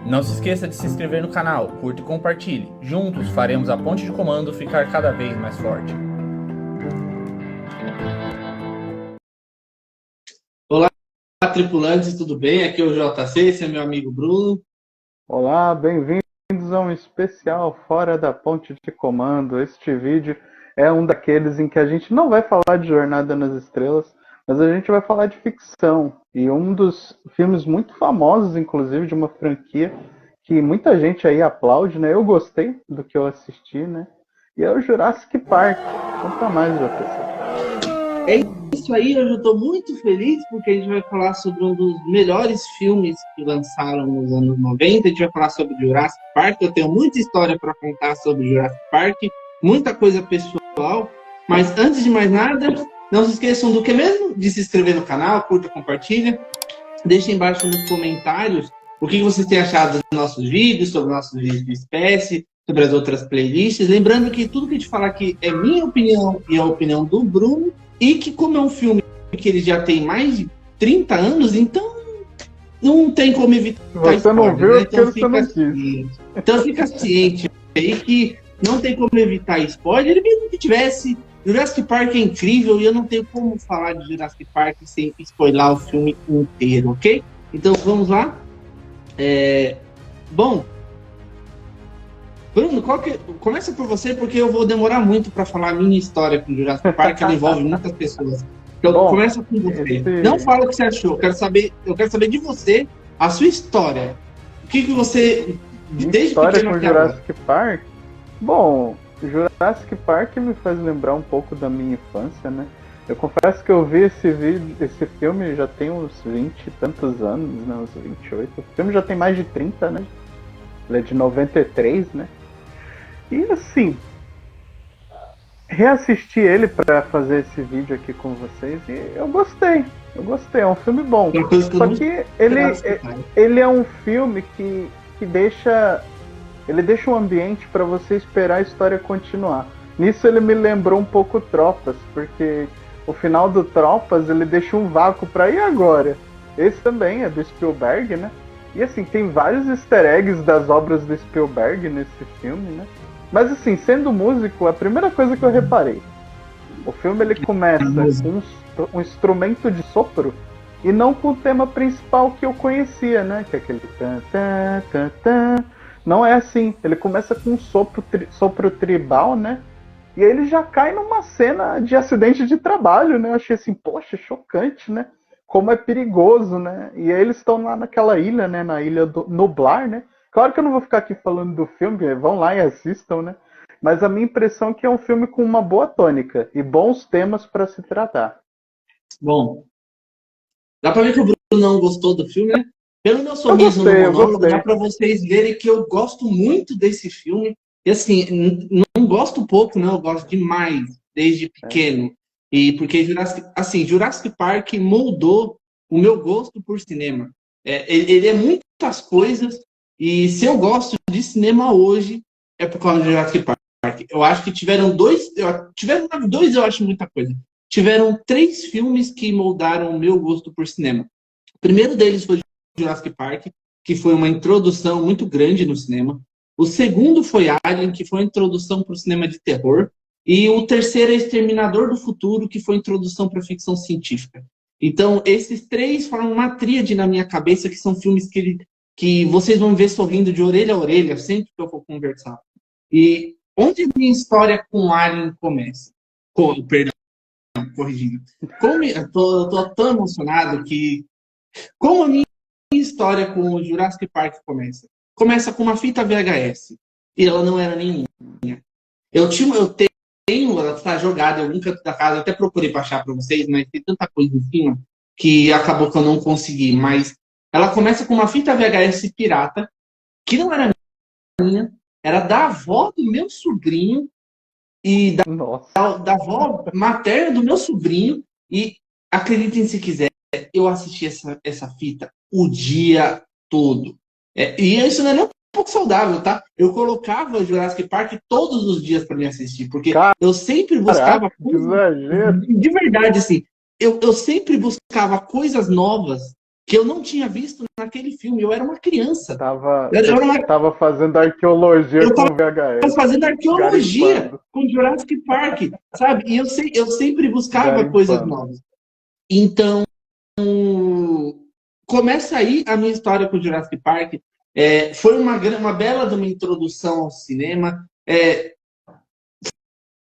Não se esqueça de se inscrever no canal, curta e compartilhe. Juntos faremos a ponte de comando ficar cada vez mais forte. Olá, tripulantes, tudo bem? Aqui é o JC, esse é meu amigo Bruno. Olá, bem-vindos a um especial Fora da Ponte de Comando. Este vídeo é um daqueles em que a gente não vai falar de Jornada nas Estrelas, mas a gente vai falar de ficção. E um dos filmes muito famosos, inclusive, de uma franquia que muita gente aí aplaude, né? Eu gostei do que eu assisti, né? E é o Jurassic Park. Conta mais, JC. É isso aí, hoje eu estou muito feliz porque a gente vai falar sobre um dos melhores filmes que lançaram nos anos 90. A gente vai falar sobre Jurassic Park. Eu tenho muita história para contar sobre Jurassic Park, muita coisa pessoal. Mas antes de mais nada, não se esqueçam do que mesmo? De se inscrever no canal, curta, compartilha. Deixem embaixo nos comentários o que vocês têm achado dos nossos vídeos, sobre nossos vídeos de espécie, sobre as outras playlists. Lembrando que tudo que a gente falar aqui é minha opinião e a opinião do Bruno. E que como é um filme que ele já tem mais de 30 anos, então não tem como evitar você spoiler, não viu, né? então você não quis. Então fica ciente aí que não tem como evitar spoiler. E mesmo que tivesse, Jurassic Park é incrível e eu não tenho como falar de Jurassic Park sem spoiler o filme inteiro, ok? Então vamos lá. Bom, Bruno, começa por você, porque eu vou demorar muito para falar a minha história com Jurassic Park, ela envolve muitas pessoas. Então, começa com você. Não fala o que você achou, eu quero saber de você, a sua história. O que você... Minha história com Jurassic Park? Bom, Jurassic Park me faz lembrar um pouco da minha infância, né? Eu confesso que eu vi esse filme já tem uns 20 e tantos anos, né? Uns 28. O filme já tem mais de 30, né? Ele é de 93, né? E assim, reassisti ele para fazer esse vídeo aqui com vocês e eu gostei, é um filme bom. Só que ele é um filme que deixa um ambiente para você esperar a história continuar. Nisso ele me lembrou um pouco Tropas, porque o final do Tropas ele deixa um vácuo para ir agora. Esse também é do Spielberg, né? E assim, tem vários easter eggs das obras do Spielberg nesse filme, né? Mas assim, sendo músico, a primeira coisa que eu reparei, o filme ele começa com um instrumento de sopro e não com o tema principal que eu conhecia, né? Que é aquele tan, tan, tan, tan. Não é assim, ele começa com um sopro tribal, né? E aí ele já cai numa cena de acidente de trabalho, né? Eu achei assim, poxa, chocante, né? Como é perigoso, né? E aí eles estão lá naquela ilha, né? Na ilha do Nublar, né? Claro que eu não vou ficar aqui falando do filme, vão lá e assistam, né? Mas a minha impressão é que é um filme com uma boa tônica e bons temas para se tratar. Bom, dá para ver que o Bruno não gostou do filme, né? Pelo meu sorriso no monólogo, dá para vocês verem que eu gosto muito desse filme. E assim, não gosto pouco, não, eu gosto demais, desde pequeno. E porque Jurassic Park moldou o meu gosto por cinema. Ele é muitas coisas, e se eu gosto de cinema hoje, é por causa de Jurassic Park. Eu acho que tiveram dois, eu acho muita coisa. Tiveram 3 filmes que moldaram o meu gosto por cinema. O primeiro deles foi Jurassic Park, que foi uma introdução muito grande no cinema. O segundo foi Alien, que foi a introdução para o cinema de terror. E o terceiro é Exterminador do Futuro, que foi a introdução para a ficção científica. Então, esses 3 formam uma tríade na minha cabeça, que são filmes que vocês vão ver sorrindo de orelha a orelha, sempre que eu for conversar. E onde a minha história com Alien começa? Perdão, corrigindo. Eu tô tão emocionado que... Como a minha história com o Jurassic Park começa? Começa com uma fita VHS. E ela não era nem minha. Eu tenho, ela está jogada em algum canto da casa, eu até procurei baixar para vocês, mas tem tanta coisa em cima que acabou que eu não consegui. Mas ela começa com uma fita VHS pirata, que não era minha, era da avó do meu sobrinho e da avó materna do meu sobrinho. E acreditem se quiser, eu assisti essa fita o dia todo. E isso não é nem um pouco saudável, tá? Eu colocava Jurassic Park todos os dias para me assistir, porque eu sempre buscava... exagero. De verdade, assim, eu sempre buscava coisas novas que eu não tinha visto naquele filme. Eu era uma criança. Tava fazendo arqueologia com VHS. Tava fazendo arqueologia com Jurassic Park, sabe? E eu sempre buscava coisas novas. Então, começa aí a minha história com Jurassic Park. Foi uma bela de uma introdução ao cinema.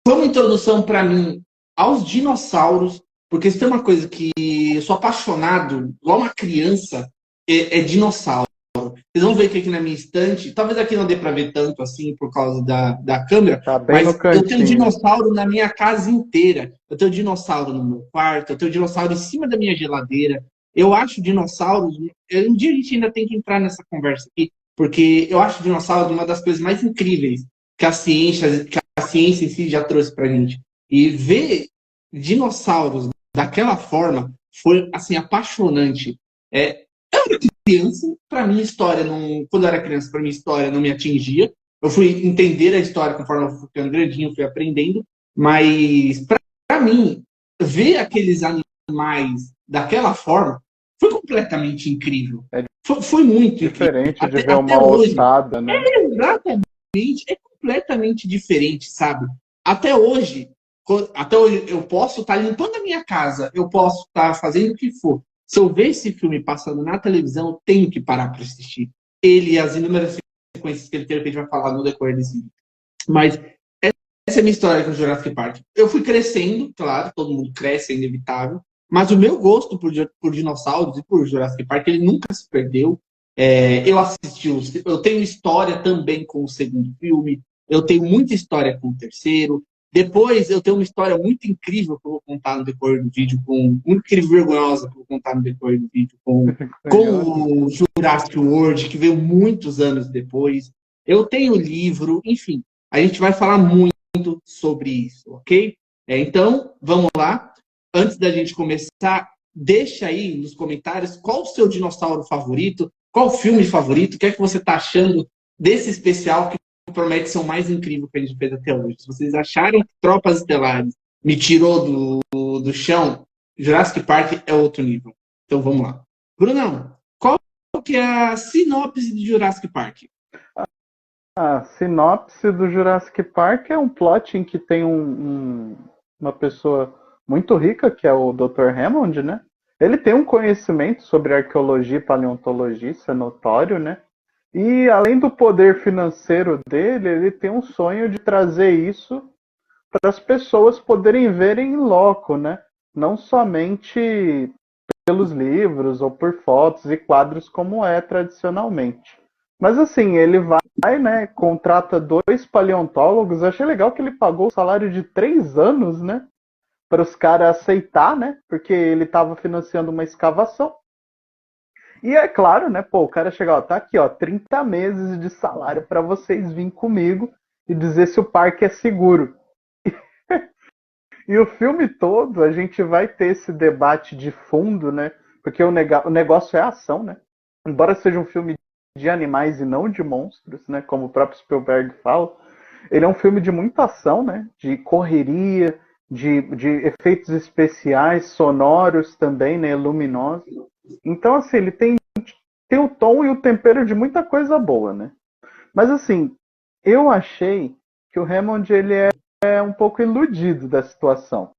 Foi uma introdução para mim aos dinossauros, porque se tem uma coisa que eu sou apaixonado, igual uma criança, é dinossauro. Vocês vão ver que aqui na minha estante, talvez aqui não dê para ver tanto assim por causa da câmera, mas eu tenho dinossauro na minha casa inteira. Eu tenho dinossauro no meu quarto, eu tenho dinossauro em cima da minha geladeira. Eu acho dinossauros... Um dia a gente ainda tem que entrar nessa conversa aqui, porque eu acho dinossauros uma das coisas mais incríveis que a ciência em si já trouxe pra gente. E ver dinossauros daquela forma foi, assim, apaixonante. Eu era criança, pra minha história, quando eu era criança, pra minha história não me atingia. Eu fui entender a história conforme eu fui ficando grandinho, fui aprendendo. Mas, pra mim, ver aqueles animais daquela forma foi completamente incrível. Foi muito diferente incrível. De ver uma ossada, né? Exatamente. É completamente diferente, sabe? Até hoje eu posso estar limpando a minha casa, eu posso estar fazendo o que for. Se eu ver esse filme passando na televisão, eu tenho que parar para assistir. Ele e as inúmeras sequências que ele teve, que a gente vai falar no decorrer desse vídeo. Mas essa é a minha história com o Jurassic Park. Eu fui crescendo, claro, todo mundo cresce, é inevitável. Mas o meu gosto por dinossauros e por Jurassic Park, ele nunca se perdeu. Eu tenho história também com o segundo filme. Eu tenho muita história com o terceiro. Depois eu tenho uma história muito incrível que eu vou contar no decorrer do vídeo, muito incrível e vergonhosa que eu vou contar no decorrer do vídeo, com o Jurassic World, que veio muitos anos depois. Eu tenho livro, enfim, a gente vai falar muito sobre isso, ok? Então, vamos lá. Antes da gente começar, deixa aí nos comentários qual o seu dinossauro favorito, qual o filme favorito, o que é que você está achando desse especial que promete ser o mais incrível que a gente fez até hoje. Se vocês acharam que Tropas Estelares me tirou do chão, Jurassic Park é outro nível. Então vamos lá. Brunão, qual que é a sinopse de Jurassic Park? A sinopse do Jurassic Park é um plot em que tem uma pessoa muito rica, que é o Dr. Hammond, né? Ele tem um conhecimento sobre arqueologia e paleontologia, isso é notório, né? E além do poder financeiro dele, ele tem um sonho de trazer isso para as pessoas poderem verem em loco, né? Não somente pelos livros ou por fotos e quadros como é tradicionalmente. Mas assim, ele vai, né? Contrata 2 paleontólogos. Eu achei legal que ele pagou o salário de 3 anos, né? Para os caras aceitar, né? Porque ele estava financiando uma escavação. E é claro, né? Pô, o cara chega, ó, tá aqui, ó, 30 meses de salário para vocês virem comigo e dizer se o parque é seguro. E o filme todo a gente vai ter esse debate de fundo, né? Porque o negócio é ação, né? Embora seja um filme de animais e não de monstros, né? Como o próprio Spielberg fala, ele é um filme de muita ação, né? De correria, de efeitos especiais, sonoros também, né? Luminosos. Então, assim, ele tem o tom e o tempero de muita coisa boa, né? Mas, assim, eu achei que o Hammond, ele é um pouco iludido da situação.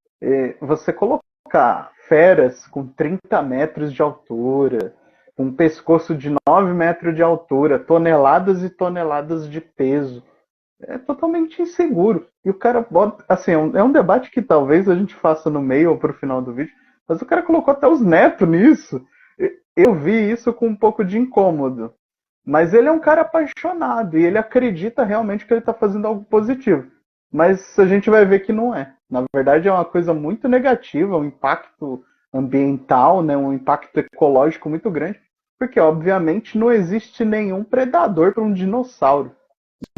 Você colocar feras com 30 metros de altura, um pescoço de 9 metros de altura, toneladas e toneladas de peso, é totalmente inseguro. E o cara bota... Assim, é um debate que talvez a gente faça no meio ou pro final do vídeo, mas o cara colocou até os netos nisso. Eu vi isso com um pouco de incômodo. Mas ele é um cara apaixonado e ele acredita realmente que ele está fazendo algo positivo. Mas a gente vai ver que não é. Na verdade, é uma coisa muito negativa, um impacto ambiental, né, um impacto ecológico muito grande, porque, obviamente, não existe nenhum predador para um dinossauro,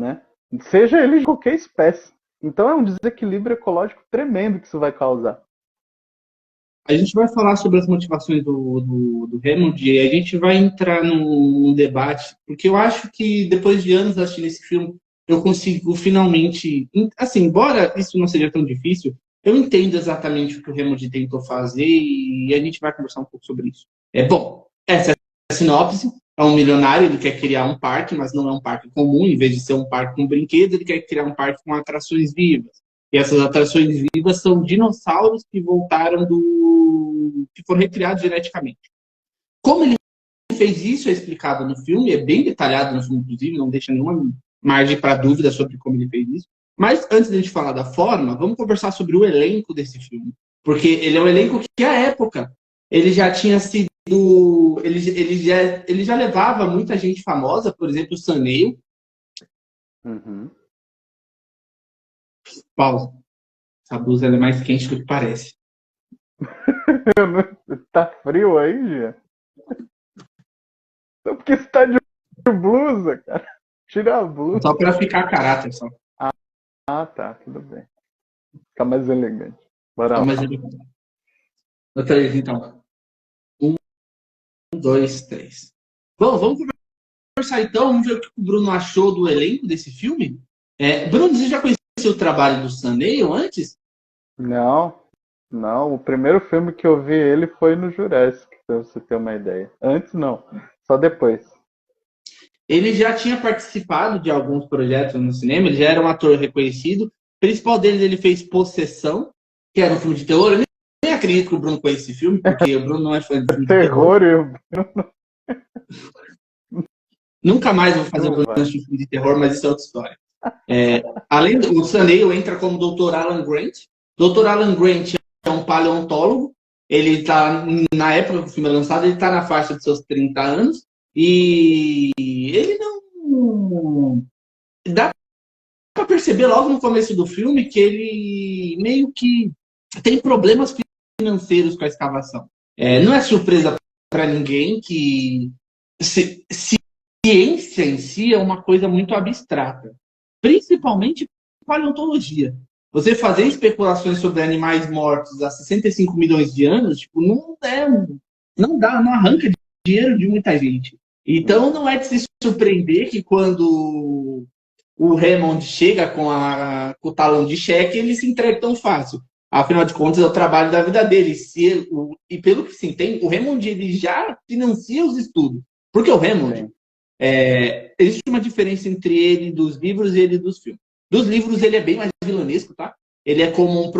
né? Seja ele de qualquer espécie. Então é um desequilíbrio ecológico tremendo que isso vai causar. A gente vai falar sobre as motivações do Hammond e a gente vai entrar num debate, porque eu acho que depois de anos assistindo esse filme, eu consigo finalmente... Assim, embora isso não seja tão difícil, eu entendo exatamente o que o Hammond tentou fazer e a gente vai conversar um pouco sobre isso. Bom, Essa é a sinopse. É um milionário, ele quer criar um parque, mas não é um parque comum. Em vez de ser um parque com brinquedos, ele quer criar um parque com atrações vivas. E essas atrações vivas são dinossauros que voltaram que foram recriados geneticamente. Como ele fez isso é explicado no filme, é bem detalhado no filme, inclusive, não deixa nenhuma margem para dúvida sobre como ele fez isso. Mas antes de a gente falar da forma, vamos conversar sobre o elenco desse filme. Porque ele é um elenco que, à época, ele já tinha sido... Ele já levava muita gente famosa, por exemplo, o Sam Neill. Uhum. Pausa. Essa blusa é mais quente do que parece. Tá frio aí, Gia? Só porque você tá de blusa, cara. Tira a blusa. Só para ficar a caráter, só. Ah, tá. Tudo bem. Fica mais elegante. Bora lá. Mais elegante. Outra vez, então. 1, 2, 3. Bom, vamos conversar então. Vamos ver o que o Bruno achou do elenco desse filme. Bruno, você já conhecia o trabalho do Sam Neill antes? Não. O primeiro filme que eu vi ele foi no Jurassic, pra você ter uma ideia. Antes, não. Só depois. Ele já tinha participado de alguns projetos no cinema, ele já era um ator reconhecido. O principal deles, ele fez Possessão, que era um filme de terror. Eu nem acredito que o Bruno conhece esse filme, porque o Bruno não é fã de filme de terror. Nunca mais vou fazer o Bruno de filme de terror, mas isso é outra história. Além do Sam Neill, entra como Dr. Alan Grant. Dr. Alan Grant é um paleontólogo. Ele tá, na época que o filme é lançado, ele está na faixa de seus 30 anos. E ele não... Dá para perceber logo no começo do filme que ele meio que tem problemas financeiros com a escavação. Não é surpresa para ninguém que ciência em si é uma coisa muito abstrata. Principalmente paleontologia. Você fazer especulações sobre animais mortos há 65 milhões de anos, tipo, não arranca dinheiro de muita gente. Então, não é de se surpreender que quando o Hammond chega com o talão de cheque, ele se entrega tão fácil. Afinal de contas, é o trabalho da vida dele. E pelo que se entende, o Hammond ele já financia os estudos. Porque o Hammond, existe uma diferença entre ele dos livros e ele dos filmes. Dos livros, ele é bem mais vilanesco, tá? Ele é como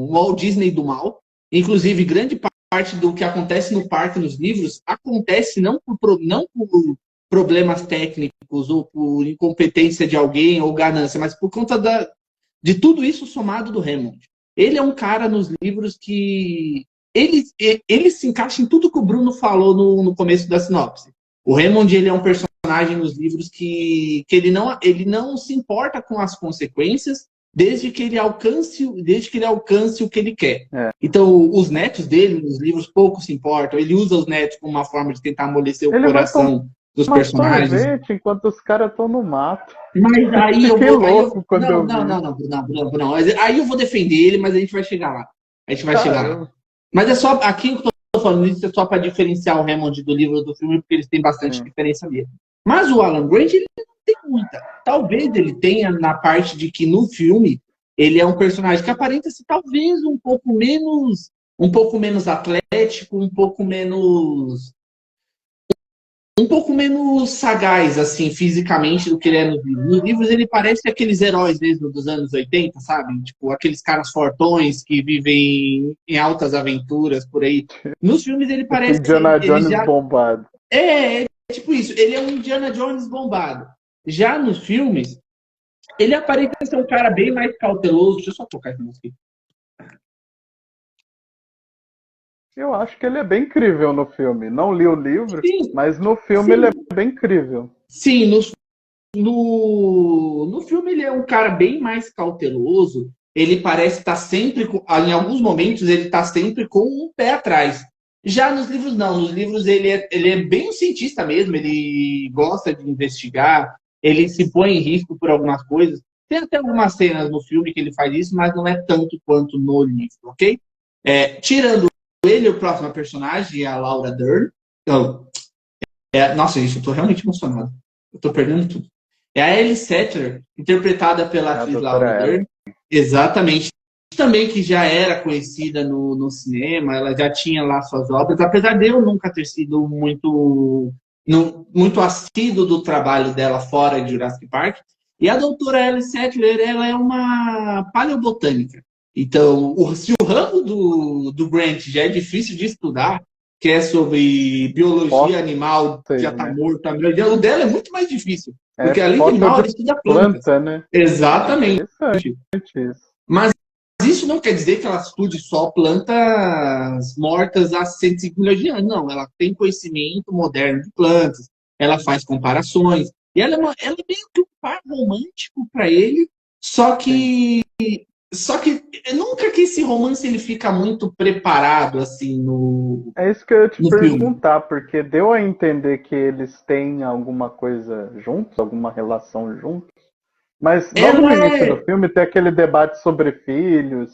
um Walt Disney do mal. Inclusive, grande parte do que acontece no parque, nos livros, acontece não por problemas técnicos ou por incompetência de alguém ou ganância, mas por conta de tudo isso somado do Hammond. Ele é um cara nos livros que... Ele se encaixa em tudo que o Bruno falou no começo da sinopse. O Hammond, ele é um personagem nos livros que ele não se importa com as consequências, desde que ele alcance o que ele quer. Então, os netos dele, nos livros, pouco se importam. Ele usa os netos como uma forma de tentar amolecer o coração dos personagens. Sorvete enquanto os caras estão no mato. Mas aí eu vou... Não. Aí eu vou defender ele, mas a gente vai chegar lá. Mas é só... Aqui que eu tô falando isso é só para diferenciar o Hammond do livro do filme, porque eles têm bastante diferença mesmo. Mas o Alan Grant, ele não tem muita. Talvez ele tenha na parte de que no filme ele é um personagem que aparenta-se talvez um pouco menos atlético, um pouco menos sagaz, assim, fisicamente do que ele é nos livros. Nos livros ele parece aqueles heróis mesmo dos anos 80, sabe? Tipo, aqueles caras fortões que vivem em altas aventuras por aí. Nos filmes ele parece... Indiana Jones bombado. Tipo isso, ele é um Indiana Jones bombado. Já nos filmes, ele aparenta ser um cara bem mais cauteloso. Deixa eu só tocar essa música aqui. Eu acho que ele é bem crível no filme. Não li o livro, mas no filme ele é bem crível. Sim, no filme ele é um cara bem mais cauteloso. Ele parece estar sempre... Em alguns momentos ele está sempre com um pé atrás. Já nos livros, não. Nos livros, ele é bem um cientista mesmo. Ele gosta de investigar. Ele se põe em risco por algumas coisas. Tem até algumas cenas no filme que ele faz isso, mas não é tanto quanto no livro, ok? Tirando ele, o próximo personagem é a Laura Dern. Nossa, gente, eu tô realmente emocionado. Eu tô perdendo tudo. É a Ellie Sattler, interpretada pela atriz Laura Dern. Exatamente. também que já era conhecida no cinema, ela já tinha lá suas obras, apesar de eu nunca ter sido muito assíduo do trabalho dela fora de Jurassic Park. E a doutora Ellie Sattler, ela é uma paleobotânica. Então, se o ramo do Grant já é difícil de estudar, que é sobre biologia animal, já está morto, o dela é muito mais difícil. Porque além de animal, ela estuda planta, né? Exatamente. Mas isso não quer dizer que ela estude só plantas mortas há 105 milhões de anos. Não, ela tem conhecimento moderno de plantas, ela faz comparações. E ela é meio que um par romântico para ele, só que nunca que esse romance ele fica muito preparado assim no. É isso que eu ia te perguntar, porque deu a entender que eles têm alguma coisa juntos, alguma relação juntos. Mas logo no início do filme tem aquele debate sobre filhos,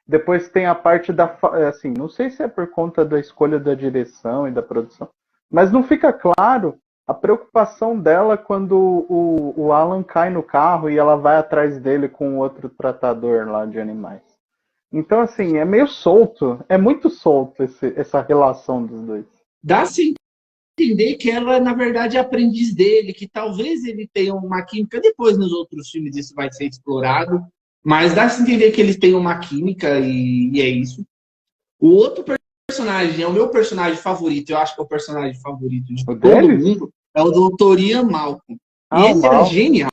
depois tem a parte da. Assim, não sei se é por conta da escolha da direção e da produção, mas não fica claro a preocupação dela quando o Alan cai no carro e ela vai atrás dele com outro tratador lá de animais. Então, assim, é meio solto, é muito solto essa relação dos dois. Dá-se entender que ela, na verdade, é aprendiz dele, que talvez ele tenha uma química, depois nos outros filmes isso vai ser explorado, mas dá-se entender que eles têm uma química e é isso. O outro personagem é o meu personagem favorito, eu acho que é o personagem favorito de todo mundo, é o Dr. Ian Malcolm. E ele é genial.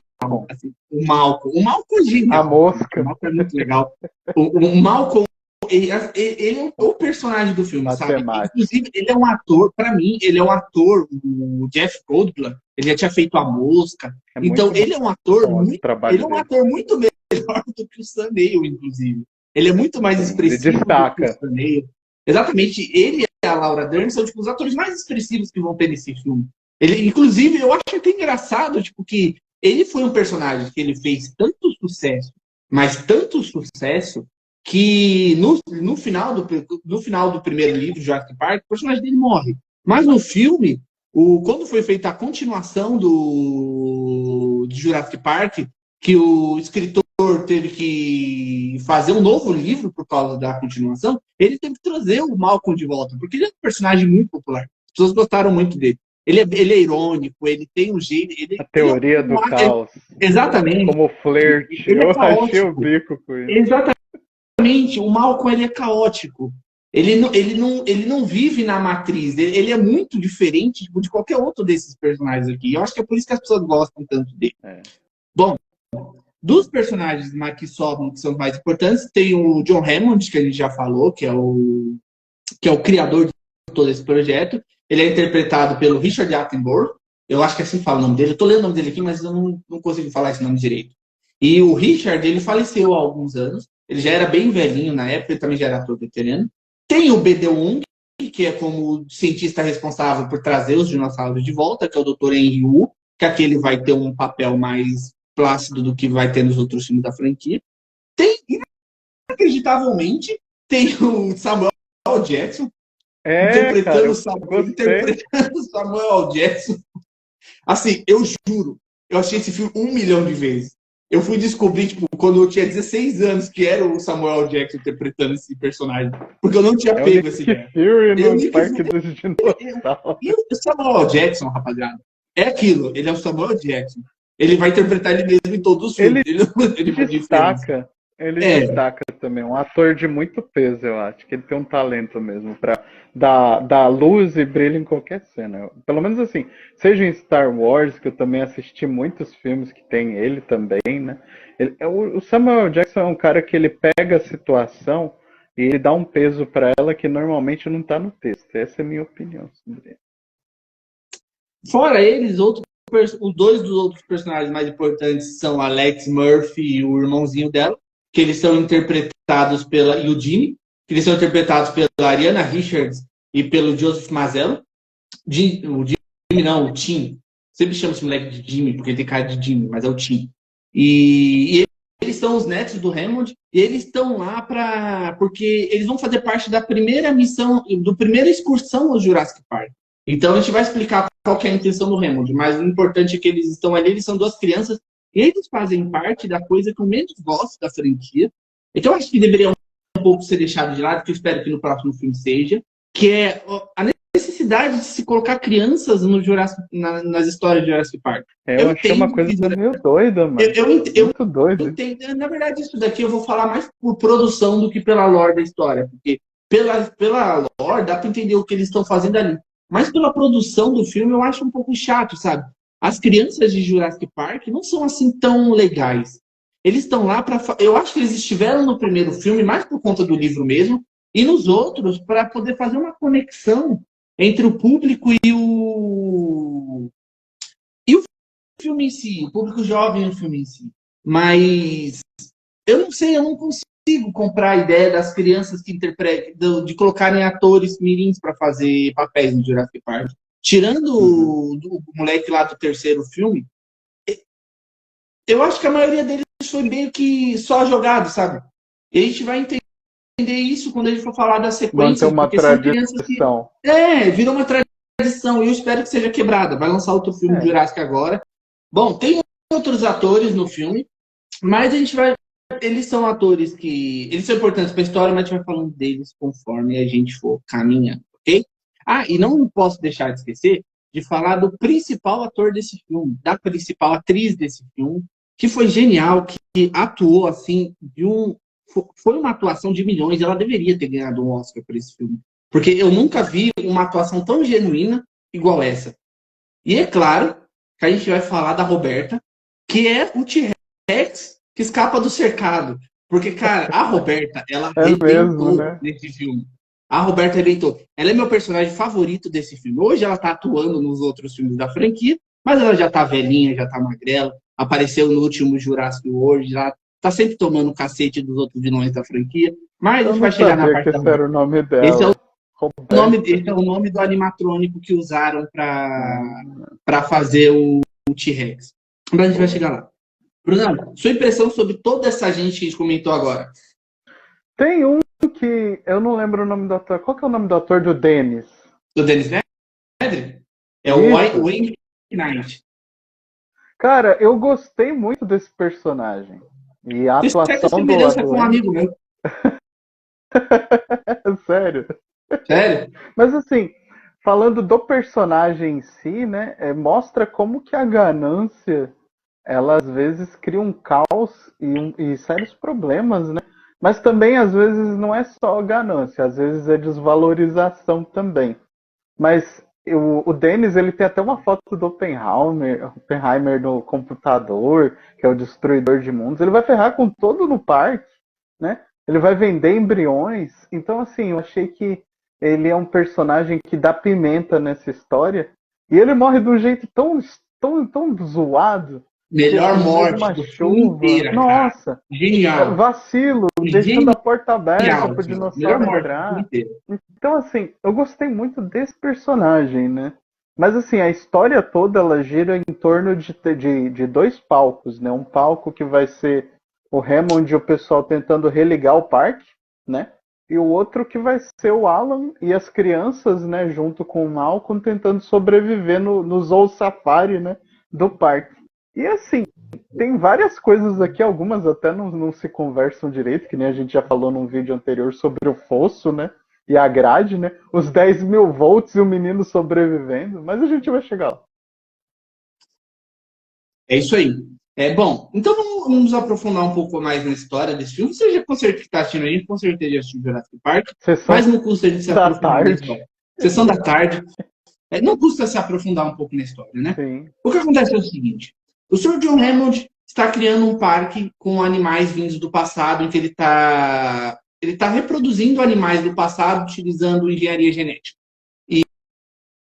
Assim, o Malcolm é genial. A mosca. O Malcolm é muito legal. O Malcolm, ele é o personagem do filme, sabe? Inclusive, ele é um ator, pra mim, ele é um ator, o Jeff Goldblum, ele já tinha feito A Mosca. Então, ele é um ator muito melhor do que o Sam Neill, inclusive. Ele é muito mais expressivo do que o Sam Neill. Exatamente, ele e a Laura Dern são tipo, os atores mais expressivos que vão ter nesse filme. Ele, inclusive, eu acho até engraçado, tipo, que ele foi um personagem que ele fez tanto sucesso, mas tanto sucesso, que no final do primeiro livro, Jurassic Park, o personagem dele morre. Mas no filme, quando foi feita a continuação de Jurassic Park, que o escritor teve que fazer um novo livro por causa da continuação, ele teve que trazer o Malcolm de volta, porque ele é um personagem muito popular. As pessoas gostaram muito dele. Ele é irônico, ele tem um jeito... A teoria do caos. Exatamente. Como flerte. Eu achei o bico com isso. Exatamente. O Malcolm, ele é caótico. Ele não vive na matriz. Ele é muito diferente de qualquer outro desses personagens aqui. Eu acho que é por isso que as pessoas gostam tanto dele. Bom, dos personagens que sobram, que são mais importantes, tem o John Hammond, que a gente já falou, que é o criador de todo esse projeto. Ele é interpretado pelo Richard Attenborough. Eu acho que assim fala o nome dele. Eu tô lendo o nome dele aqui, mas eu não consigo falar esse nome direito. E o Richard, ele faleceu há alguns anos. Ele já era bem velhinho na época, ele também já era ator veterano. Tem o B.D. Wong, que é como o cientista responsável por trazer os dinossauros de volta, que é o Dr. Henry Wu, que aqui ele vai ter um papel mais plácido do que vai ter nos outros filmes da franquia. Tem, inacreditavelmente, tem o Samuel Jackson, interpretando o Samuel Jackson. Assim, eu juro, eu achei esse filme 1 milhão de vezes. Eu fui descobrir, tipo, quando eu tinha 16 anos, que era o Samuel Jackson interpretando esse personagem. Porque eu não tinha pego esse ideia. E o Samuel Jackson, rapaziada, é aquilo. Ele é o Samuel Jackson. Ele vai interpretar ele mesmo em todos os filmes. Ele destaca. Ele destaca também, um ator de muito peso, eu acho, que ele tem um talento mesmo pra dar luz e brilho em qualquer cena. Pelo menos assim, seja em Star Wars, que eu também assisti muitos filmes que tem ele também, né? O Samuel Jackson é um cara que ele pega a situação e ele dá um peso pra ela que normalmente não tá no texto. Essa é a minha opinião sobre ele. Fora eles, os dois dos outros personagens mais importantes são Alex Murphy e o irmãozinho dela, que eles são interpretados pela Eugene, que eles são interpretados pela Ariana Richards e pelo Joseph Mazzello. O Tim. Sempre chama esse moleque de Jimmy, porque ele tem cara de Jimmy, mas é o Tim. E eles são os netos do Hammond, e eles estão lá porque eles vão fazer parte da primeira missão, da primeira excursão ao Jurassic Park. Então a gente vai explicar qual que é a intenção do Hammond, mas o importante é que eles estão ali, eles são duas crianças. Eles fazem parte da coisa que eu menos gosto da franquia. Então, eu acho que deveriam pouco ser deixado de lado, que eu espero que no próximo filme seja, que é a necessidade de se colocar crianças no nas histórias de Jurassic Park. Eu achei uma coisa meio doida, mano. Muito doido. Entendo. Na verdade, isso daqui eu vou falar mais por produção do que pela lore da história, porque pela lore dá pra entender o que eles estão fazendo ali. Mas pela produção do filme eu acho um pouco chato, sabe? As crianças de Jurassic Park não são assim tão legais. Eles estão lá para. Eu acho que eles estiveram no primeiro filme, mais por conta do livro mesmo, e nos outros, para poder fazer uma conexão entre o público e o filme em si, o público jovem no filme em si. Mas eu não sei, eu não consigo comprar a ideia das crianças que interpretam, de colocarem atores mirins para fazer papéis no Jurassic Park. Tirando o moleque lá do terceiro filme, eu acho que a maioria deles foi meio que só jogado, sabe? E a gente vai entender isso quando a gente for falar da sequência. Manter uma tradição. Virou uma tradição e eu espero que seja quebrada. Vai lançar outro filme de Jurassic agora. Bom, tem outros atores no filme, mas a gente vai... Eles são atores que... Eles são importantes para a história, mas a gente vai falando deles conforme a gente for caminhando, ok? E não posso deixar de esquecer de falar do principal ator desse filme, da principal atriz desse filme, que foi genial, que atuou assim, foi uma atuação de milhões, ela deveria ter ganhado um Oscar por esse filme. Porque eu nunca vi uma atuação tão genuína igual essa. E é claro que a gente vai falar da Roberta, que é o T-Rex que escapa do cercado. Porque, cara, a Roberta, ela arrebentou nesse filme. A Roberta arrebentou. Ela é meu personagem favorito desse filme. Hoje ela tá atuando nos outros filmes da franquia, mas ela já tá velhinha, já tá magrela. Apareceu no último Jurassic World, já tá sempre tomando o cacete dos outros vilões da franquia. Mas a gente vai chegar na parte esse era o nome dela. Esse é o nome do animatrônico que usaram para fazer o T-Rex. Mas a gente vai chegar lá. Bruno, sua impressão sobre toda essa gente que a gente comentou agora? Tem um que eu não lembro o nome do ator. Qual que é o nome do ator do Dennis? Do Dennis Nedry? É o Wayne Knight. Cara, eu gostei muito desse personagem. E a atuação do ator... com um amigo meu. Sério? Sério? Mas assim, falando do personagem em si, né, mostra como que a ganância, ela às vezes cria um caos e sérios problemas, né? Mas também às vezes não é só ganância, às vezes é desvalorização também. Mas o Dennis, ele tem até uma foto do Oppenheimer no computador, que é o destruidor de mundos. Ele vai ferrar com todo no parque, né? Ele vai vender embriões. Então, assim, eu achei que ele é um personagem que dá pimenta nessa história. E ele morre de um jeito tão zoado. Melhor morte do filme inteiro. Nossa, genial. Vacilo, deixando a porta aberta pro dinossauro entrar. Então, assim, eu gostei muito desse personagem, né? Mas, assim, a história toda, ela gira em torno de dois palcos, né? Um palco que vai ser o Hammond e o pessoal tentando religar o parque, né? E o outro que vai ser o Alan e as crianças, né? Junto com o Malcolm, tentando sobreviver no Zoo Safari, né? Do parque. E assim, tem várias coisas aqui, algumas até não se conversam direito, que nem a gente já falou num vídeo anterior sobre o fosso, né? E a grade, né? Os 10.000 volts e o menino sobrevivendo, mas a gente vai chegar lá. É isso aí. Bom, então vamos aprofundar um pouco mais na história desse filme. Você já com certeza que está assistindo aí, com certeza já assistiu Jurassic Park, mas não custa de se aprofundar na história. Sessão da tarde. Não custa se aprofundar um pouco na história, né? Sim. O que acontece é o seguinte. O Sr. John Hammond está criando um parque com animais vindos do passado, em que ele está reproduzindo animais do passado utilizando engenharia genética.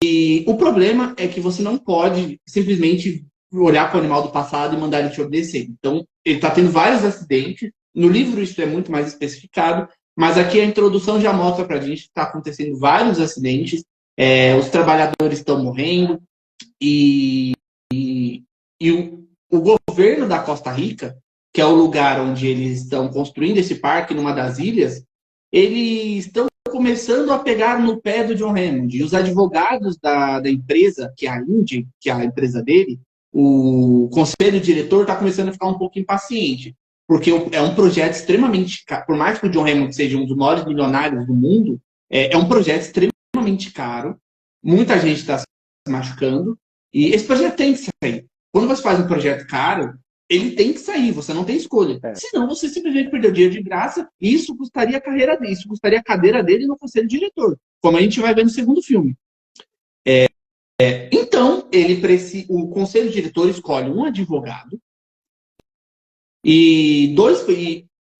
E o problema é que você não pode simplesmente olhar para o animal do passado e mandar ele te obedecer. Então, ele está tendo vários acidentes. No livro isso é muito mais especificado, mas aqui a introdução já mostra para a gente que está acontecendo vários acidentes. Os trabalhadores estão morrendo e o governo da Costa Rica, que é o lugar onde eles estão construindo esse parque, numa das ilhas, eles estão começando a pegar no pé do John Hammond. E os advogados da empresa, que é a Indy, que é a empresa dele, o conselho diretor está começando a ficar um pouco impaciente. porque é um projeto extremamente caro. Por mais que o John Hammond seja um dos maiores milionários do mundo, é um projeto extremamente caro. Muita gente está se machucando. E esse projeto tem que sair. Quando você faz um projeto caro, ele tem que sair, você não tem escolha. Senão você simplesmente perdeu dinheiro de graça e isso custaria a carreira dele, isso custaria a cadeira dele no conselho diretor, como a gente vai ver no segundo filme. Então, o conselho diretor escolhe um advogado e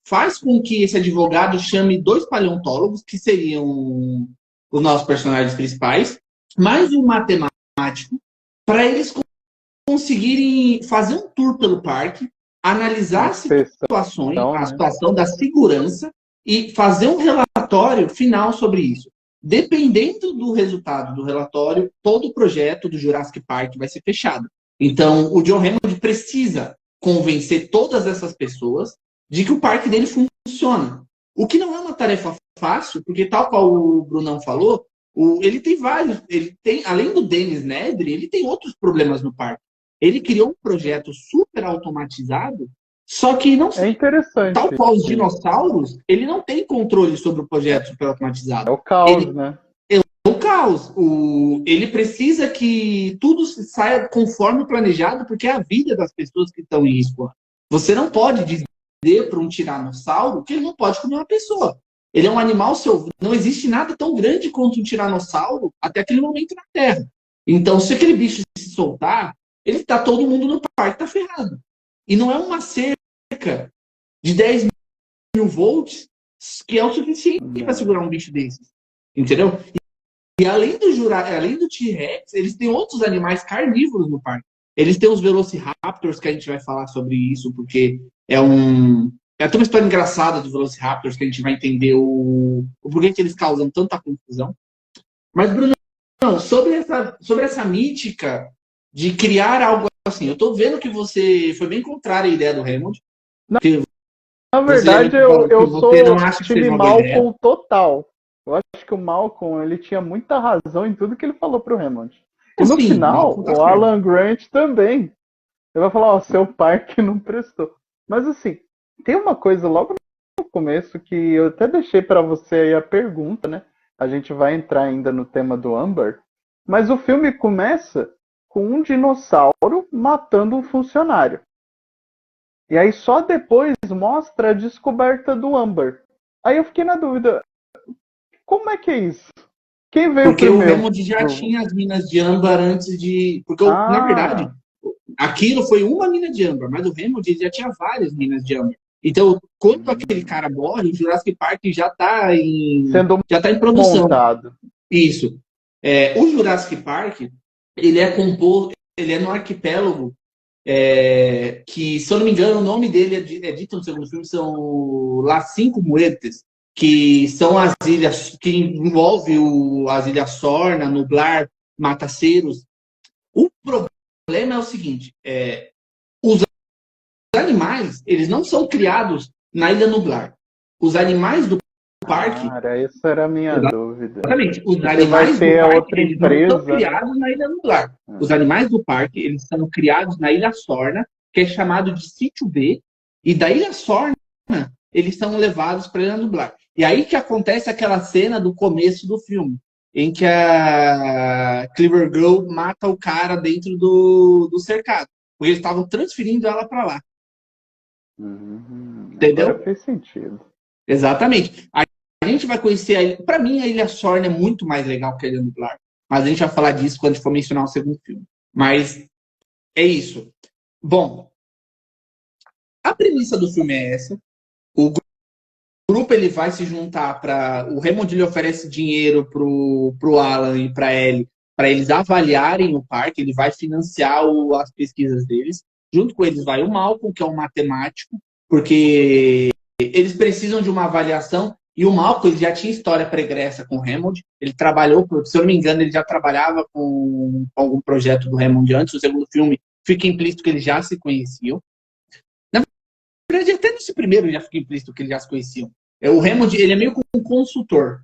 faz com que esse advogado chame 2 paleontólogos, que seriam os nossos personagens principais, mais um matemático, para eles conseguirem fazer um tour pelo parque, analisar as situações, a situação da segurança e fazer um relatório final sobre isso. Dependendo do resultado do relatório, todo o projeto do Jurassic Park vai ser fechado. Então, o John Hammond precisa convencer todas essas pessoas de que o parque dele funciona. O que não é uma tarefa fácil, porque tal qual o Brunão falou, ele tem vários, além do Dennis Nedry, ele tem outros problemas no parque. Ele criou um projeto super automatizado, só que não é interessante. Tal qual os dinossauros, ele não tem controle sobre o projeto super automatizado. É o caos, né? É o caos. Ele precisa que tudo saia conforme planejado, porque é a vida das pessoas que estão em risco. Você não pode dizer para um tiranossauro que ele não pode comer uma pessoa. Ele é um animal selvagem. Não existe nada tão grande quanto um tiranossauro até aquele momento na Terra. Então, se aquele bicho se soltar, todo mundo no parque tá ferrado. E não é uma cerca de 10 mil volts que é o suficiente para segurar um bicho desses. Entendeu? E além do T-Rex, eles têm outros animais carnívoros no parque. Eles têm os Velociraptors, que a gente vai falar sobre isso, porque é até uma história engraçada dos Velociraptors, que a gente vai entender o porquê que eles causam tanta confusão. Mas, Bruno, sobre essa mítica de criar algo assim, eu tô vendo que você foi bem contrário à ideia do Hammond. Na verdade, eu sou time Malcolm total. Eu acho que o Malcolm, ele tinha muita razão em tudo que ele falou pro Hammond. E no final, o Alan Grant também. Ele vai falar, seu parque não prestou. Mas assim, tem uma coisa logo no começo que eu até deixei para você aí a pergunta, né? A gente vai entrar ainda no tema do Amber. Mas o filme começa com um dinossauro matando um funcionário. E aí só depois mostra a descoberta do Amber. Aí eu fiquei na dúvida, como é que é isso? Quem veio porque primeiro? O Hammond já tinha as minas de âmbar antes de... Porque, na verdade, aquilo foi uma mina de âmbar, mas o Hammond já tinha várias minas de âmbar. Então, quando aquele cara morre, o Jurassic Park já está em produção. Montado. Isso. O Jurassic Park, ele é no arquipélago que, se eu não me engano, o nome dele é dito no segundo filme, são Las Cinco Muertes, que são as ilhas que envolve as ilhas Sorna, Nublar, Mataceiros. O problema é o seguinte, os animais, eles não são criados na Ilha Nublar. Os animais do parque... Cara, essa era a minha dúvida. Exatamente. Os animais do parque, eles não são criados na Ilha Nublar. Os animais do parque, eles são criados na Ilha Sorna, que é chamado de Sítio B, e da Ilha Sorna, eles são levados para a Ilha Nublar. E aí que acontece aquela cena do começo do filme, em que a Cleaver Girl mata o cara dentro do cercado. Porque eles estavam transferindo ela para lá. Entendeu? Agora fez sentido. Exatamente. A gente vai conhecer... Para mim, a Ilha Sorna é muito mais legal que a Ilha Nublar. Mas a gente vai falar disso quando a gente for mencionar o segundo filme. Mas é isso. Bom, a premissa do filme é essa. O grupo ele vai se juntar para... O Hammond lhe oferece dinheiro pro Alan e para Ellie, para eles avaliarem o parque. Ele vai financiar as pesquisas deles. Junto com eles vai o Malcolm, que é um matemático, porque eles precisam de uma avaliação. E o Malcolm ele já tinha história pregressa com o Hammond. Ele trabalhou, se eu não me engano, ele já trabalhava com algum projeto do Hammond antes. O segundo filme fica implícito que eles já se conheciam. Na verdade, até nesse primeiro já fica implícito que eles já se conheciam. O Hammond ele é meio como um consultor.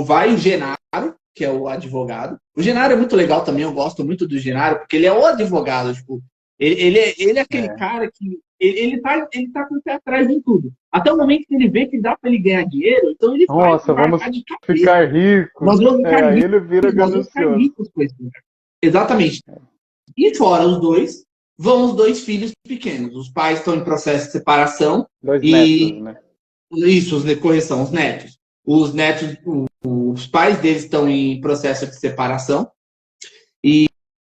Vai o Genaro, que é o advogado. O Genaro é muito legal também, eu gosto muito do Genaro, porque ele é o advogado. Tipo, Ele é aquele cara que ele tá com o pé atrás em tudo. Até o momento que ele vê que dá para ele ganhar dinheiro, então ele vai vamos de ficar ricos. Nós vamos ficar aí ricos, ele vira ganancioso. Com isso. Exatamente. E fora os dois, vão os dois filhos pequenos. Os pais estão em processo de separação. Dois netos, né? Isso, correção, os netos. Os netos, os pais deles estão em processo de separação.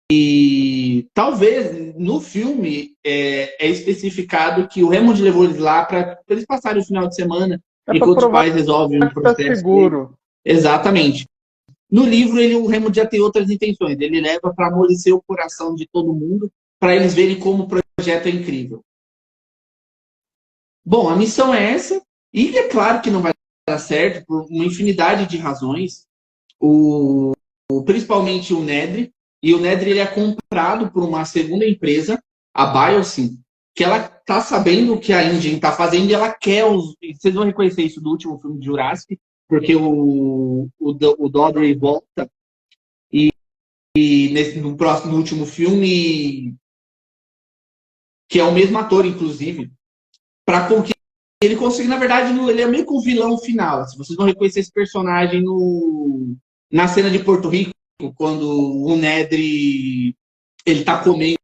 E talvez no filme é especificado que o Hammond levou eles lá para eles passarem o final de semana enquanto os pais resolvem o processo. Tá seguro. Exatamente. No livro, o Hammond já tem outras intenções. Ele leva para amolecer o coração de todo mundo, para eles verem como o projeto é incrível. Bom, a missão é essa, e é claro que não vai dar certo por uma infinidade de razões. Principalmente o Nedry. E o Nedry ele é comprado por uma segunda empresa, a Biosyn, que ela tá sabendo o que a InGen está fazendo e ela quer Vocês vão reconhecer isso do último filme de Jurassic, porque o Dodry volta e no último filme, que é o mesmo ator, inclusive, para que ele consiga, na verdade, ele é meio que o vilão final. Vocês vão reconhecer esse personagem na cena de Porto Rico, quando o Nedry ele tá comendo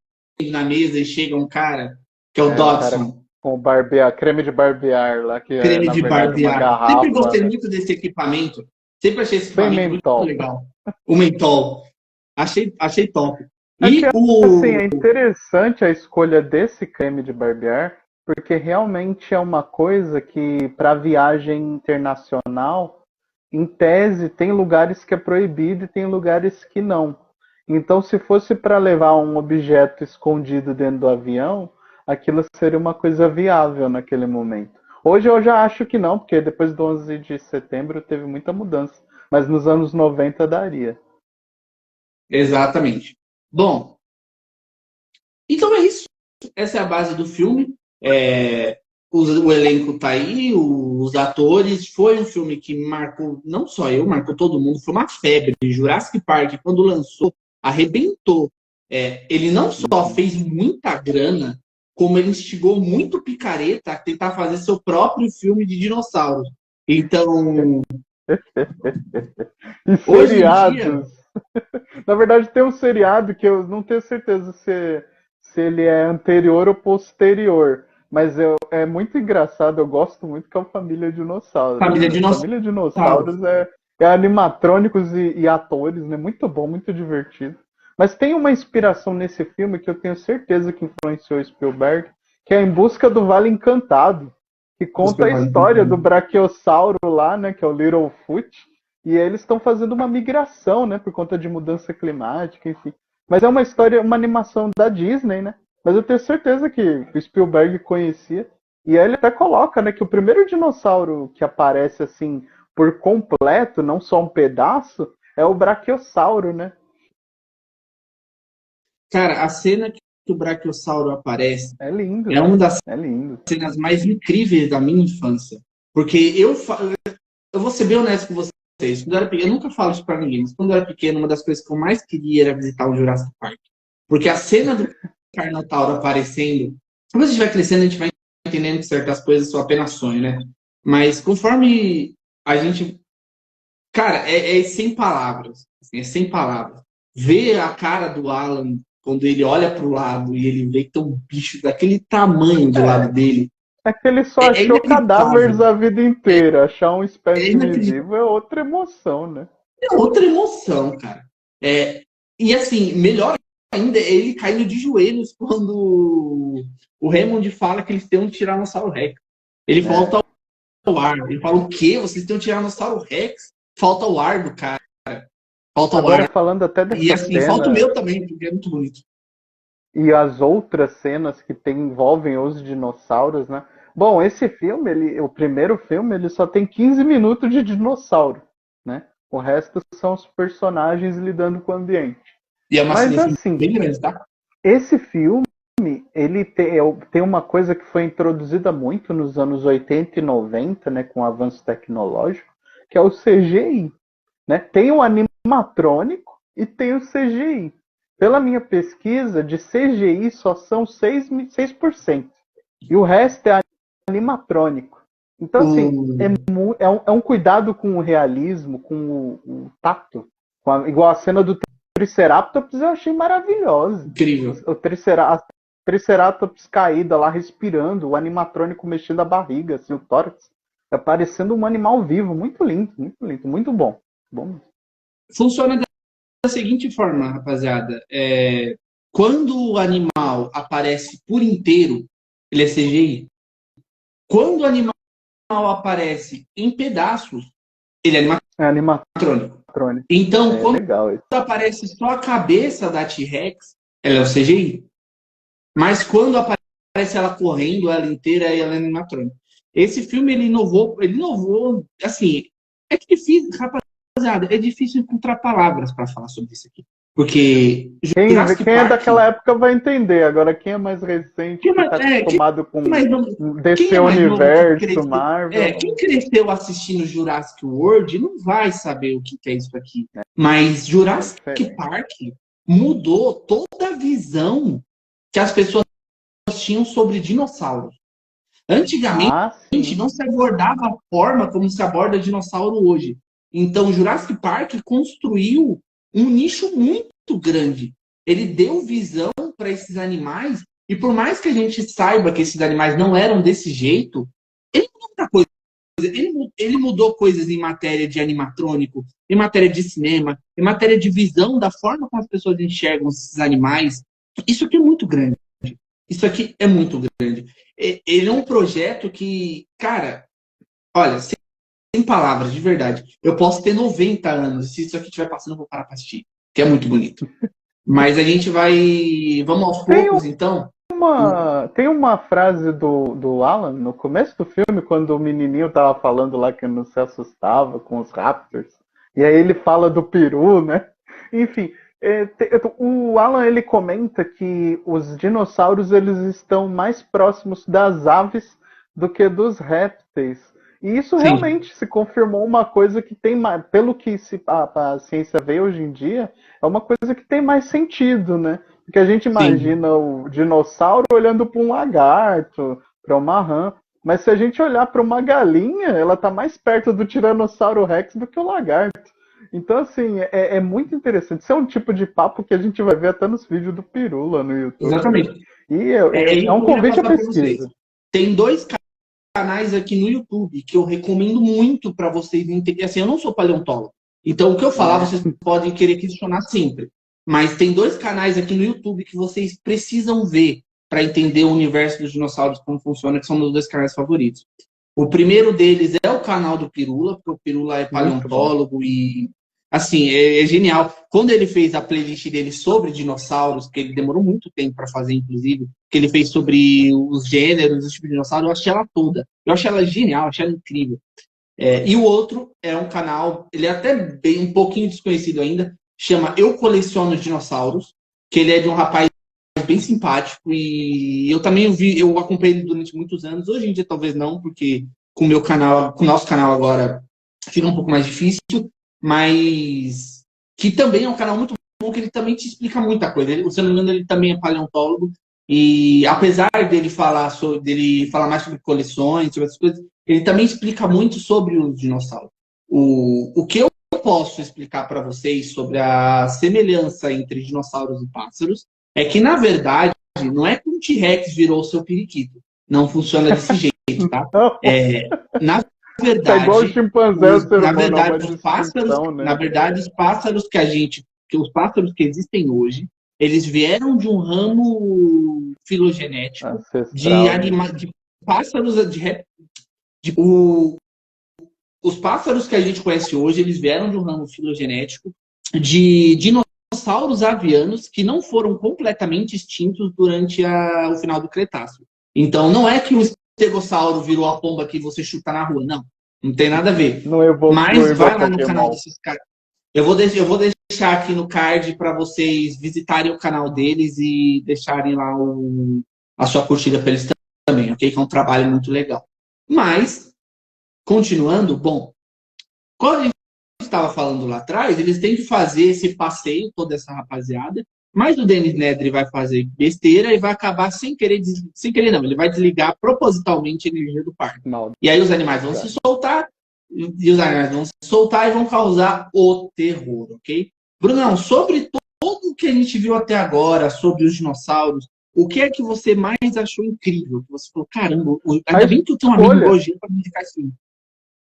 na mesa e chega um cara, que é o Dodson. Com creme de barbear lá, que creme de barbear. Garrafa, sempre gostei muito desse equipamento. Sempre achei esse equipamento muito legal. O mentol. Achei top. Assim, é interessante a escolha desse creme de barbear, porque realmente é uma coisa que, para viagem internacional, em tese, tem lugares que é proibido e tem lugares que não. Então, se fosse para levar um objeto escondido dentro do avião, aquilo seria uma coisa viável naquele momento. Hoje eu já acho que não, porque depois do 11 de setembro teve muita mudança. Mas nos anos 90 daria. Exatamente. Bom, então é isso. Essa é a base do filme. O elenco tá aí, os atores. Foi um filme que marcou, não só eu, marcou todo mundo. Foi uma febre. Jurassic Park, quando lançou, arrebentou. Ele não só fez muita grana, como ele instigou muito picareta a tentar fazer seu próprio filme de dinossauros. Então... E seriados. Dia... Na verdade, tem um seriado que eu não tenho certeza se ele é anterior ou posterior. Mas é muito engraçado, eu gosto muito, que é o Família Dinossauro. Família Dinossauros é animatrônicos e atores, né? Muito bom, muito divertido. Mas tem uma inspiração nesse filme que eu tenho certeza que influenciou Spielberg, que é Em Busca do Vale Encantado, que conta a história do Brachiosauro lá, né, que é o Littlefoot, e eles estão fazendo uma migração, né, por conta de mudança climática, enfim. Mas é uma história, uma animação da Disney, né? Mas eu tenho certeza que o Spielberg conhecia, e aí ele até coloca, né, que o primeiro dinossauro que aparece assim por completo, não só um pedaço, é o Brachiosauro, né? Cara, a cena que o Brachiosauro aparece é lindo. É uma das cenas mais incríveis da minha infância. Porque eu vou ser bem honesto com vocês. Quando eu era pequeno, eu nunca falo isso pra ninguém, mas quando eu era pequeno, uma das coisas que eu mais queria era visitar o Jurassic Park. Porque a cena do Carnotauro aparecendo, quando a gente vai crescendo, a gente vai entendendo que certas coisas são apenas sonho, né? Mas conforme a gente... Cara, é sem palavras. Assim, é sem palavras. Ver a cara do Alan quando ele olha pro lado e ele vê que tem um bicho daquele tamanho do lado dele. É que ele só achou cadáveres a vida inteira. Achar um espécime vivo é outra emoção, né? É outra emoção, cara. E assim, melhor ainda é ele caindo de joelhos quando o Hammond fala que eles têm um Tiranossauro Rex. Ele falta o ar. Ele fala, o quê? Vocês têm um Tiranossauro Rex? Falta o ar do cara. Falta Agora, o ar. falando até dessa E assim, cena, falta o meu também, porque é muito bonito. E as outras cenas que envolvem os dinossauros, né? Bom, esse filme, o primeiro filme, ele só tem 15 minutos de dinossauro, né? O resto são os personagens lidando com o ambiente. E é uma Mas assim, bem grande, tá? Esse filme, ele tem uma coisa que foi introduzida muito nos anos 80 e 90, né? Com o avanço tecnológico, que é o CGI. Né? Tem o animatrônico e tem o CGI. pela minha pesquisa, de CGI só são 6%. E o resto é animatrônico. Então, assim, é um cuidado com o realismo, com o tato. Igual a cena do Triceratops, eu achei maravilhosa. Incrível. A Triceratops caída lá, respirando, o animatrônico mexendo a barriga, assim, o tórax. Tá parecendo um animal vivo. Muito lindo, muito bom. Funciona da seguinte forma, rapaziada. Quando o animal aparece por inteiro, ele é CGI. Quando o animal aparece em pedaços, ele é animatrônico. Então, quando aparece só a cabeça da T-Rex, ela é o CGI. Mas quando aparece ela correndo, ela inteira, ela é animatrônica. Esse filme, ele inovou, assim, é que difícil, rapaziada, é difícil encontrar palavras para falar sobre isso aqui. Porque quem é daquela época vai entender. Agora, quem é mais recente, que está acostumado com DC Universo, Marvel... quem cresceu assistindo Jurassic World não vai saber o que é isso aqui. Mas Jurassic Park mudou toda a visão que as pessoas tinham sobre dinossauros. Antigamente, não se abordava a forma como se aborda dinossauro hoje. Então, Jurassic Park construiu um nicho muito grande. Ele deu visão para esses animais, e por mais que a gente saiba que esses animais não eram desse jeito, ele mudou muita coisa. Ele mudou coisas em matéria de animatrônico, em matéria de cinema, em matéria de visão, da forma como as pessoas enxergam esses animais. Isso aqui é muito grande. Isso aqui é muito grande. Ele é um projeto que, cara, olha, sem palavras, de verdade. Eu posso ter 90 anos, se isso aqui estiver passando, eu vou parar para assistir, que é muito bonito. Mas a gente vai... Vamos aos poucos, então? Tem uma frase do Alan, no começo do filme, quando o menininho tava falando lá que não se assustava com os Raptors, e aí ele fala do peru, né? Enfim, o Alan, ele comenta que os dinossauros, eles estão mais próximos das aves do que dos répteis. E isso realmente se confirmou uma coisa que tem mais, pelo que a ciência vê hoje em dia, é uma coisa que tem mais sentido, né? Porque a gente imagina o dinossauro olhando para um lagarto, para uma rã, mas se a gente olhar para uma galinha, ela está mais perto do Tiranossauro Rex do que o lagarto. Então, assim, é muito interessante. Isso é um tipo de papo que a gente vai ver até nos vídeos do Pirula no YouTube. Exatamente. E é um convite à pesquisa. Tem 2 canais aqui no YouTube que eu recomendo muito para vocês entenderem. Assim, eu não sou paleontólogo, então o que eu falar vocês podem querer questionar sempre. Mas tem 2 canais aqui no YouTube que vocês precisam ver para entender o universo dos dinossauros, como funciona, que são meus 2 canais favoritos. O primeiro deles é o canal do Pirula, porque o Pirula é paleontólogo e, assim, é genial. Quando ele fez a playlist dele sobre dinossauros, que ele demorou muito tempo para fazer, inclusive, que ele fez sobre os gêneros, os tipos de dinossauro, eu achei ela toda. Eu achei ela genial, achei ela incrível. E o outro é um canal, ele é até um pouquinho desconhecido ainda, chama Eu Coleciono Dinossauros, que ele é de um rapaz bem simpático, e eu também eu acompanhei ele durante muitos anos. Hoje em dia talvez não, porque com o nosso canal agora fica um pouco mais difícil, mas que também é um canal muito bom, que ele também te explica muita coisa. Se eu não me engano, ele também é paleontólogo, e apesar dele falar mais sobre coleções, sobre essas coisas, ele também explica muito sobre os dinossauros. O que eu posso explicar para vocês sobre a semelhança entre dinossauros e pássaros é que, na verdade, não é que um T-Rex virou o seu periquito. Não funciona desse jeito, tá? Na verdade, é igual o chimpanzé, os pássaros os pássaros que existem hoje, eles vieram de um ramo filogenético de pássaros os pássaros que a gente conhece hoje, eles vieram de um ramo filogenético de dinossauros avianos que não foram completamente extintos durante o final do Cretáceo. Então, não é que o estegossauro virou a pomba que você chuta na rua, não tem nada a ver. Mas vai lá no canal desses caras. Eu vou deixar aqui no card para vocês visitarem o canal deles e deixarem lá a sua curtida para eles também, ok? Que é um trabalho muito legal. Mas, continuando, bom, quando a gente estava falando lá atrás, eles têm que fazer esse passeio, toda essa rapaziada, Mas o Denis Nedry vai fazer besteira e vai acabar sem querer não, ele vai desligar propositalmente a energia do parque. E aí os animais vão se soltar, e vão causar o terror, ok? Brunão, sobre tudo o que a gente viu até agora, sobre os dinossauros, o que é que você mais achou incrível? Que você falou, caramba, ainda bem que eu tenho um amigo nojento para me indicar esse filme.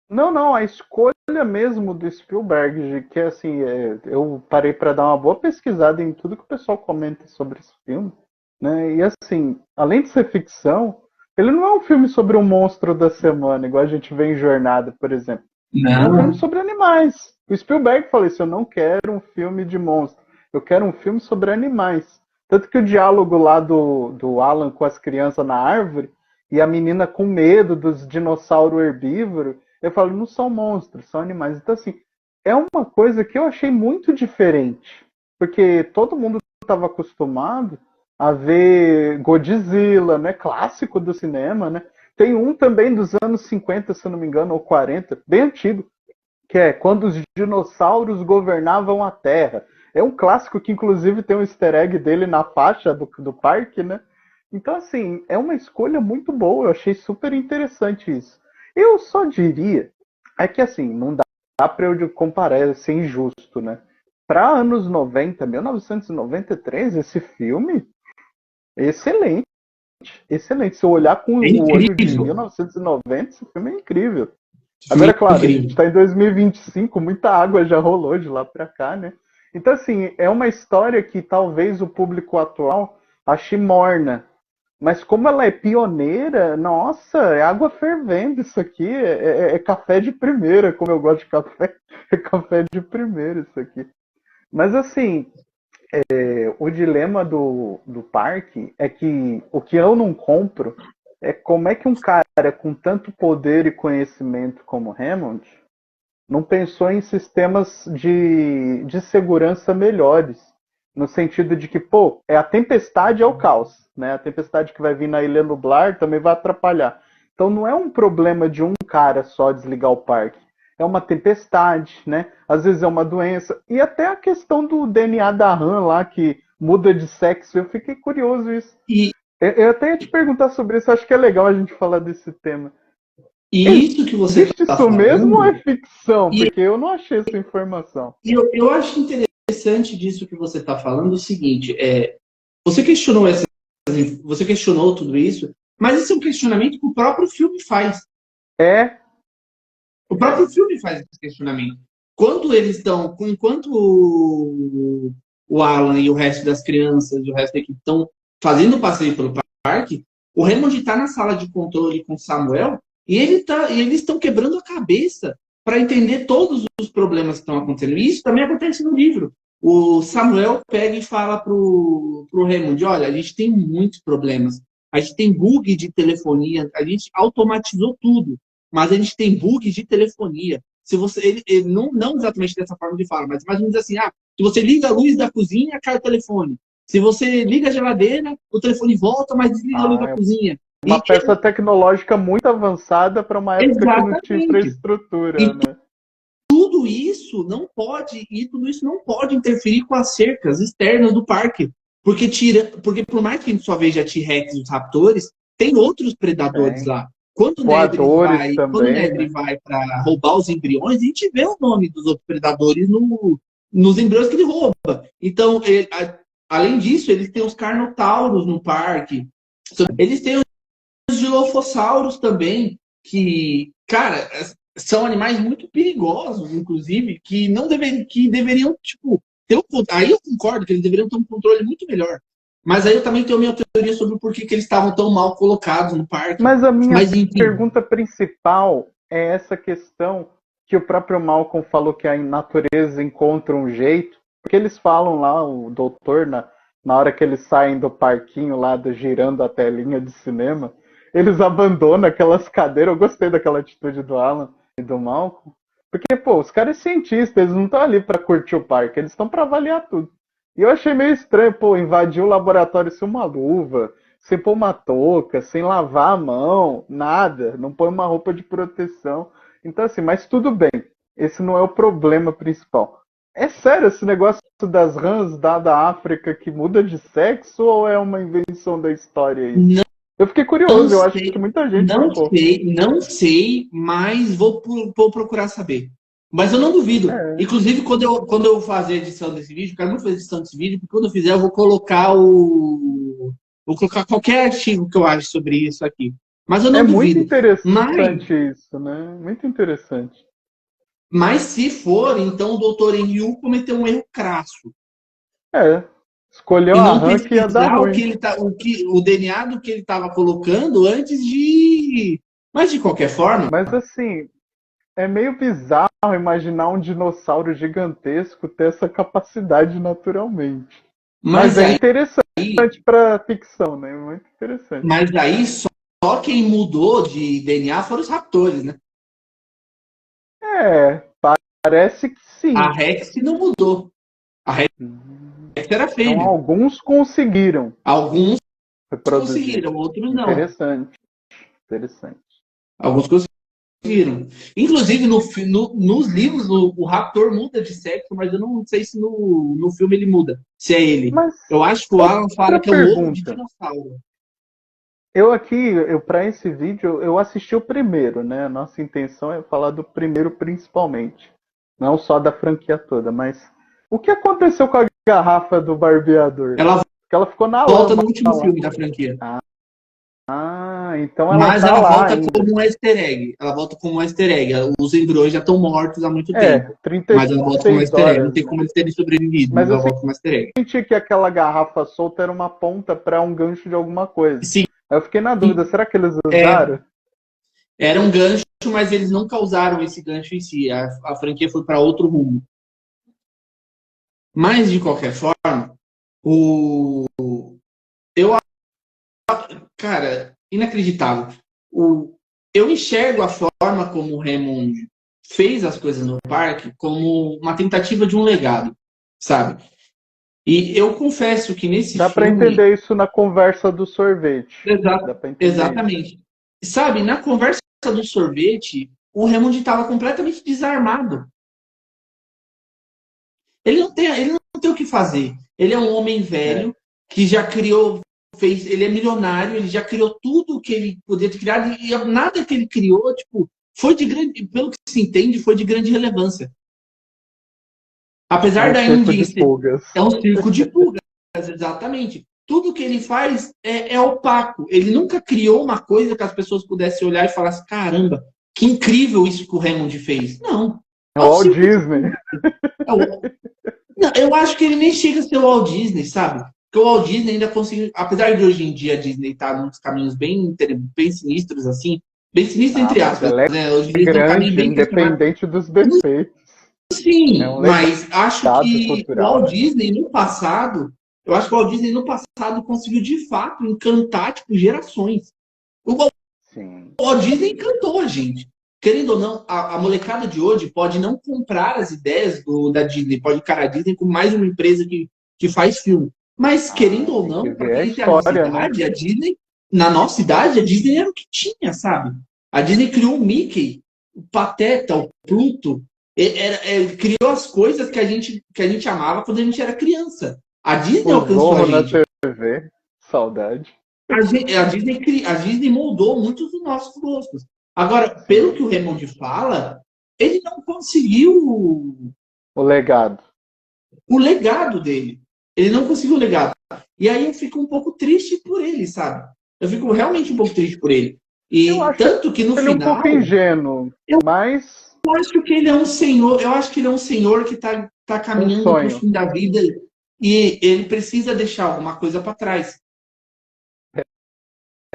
Não, a escolha mesmo do Spielberg, que assim, eu parei para dar uma boa pesquisada em tudo que o pessoal comenta sobre esse filme, né? E assim, além de ser ficção, ele não é um filme sobre um monstro da semana, igual a gente vê em Jornada, por exemplo. Não. É um filme sobre animais. O Spielberg falou isso, eu não quero um filme de monstro, eu quero um filme sobre animais. Tanto que o diálogo lá do Alan com as crianças na árvore, e a menina com medo dos dinossauros herbívoros, eu falo, não são monstros, são animais. Então, assim, é uma coisa que eu achei muito diferente. Porque todo mundo estava acostumado a ver Godzilla, né? Clássico do cinema, né? Tem um também dos anos 50, se não me engano, ou 40, bem antigo, que é Quando os Dinossauros Governavam a Terra. É um clássico que, inclusive, tem um easter egg dele na faixa do parque, né? Então, assim, é uma escolha muito boa. Eu achei super interessante isso. Eu só diria, é que assim, não dá para eu comparar, ser injusto, né? Para anos 90, 1993, esse filme é excelente. Excelente. Se eu olhar com o olho de 1990, esse filme é incrível. Agora, claro, a gente está em 2025, muita água já rolou de lá para cá, né? Então, assim, é uma história que talvez o público atual ache morna. Mas como ela é pioneira, nossa, é água fervendo isso aqui, é café de primeira, como eu gosto de café, é café de primeira isso aqui. Mas assim, o dilema do parque é que o que eu não compro é como é que um cara com tanto poder e conhecimento como Hammond não pensou em sistemas de segurança melhores. No sentido de que, pô, a tempestade é o caos, né? A tempestade que vai vir na Ilha Nublar também vai atrapalhar. Então não é um problema de um cara só desligar o parque. É uma tempestade, né? Às vezes é uma doença. E até a questão do DNA da Han lá, que muda de sexo. Eu fiquei curioso isso. Eu até ia te perguntar sobre isso. Acho que é legal a gente falar desse tema. E isso que você está falando... isso mesmo ou é ficção? Porque eu não achei essa informação. Eu acho interessante disso que você está falando o seguinte, você questionou tudo isso, mas esse é um questionamento que o próprio filme faz. O próprio filme faz esse questionamento. Enquanto o Alan e o resto das crianças, o resto da equipe estão fazendo o passeio pelo parque, o Hammond está na sala de controle com o Samuel e eles estão quebrando a cabeça para entender todos os problemas que estão acontecendo. E isso também acontece no livro. O Samuel pega e fala pro Hammond, olha, a gente tem muitos problemas. A gente tem bug de telefonia, a gente automatizou tudo, mas a gente tem bug de telefonia. Se você, ele não exatamente dessa forma que fala, mas mais ou menos assim, se você liga a luz da cozinha, cai o telefone. Se você liga a geladeira, o telefone volta, mas desliga a luz da cozinha. Uma peça tecnológica muito avançada para uma época que não tinha infraestrutura, né? Tudo isso não pode interferir com as cercas externas do parque. Porque por mais que a gente só veja T-Rex e os raptores, tem outros predadores lá. Quando o Nedry vai para roubar os embriões, a gente vê o nome dos outros predadores nos embriões que ele rouba. Então, além disso, eles têm os carnotauros no parque. Eles têm os gilofossauros também, que, cara, são animais muito perigosos, inclusive, que deveriam, tipo, aí eu concordo que eles deveriam ter um controle muito melhor. Mas aí eu também tenho a minha teoria sobre o porquê que eles estavam tão mal colocados no parque. Mas a minha pergunta principal é essa questão que o próprio Malcolm falou que a natureza encontra um jeito. Porque eles falam lá, o doutor, na hora que eles saem do parquinho lá, girando a telinha de cinema, eles abandonam aquelas cadeiras. Eu gostei daquela atitude do Alan e do Malcolm. Porque, pô, os caras cientistas, eles não estão ali para curtir o parque, eles estão para avaliar tudo. E eu achei meio estranho, pô, invadir o laboratório sem uma luva, sem pôr uma touca, sem lavar a mão, nada, não põe uma roupa de proteção. Então, assim, mas tudo bem, esse não é o problema principal. É sério esse negócio das rãs da África que muda de sexo ou é uma invenção da história isso? Não, Eu fiquei não curioso, eu acho sei, que muita gente não ficou. sei, não sei, mas vou procurar saber. Mas eu não duvido. É, Inclusive, quando eu fazer a edição desse vídeo, quero muito fazer a edição desse vídeo, porque quando eu fizer, eu vou colocar o. Vou colocar qualquer artigo que eu acho sobre isso aqui. Mas eu é não muito duvido. interessante isso, né? Muito interessante. Mas se for, então o doutor Henryu cometeu um erro crasso. É, escolheu E a não rã que ia dar pesquisar o que ruim. ele tá, o DNA do que ele estava colocando antes de. Mas de qualquer forma, Mas assim, é meio bizarro imaginar um dinossauro gigantesco ter essa capacidade naturalmente. Mas mas é aí, interessante para ficção, né? Muito interessante. mas aí só quem mudou de DNA foram os raptores, né? É, parece que A sim. Rex não mudou. A Rex era Então fêmea. alguns conseguiram Alguns reproduzir. conseguiram, outros não. Interessante, interessante. Alguns conseguiram. Inclusive, nos livros, o Raptor muda de sexo, mas eu não sei se no filme ele muda, se é ele. Mas Eu acho que o Alan fala outra que é um ovo de pergunta. dinossauro. Eu para esse vídeo, eu assisti o primeiro, né? Nossa intenção é falar do primeiro principalmente. Não só da franquia toda, mas o que aconteceu com a garrafa do barbeador? Ela Porque ela ficou na volta lama no último lá. filme da franquia. Ah, então ela Mas tá ela lá volta ainda. como um easter egg. Ela volta como um easter egg. Os embriões já estão mortos há muito É, tempo. Mas ela volta como um 36 easter egg. Não horas, tem né? como eles terem sobrevivido, mas Mas eu ela volta como um easter egg. senti que aquela garrafa solta era uma ponta para um gancho de alguma coisa. Sim, Aí eu fiquei na dúvida, será que eles é, usaram? era um gancho, mas eles não causaram esse gancho em si. A franquia foi para outro rumo. Mas, de qualquer forma, o... eu, cara, inacreditável. Eu enxergo a forma como o Raymond fez as coisas no parque como uma tentativa de um legado, sabe? E eu confesso que nesse Dá para filme. entender isso na conversa do sorvete. Dá para entender isso. Exatamente. Sabe, na conversa do sorvete, o Raymond estava completamente desarmado. Ele não tem o que fazer. Ele é um homem velho que já criou, ele é milionário, ele já criou tudo que ele podia ter criado e nada que ele criou, tipo, foi de grande, pelo que se entende, foi de grande relevância. É Apesar um da circo Índia de pulgas. é um circo de pulgas, exatamente. Tudo que ele faz é opaco. Ele nunca criou uma coisa que as pessoas pudessem olhar e falar assim, caramba, que incrível isso que o Raymond fez. Não. É o Walt Disney. Não, eu acho que ele nem chega a ser o Walt Disney, sabe? Porque o Walt Disney ainda conseguiu, apesar de hoje em dia a Disney estar nos caminhos bem sinistros, assim, bem sinistro entre Mas aspas, ela né? Hoje em é dia tem um caminho grande, bem questionável. independente dos defeitos. É Sim, um mas acho legado que o cultural. Walt Disney no passado, eu acho que o Walt Disney no passado conseguiu de fato encantar tipo, gerações. O Sim. Walt Disney encantou a gente. Querendo ou não, a molecada de hoje pode não comprar as ideias da Disney, pode encarar a Disney como mais uma empresa que faz filme. Mas, querendo ou Tem que não, para ver a quem tem a nossa história, né? idade, a Disney, na nossa idade, a Disney era o que tinha, sabe? A Disney criou o Mickey, o Pateta, o Pluto, criou as coisas que a gente amava quando a gente era criança. A Disney O alcançou a Zorro na gente. TV. Saudade. A Disney moldou muitos dos nossos gostos. Agora, pelo que o Raymond fala, ele não conseguiu O legado. o legado dele. Ele não conseguiu o legado. E aí eu fico um pouco triste por ele, sabe? Eu fico realmente um pouco triste por ele. Eu E acho tanto que no ele um final, pouco ingênuo, mas eu acho que ele é um senhor, eu acho que ele é um senhor que tá um caminhando para o sonho. fim da vida e ele precisa deixar alguma coisa para trás.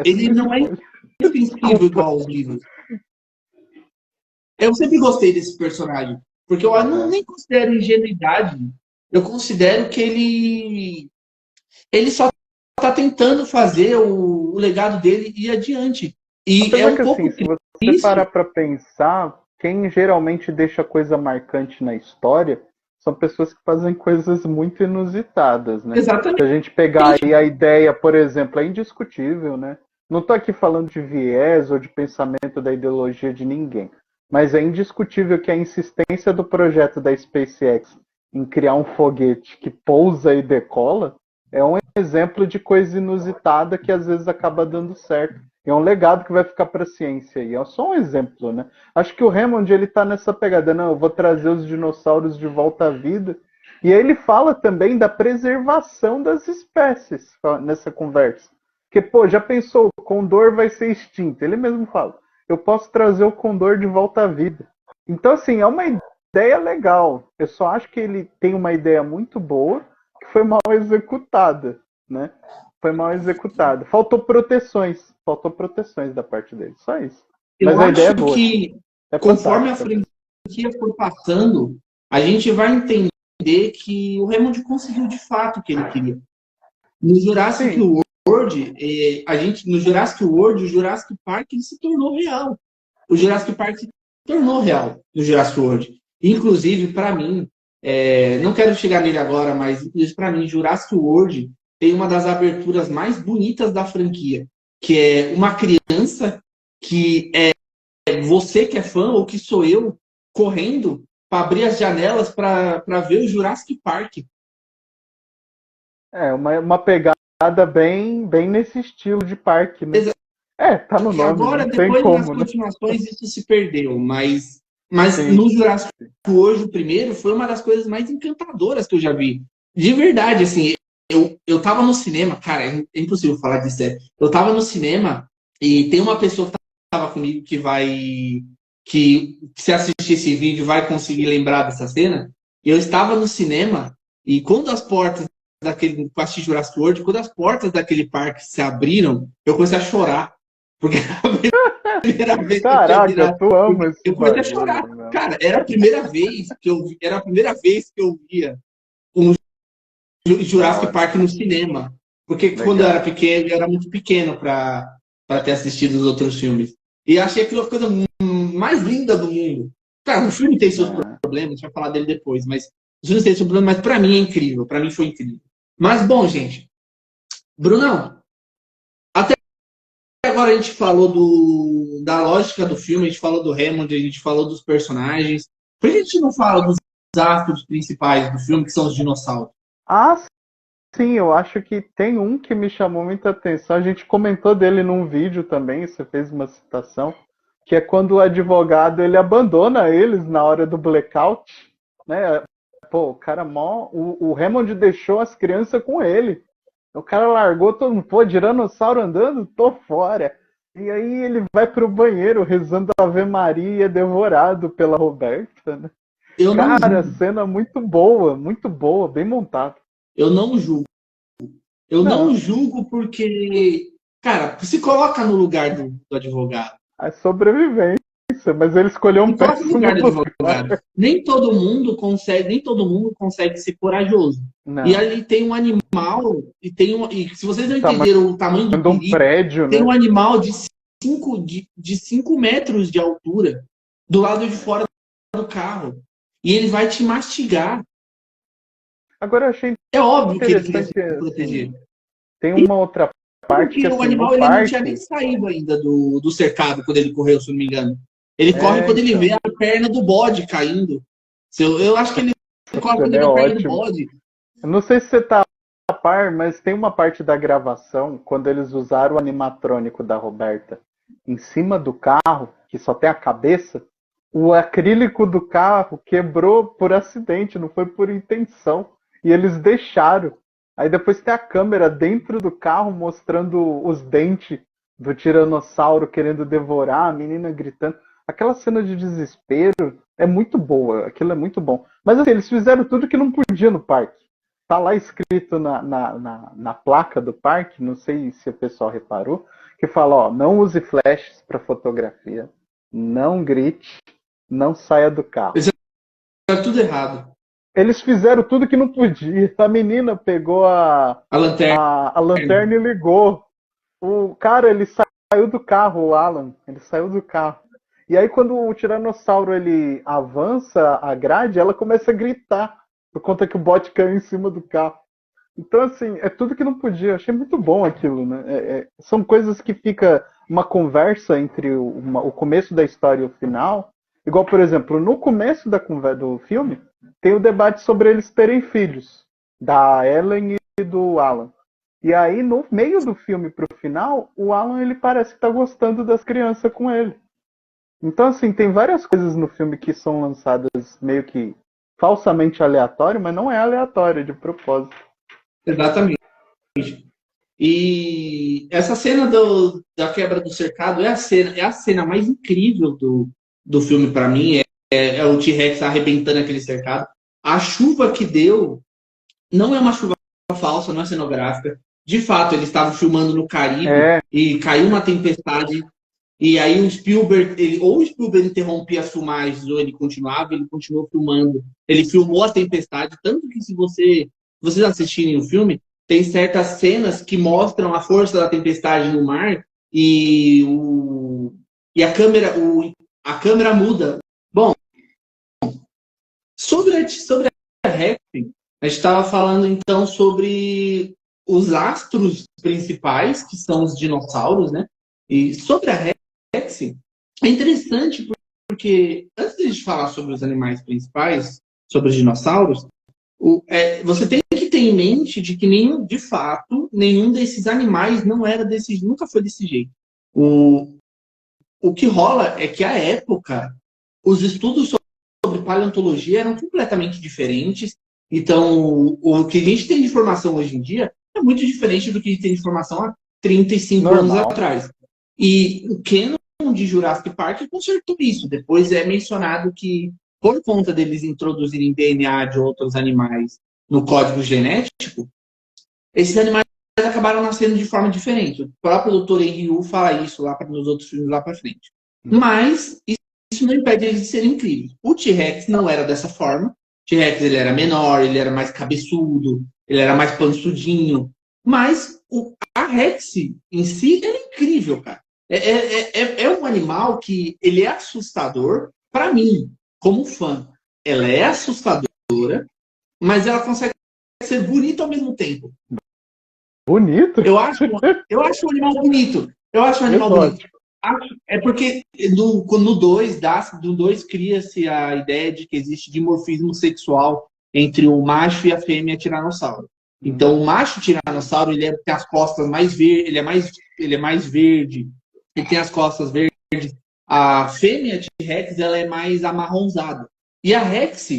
Ele não é insensível igual aos livros. Eu sempre gostei desse personagem, porque eu não nem considero ingenuidade. Eu considero que ele só está tentando fazer o legado dele ir adiante. E é Apesar um que pouco assim, se você triste. parar para pensar, quem geralmente deixa coisa marcante na história são pessoas que fazem coisas muito inusitadas, né? Se Exatamente. a gente pegar aí a ideia, por exemplo, é indiscutível, né? Não estou aqui falando de viés ou de pensamento da ideologia de ninguém, mas é indiscutível que a insistência do projeto da SpaceX em criar um foguete que pousa e decola, é um exemplo de coisa inusitada que às vezes acaba dando certo. É um legado que vai ficar para a ciência. E é só um exemplo, né? Acho que o Hammond, ele tá nessa pegada. Não, eu vou trazer os dinossauros de volta à vida. E aí ele fala também da preservação das espécies nessa conversa. Porque, pô, já pensou, o condor vai ser extinto. Ele mesmo fala, eu posso trazer o condor de volta à vida. Então, assim, é uma ideia legal. Eu só acho que ele tem uma ideia muito boa que foi mal executada, né? Foi mal executada. Faltou proteções da parte dele, só isso. Mas a ideia é boa. Que conforme a franquia for passando, a gente vai entender que o Hammond conseguiu de fato o que ele queria. No Jurassic World, no Jurassic World, o Jurassic Park ele se tornou real. O Jurassic Park se tornou real no Jurassic World. Inclusive, para mim, não quero chegar nele agora, mas para mim, Jurassic World tem uma das aberturas mais bonitas da franquia, que é uma criança que é você que é fã, ou que sou eu, correndo para abrir as janelas para ver o Jurassic Park. É, uma pegada bem nesse estilo de parque, né? Exato. Tá no nome. Agora, depois das continuações, isso se perdeu, mas no Jurassic World, o primeiro, foi uma das coisas mais encantadoras que eu já vi. De verdade, assim, eu tava no cinema, cara, é impossível falar disso. Eu tava no cinema e tem uma pessoa que tava comigo que se assistir esse vídeo vai conseguir lembrar dessa cena. Eu estava no cinema e quando as portas daquele Jurassic World, quando as portas daquele parque se abriram, eu comecei a chorar. Porque a primeira vez Caraca, tu ama esse eu comecei a chorar. Meu. Cara, era a primeira vez que eu via um Jurassic Park no cinema. Porque quando eu era pequeno, eu era muito pequeno para ter assistido os outros filmes. E achei aquilo a coisa mais linda do mundo. Claro, o filme tem seus problemas, a gente vai falar dele depois, mas o filme tem seus problemas, mas para mim é incrível, para mim foi incrível. Mas, bom, gente, Brunão, até agora a gente falou da lógica do filme, a gente falou do Hammond, a gente falou dos personagens. Por que a gente não fala dos astros principais do filme, que são os dinossauros? Sim, eu acho que tem um que me chamou muita atenção. A gente comentou dele num vídeo também, você fez uma citação, que é quando o advogado ele abandona eles na hora do blackout, né? Pô, o cara o Hammond deixou as crianças com ele. O cara largou todo mundo, pô, dinossauro andando, tô fora. E aí ele vai pro banheiro rezando a Ave Maria, devorado pela Roberta, né? Cara, cena muito boa, bem montada. Eu não julgo. Eu não julgo porque, cara, se coloca no lugar do advogado. É sobrevivência, mas ele escolheu um péssimo lugar. Nem todo mundo consegue ser corajoso. Não. E ali tem um animal, e se vocês não entenderam o tamanho do perigo, prédio, tem um animal de 5 metros de altura do lado de fora do carro. E ele vai te mastigar. Agora eu achei óbvio que ele queria se proteger. Tem uma outra parte porque que o animal ele não tinha nem saído ainda do cercado quando ele correu, se não me engano. Ele corre quando ele vê a perna do bode caindo. Eu acho que ele corre quando ele vê a perna do bode. Eu não sei se você tá a par, mas tem uma parte da gravação quando eles usaram o animatrônico da Roberta em cima do carro, que só tem a cabeça. O acrílico do carro quebrou por acidente, não foi por intenção. E eles deixaram. Aí depois tem a câmera dentro do carro mostrando os dentes do tiranossauro querendo devorar, a menina gritando. Aquela cena de desespero é muito boa, aquilo é muito bom. Mas assim, eles fizeram tudo que não podia no parque. Tá lá escrito na placa do parque, não sei se o pessoal reparou, que fala, ó, não use flashes para fotografia, não grite, não saia do carro. Isso é tudo errado. Eles fizeram tudo que não podia. A menina pegou a lanterna e ligou. O cara, ele saiu do carro, o Alan. Ele saiu do carro. E aí, quando o tiranossauro ele avança a grade, ela começa a gritar. Por conta que o bote caiu em cima do carro. Então, assim, é tudo que não podia. Eu achei muito bom aquilo, né? São coisas que fica uma conversa entre o começo da história e o final. Igual, por exemplo, no começo do filme, tem o debate sobre eles terem filhos, da Ellen e do Alan. E aí, no meio do filme pro final, o Alan, ele parece que tá gostando das crianças com ele. Então, assim, tem várias coisas no filme que são lançadas meio que falsamente aleatório, mas não é aleatório, é de propósito. Exatamente. E essa cena da quebra do cercado é a cena mais incrível do filme para mim. É o T-Rex arrebentando aquele cercado. A chuva que deu não é uma chuva falsa, não é cenográfica. De fato, eles estavam filmando no Caribe e caiu uma tempestade. E aí o Spielberg, ou o Spielberg interrompia as filmagens ou ele continuou filmando. Ele filmou a tempestade, tanto que se vocês assistirem o filme, tem certas cenas que mostram a força da tempestade no mar e a câmera muda. Bom, sobre a Rex, a gente estava falando então sobre os astros principais, que são os dinossauros, né? E sobre a Rex, é interessante porque antes de a gente falar sobre os animais principais, sobre os dinossauros, você tem que ter em mente de que nenhum desses animais nunca foi desse jeito. O que rola é que à época os estudos sobre paleontologia eram completamente diferentes. Então, o que a gente tem de informação hoje em dia é muito diferente do que a gente tem de informação há 35 anos atrás. E o canon de Jurassic Park consertou isso. Depois é mencionado que, por conta deles introduzirem DNA de outros animais no código genético, esses animais acabaram nascendo de forma diferente. O próprio Dr. Henry Wu fala isso nos outros filmes lá para frente. Mas isso não impede eles de serem incríveis. O T-Rex não era dessa forma. O T-Rex ele era menor, ele era mais cabeçudo, ele era mais pançudinho. Mas a Rex em si era incrível, cara. É um animal que ele é assustador para mim, como fã. Ela é assustadora, mas ela consegue ser bonita ao mesmo tempo. Bonito? Eu acho um animal bonito. É porque no 2 cria-se a ideia de que existe dimorfismo sexual entre o macho e a fêmea tiranossauro. Então, o macho tiranossauro ele tem as costas mais verdes, ele é mais verde, ele tem as costas verdes. A fêmea T-Rex ela é mais amarronzada. E a Rex,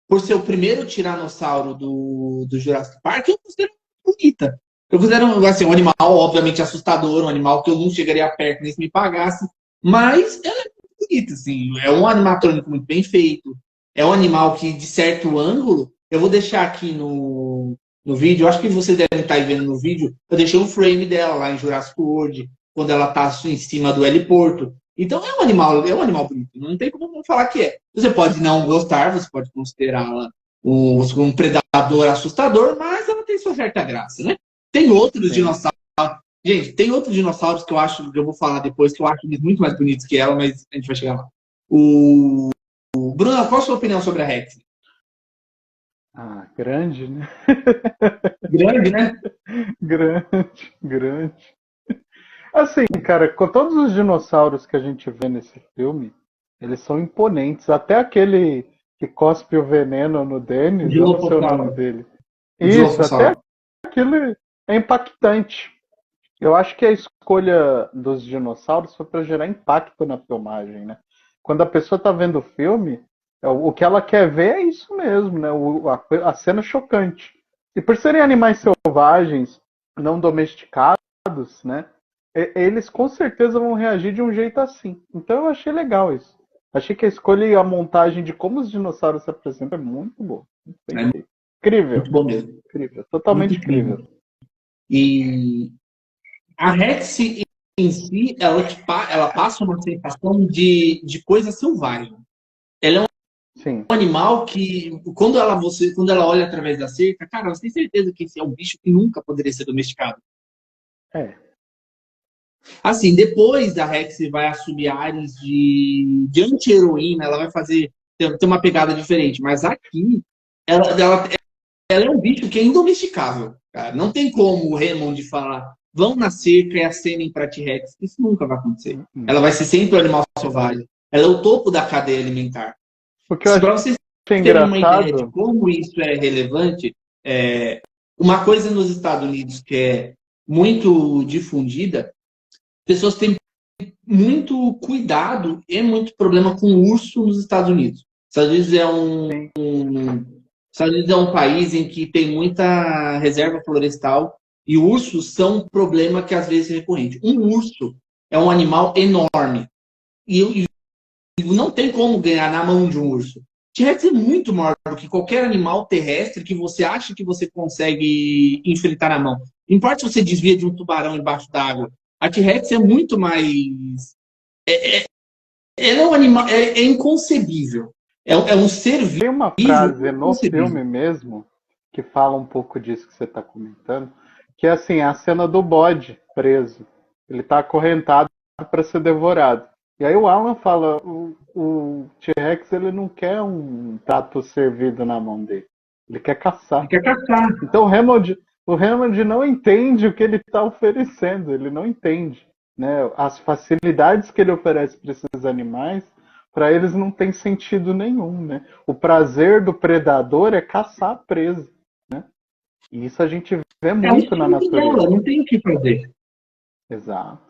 por ser o primeiro tiranossauro do Jurassic Park, eu considero bonita. Eu considero assim, um animal, obviamente, assustador, um animal que eu não chegaria perto nem se me pagasse, mas ela é bonita, assim. É um animatrônico muito bem feito. É um animal que, de certo ângulo, eu vou deixar aqui no vídeo, acho que vocês devem estar vendo no vídeo, eu deixei um frame dela lá em Jurassic World, quando ela está em cima do heliporto. Então é um animal bonito, não tem como não falar que é. Você pode não gostar, você pode considerá-la um predador assustador, mas ela tem sua certa graça, né? Tem outros dinossauros. Gente, tem outros dinossauros que eu vou falar depois, que eu acho eles muito mais bonitos que ela, mas a gente vai chegar lá. Bruno, qual a sua opinião sobre a Rex? Grande, né? Grande, né? Grande. Assim, cara, com todos os dinossauros que a gente vê nesse filme, eles são imponentes. Até aquele que cospe o veneno no Dennis, eu não sei o nome dele. Isso, até aquele é impactante. Eu acho que a escolha dos dinossauros foi para gerar impacto na filmagem, né? Quando a pessoa tá vendo o filme, o que ela quer ver é isso mesmo, né? A cena chocante. E por serem animais selvagens, não domesticados, né? Eles com certeza vão reagir de um jeito assim. Então eu achei legal isso. Achei que a escolha e a montagem de como os dinossauros se apresentam é muito boa. Incrível. Muito bom mesmo. Incrível. Totalmente incrível. E a Rex em si, ela passa uma sensação de coisa selvagem. Ela é um animal que, quando ela olha através da cerca, cara, você tem certeza que esse é um bicho que nunca poderia ser domesticado. Assim, depois a Rex vai assumir áreas de anti-heroína, ela vai ter uma pegada diferente. Mas aqui, ela é um bicho que é indomesticável, cara. Não tem como o Hammond falar, vão na cerca e acenem pra T-Rex. Isso nunca vai acontecer. Ela vai ser sempre um animal selvagem. Ela é o topo da cadeia alimentar. Para vocês terem uma ideia de como isso é relevante, uma coisa nos Estados Unidos que é muito difundida, pessoas têm muito cuidado e muito problema com urso nos Estados Unidos. Estados Unidos é um país em que tem muita reserva florestal e ursos são um problema que às vezes é recorrente. Um urso é um animal enorme e não tem como ganhar na mão de um urso. T-Rex é muito maior do que qualquer animal terrestre que você acha que você consegue enfrentar na mão. Não importa se você desvia de um tubarão embaixo d'água. A T-Rex é muito mais... Ela é um animal... É inconcebível. É um ser vivo. Tem uma frase no filme mesmo que fala um pouco disso que você está comentando, que é assim, a cena do bode preso. Ele está acorrentado para ser devorado. E aí o Alan fala, o T-Rex ele não quer um prato servido na mão dele. Ele quer caçar. Ele quer caçar. Então o Hammond não entende o que ele está oferecendo. Ele não entende, né? As facilidades que ele oferece para esses animais, para eles não tem sentido nenhum, né? O prazer do predador é caçar a presa, né? E isso a gente vê muito na natureza. Não tem o que fazer. Exato.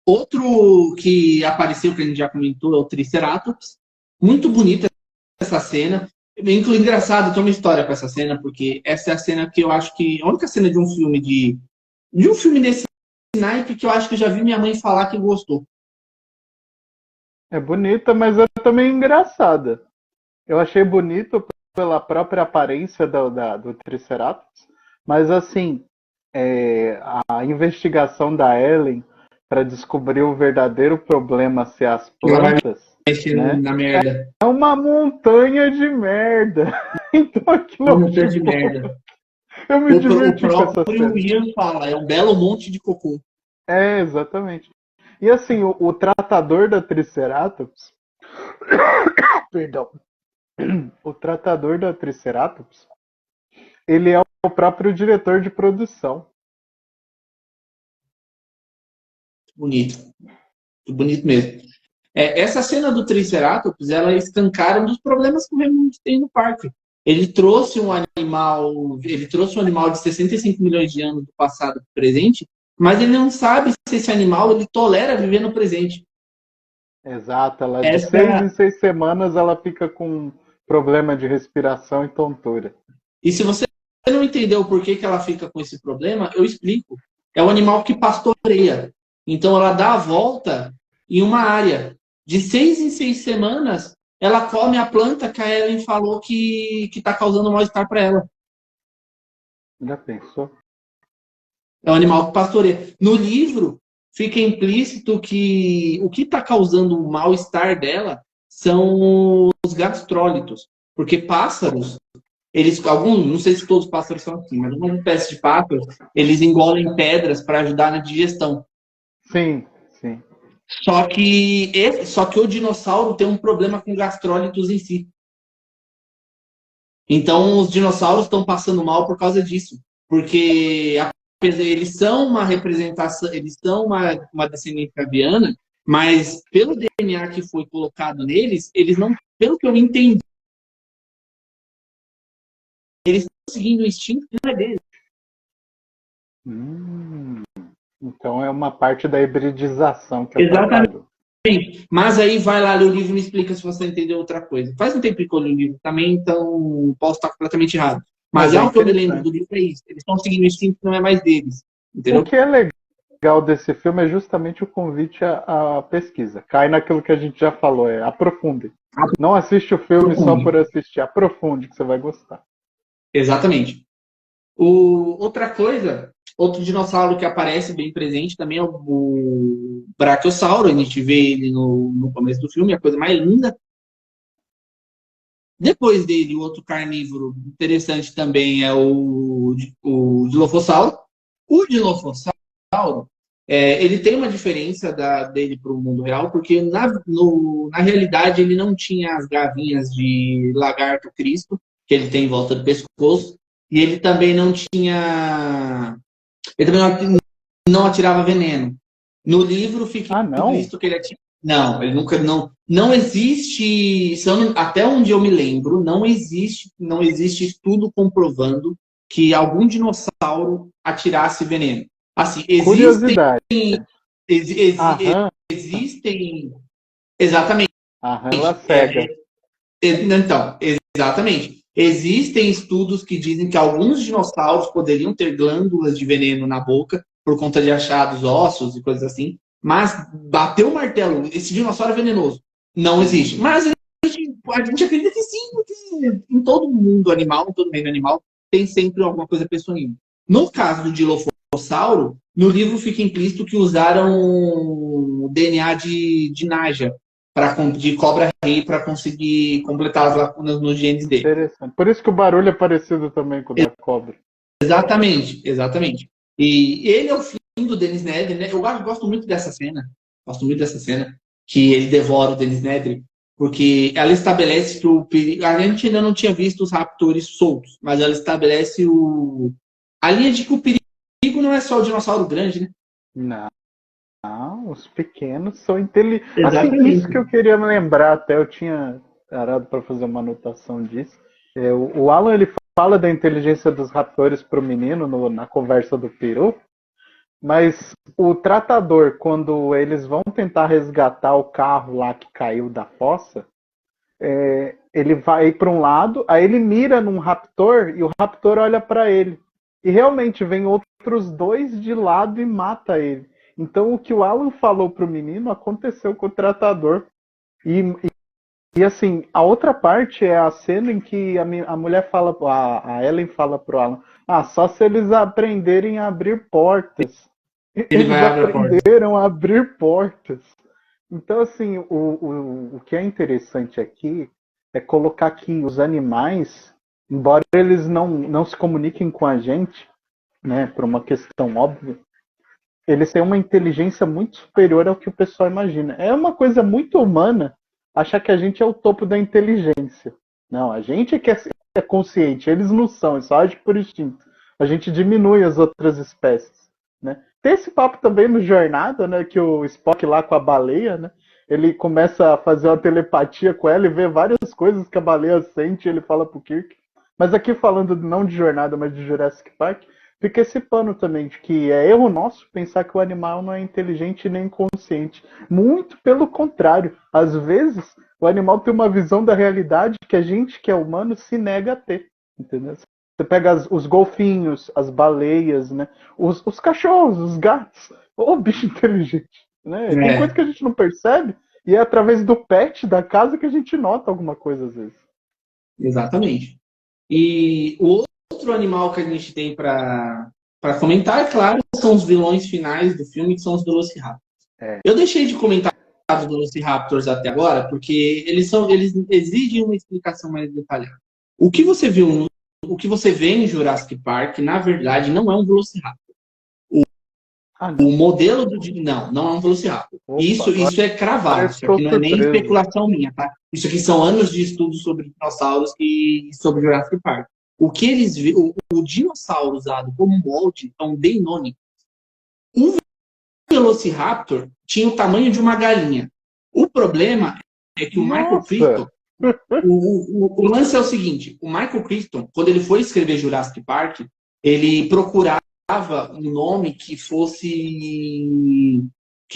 Outro que apareceu, que a gente já comentou, é o Triceratops. Muito bonita essa cena. Engraçado, tem uma história com essa cena, porque essa é a cena que eu acho que... A única cena de um filme de um filme desse naipe que eu acho que eu já vi minha mãe falar que gostou. É bonita, mas é também engraçada. Eu achei bonito pela própria aparência do Triceratops, mas assim, a investigação da Ellen para descobrir o verdadeiro problema ser as plantas, né? Na merda. É uma montanha de merda. Então aquilo é uma montanha de merda. Eu me diverti com essa cena. O Ian fala, é um belo monte de cocô. É, exatamente. E assim, o tratador da Triceratops... Perdão. O tratador da Triceratops, ele é o próprio diretor de produção. Bonito. Muito bonito mesmo. Essa cena do Triceratops, ela escancara um dos problemas que o Hammond tem no parque. Ele trouxe um animal de 65 milhões de anos do passado para o presente, mas ele não sabe se esse animal ele tolera viver no presente. Exato, de 6 em 6 semanas ela fica com problema de respiração e tontura. E se você não entendeu por que ela fica com esse problema, eu explico. É um animal que pastoreia. Então ela dá a volta em uma área. De 6 em 6 semanas, ela come a planta que a Ellen falou que está causando mal-estar para ela. Já pensou? É um animal que pastoreia. No livro, fica implícito que o que está causando o mal-estar dela são os gastrólitos. Porque pássaros, não sei se todos os pássaros são assim, mas uma espécie de pássaros, eles engolem pedras para ajudar na digestão. Sim, sim. Só que o dinossauro tem um problema com gastrólitos em si. Então, os dinossauros estão passando mal por causa disso. Porque eles são uma representação, eles são uma descendência aviana, mas pelo DNA que foi colocado neles, eles não, pelo que eu entendi, eles estão seguindo o instinto que não é deles. Então é uma parte da hibridização que Exatamente. Mas aí vai lá ler o livro e me explica se você entendeu outra coisa. Faz um tempo que eu li o livro também, então posso estar completamente errado. Mas o que eu me lembro do livro é isso. Eles estão seguindo o instinto que não é mais deles. Entendeu? O que é legal desse filme é justamente o convite à pesquisa. Cai naquilo que a gente já falou, aprofunde. Não assiste o filme só por assistir, aprofunde que você vai gostar. Exatamente. Outra coisa, outro dinossauro que aparece bem presente também é o Brachiosauro. A gente vê ele no começo do filme, a coisa mais linda. Depois dele, o outro carnívoro interessante também é o Dilophosauro. O Dilophosauro, ele tem uma diferença dele para o mundo real, porque na realidade ele não tinha as garrinhas de lagarto Cristo, que ele tem em volta do pescoço, e ele também não tinha... Ele também não atirava veneno. No livro fica implícito que ele é tipo... Não, ele nunca... Não existe... Até onde eu me lembro, não existe estudo comprovando que algum dinossauro atirasse veneno. Assim, curiosidade. Existem... Exatamente. Ela cega. Então, exatamente. Existem estudos que dizem que alguns dinossauros poderiam ter glândulas de veneno na boca por conta de achados ósseos e coisas assim, mas bater o martelo, esse dinossauro é venenoso. Não existe. Mas a gente acredita que sim, porque em todo mundo animal, em todo reino animal, tem sempre alguma coisa peçonhenta. No caso do Dilophosauro, no livro fica implícito que usaram o DNA de Naja, de cobra-rei, para conseguir completar as lacunas nos genes dele. Interessante. Por isso que o barulho é parecido também com o da cobra. Exatamente. E ele é o fim do Dennis Nedry, né? Eu gosto muito dessa cena. Que ele devora o Dennis Nedry, porque ela estabelece que o perigo... A gente ainda não tinha visto os raptores soltos, mas ela estabelece a linha de que o perigo não é só o dinossauro grande, né? Não, os pequenos são inteligentes. Assim, isso que eu queria me lembrar, até eu tinha parado para fazer uma anotação disso. O Alan, ele fala da inteligência dos raptores pro menino na conversa do peru, mas o tratador, quando eles vão tentar resgatar o carro lá que caiu da fossa, ele vai para um lado, aí ele mira num raptor e o raptor olha para ele. E realmente vem outros dois de lado e mata ele. Então o que o Alan falou pro menino aconteceu com o tratador. E assim, a outra parte é a cena em que a mulher fala, a Ellen fala pro Alan, só se eles aprenderem a abrir portas. Eles aprenderam a abrir portas. Então, assim, o que é interessante aqui é colocar que os animais, embora eles não se comuniquem com a gente, né, por uma questão óbvia, eles têm uma inteligência muito superior ao que o pessoal imagina. É uma coisa muito humana achar que a gente é o topo da inteligência. Não, a gente que é consciente, eles não são, eles só agem por instinto. A gente diminui as outras espécies, né? Tem esse papo também no Jornada, né, que o Spock lá com a baleia, né, ele começa a fazer uma telepatia com ela e vê várias coisas que a baleia sente e ele fala pro Kirk. Mas aqui falando não de Jornada, mas de Jurassic Park, fica esse pano também de que é erro nosso pensar que o animal não é inteligente nem consciente. Muito pelo contrário. Às vezes, o animal tem uma visão da realidade que a gente, que é humano, se nega a ter. Entendeu? Você pega os golfinhos, as baleias, né? Os cachorros, os gatos. Ô, bicho inteligente. Né? Tem coisa que a gente não percebe e é através do pet da casa que a gente nota alguma coisa às vezes. Exatamente. E o outro animal que a gente tem para comentar, é claro, são os vilões finais do filme, que são os Velociraptors. Eu deixei de comentar os Velociraptors até agora, porque eles exigem uma explicação mais detalhada. O que você vê em Jurassic Park, na verdade, não é um Velociraptor. O modelo não é um Velociraptor. Opa, isso é cravado, isso aqui não é nem especulação minha, tá? Isso aqui são anos de estudos sobre dinossauros e sobre Jurassic Park. O que eles o dinossauro usado como molde é um Deinonychus. O Velociraptor tinha o tamanho de uma galinha. O problema é que o Michael Crichton... O lance é o seguinte, o Michael Crichton, quando ele foi escrever Jurassic Park, ele procurava um nome que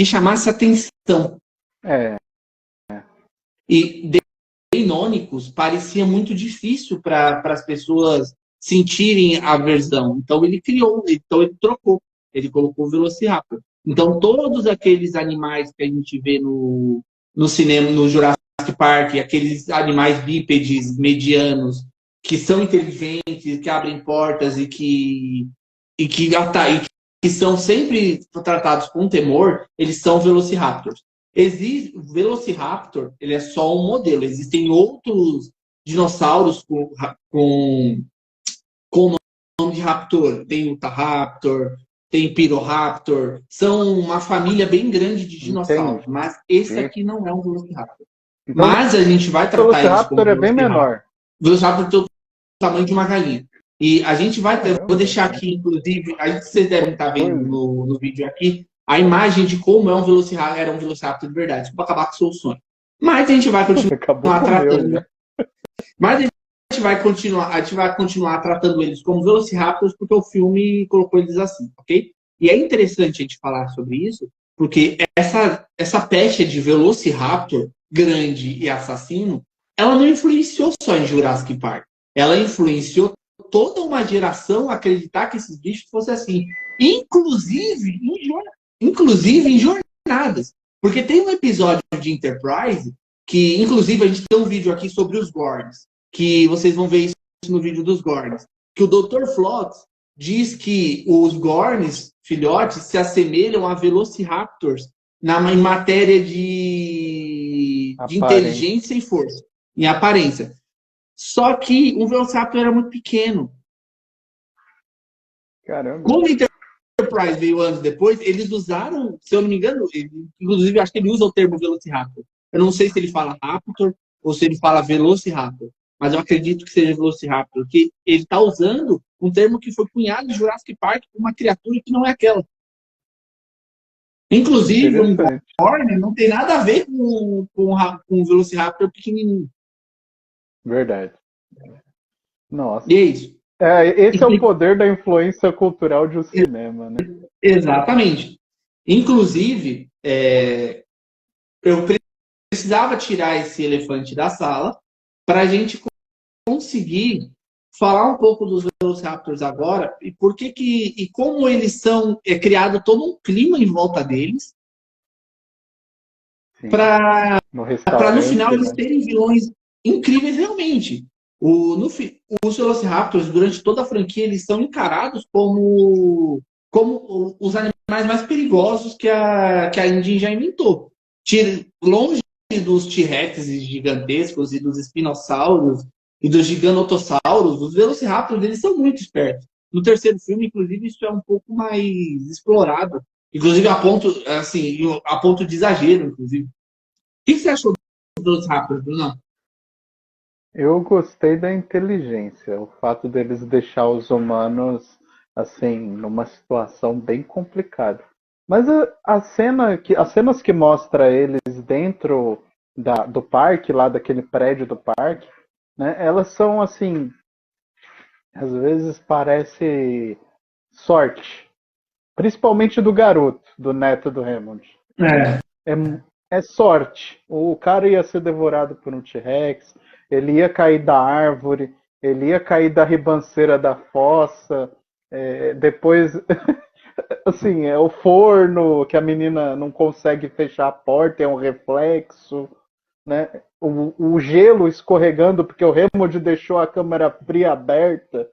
chamasse atenção. E Deinonychus parecia muito difícil para as pessoas sentirem aversão. Então ele trocou. Ele colocou o Velociraptor. Então todos aqueles animais que a gente vê no cinema, no Jurassic Park, aqueles animais bípedes medianos que são inteligentes, que abrem portas e que são sempre tratados com temor, eles são Velociraptors. O Velociraptor, ele é só um modelo. Existem outros dinossauros com o nome de raptor. Tem Utahraptor, tem Pyroraptor. São uma família bem grande de dinossauros. Entendi. Mas esse aqui não é um Velociraptor. Então, mas a gente vai tratar isso como Velociraptor é bem menor. O Velociraptor tem o tamanho de uma galinha. E a gente vai... Vou deixar aqui, inclusive... Vocês devem estar vendo no vídeo aqui. a imagem de como era um Velociraptor de verdade, para acabar com o seu sonho. Mas a gente vai continuar tratando. Né? Mas a gente vai continuar tratando eles como Velociraptors porque o filme colocou eles assim, ok? E é interessante a gente falar sobre isso, porque essa pecha de Velociraptor grande e assassino, ela não influenciou só em Jurassic Park. Ela influenciou toda uma geração a acreditar que esses bichos fossem assim. Inclusive em jornadas. Porque tem um episódio de Enterprise que, inclusive, a gente tem um vídeo aqui sobre os Gorns, que vocês vão ver isso no vídeo dos Gorns, que o Dr. Phlox diz que os Gorns, filhotes, se assemelham a Velociraptors em matéria de inteligência e força, em aparência. Só que o Velociraptor era muito pequeno. Caramba. Como o Enterprise veio anos depois, eles usaram, se eu não me engano, inclusive acho que ele usa o termo Velociraptor. Eu não sei se ele fala Raptor ou se ele fala Velociraptor, mas eu acredito que seja Velociraptor, porque ele está usando um termo que foi cunhado em Jurassic Park por uma criatura que não é aquela. Inclusive, um Gorn não tem nada a ver com um Velociraptor pequenininho. Verdade. Nossa. E é isso. Esse é o poder da influência cultural de um cinema, né? Exatamente. Inclusive, eu precisava tirar esse elefante da sala para a gente conseguir falar um pouco dos Velociraptors agora e por que e como eles são criado todo um clima em volta deles para no final eles terem vilões incríveis realmente. Os Velociraptors, durante toda a franquia, eles são encarados como os animais mais perigosos que a Indy já inventou. Longe dos T-Rex gigantescos e dos espinossauros e dos giganotossauros, os Velociraptors, eles são muito espertos. No terceiro filme, inclusive, isso é um pouco mais explorado. Inclusive, a ponto de exagero, inclusive. O que você achou dos Velociraptors, Bruno? Eu gostei da inteligência, o fato deles deixar os humanos assim numa situação bem complicada. Mas as cenas que mostra eles dentro do parque, lá daquele prédio do parque, né, elas são assim, às vezes parece sorte, principalmente do garoto, do neto do Hammond. É sorte. O cara ia ser devorado por um T-Rex. Ele ia cair da árvore, ele ia cair da ribanceira da fossa, depois, assim, é o forno que a menina não consegue fechar a porta, é um reflexo, né? O gelo escorregando porque o Hammond deixou a câmera fria aberta,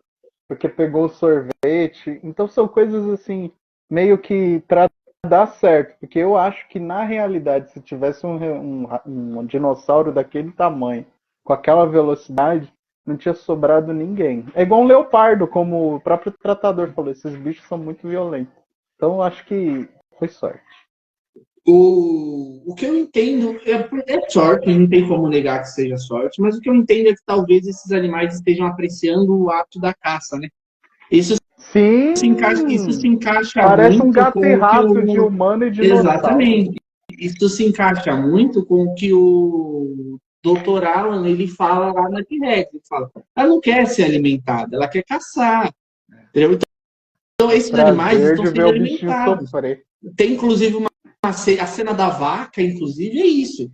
porque pegou o sorvete. Então são coisas assim, meio que para dar certo, porque eu acho que na realidade, se tivesse um dinossauro daquele tamanho, com aquela velocidade, não tinha sobrado ninguém. É igual um leopardo, como o próprio tratador falou, esses bichos são muito violentos. Então eu acho que foi sorte. O que eu entendo é sorte, não tem como negar que seja sorte, mas o que eu entendo é que talvez esses animais estejam apreciando o ato da caça, né? Isso se encaixa Parece muito um gato e rato de humano e de Exatamente. Isso se encaixa muito com o que o Dr. Alan, ele fala lá na T-Rex. Ele fala, ela não quer ser alimentada, ela quer caçar. Entendeu? Então esses animais estão sendo alimentados. Tem, inclusive, a cena da vaca, inclusive, é isso.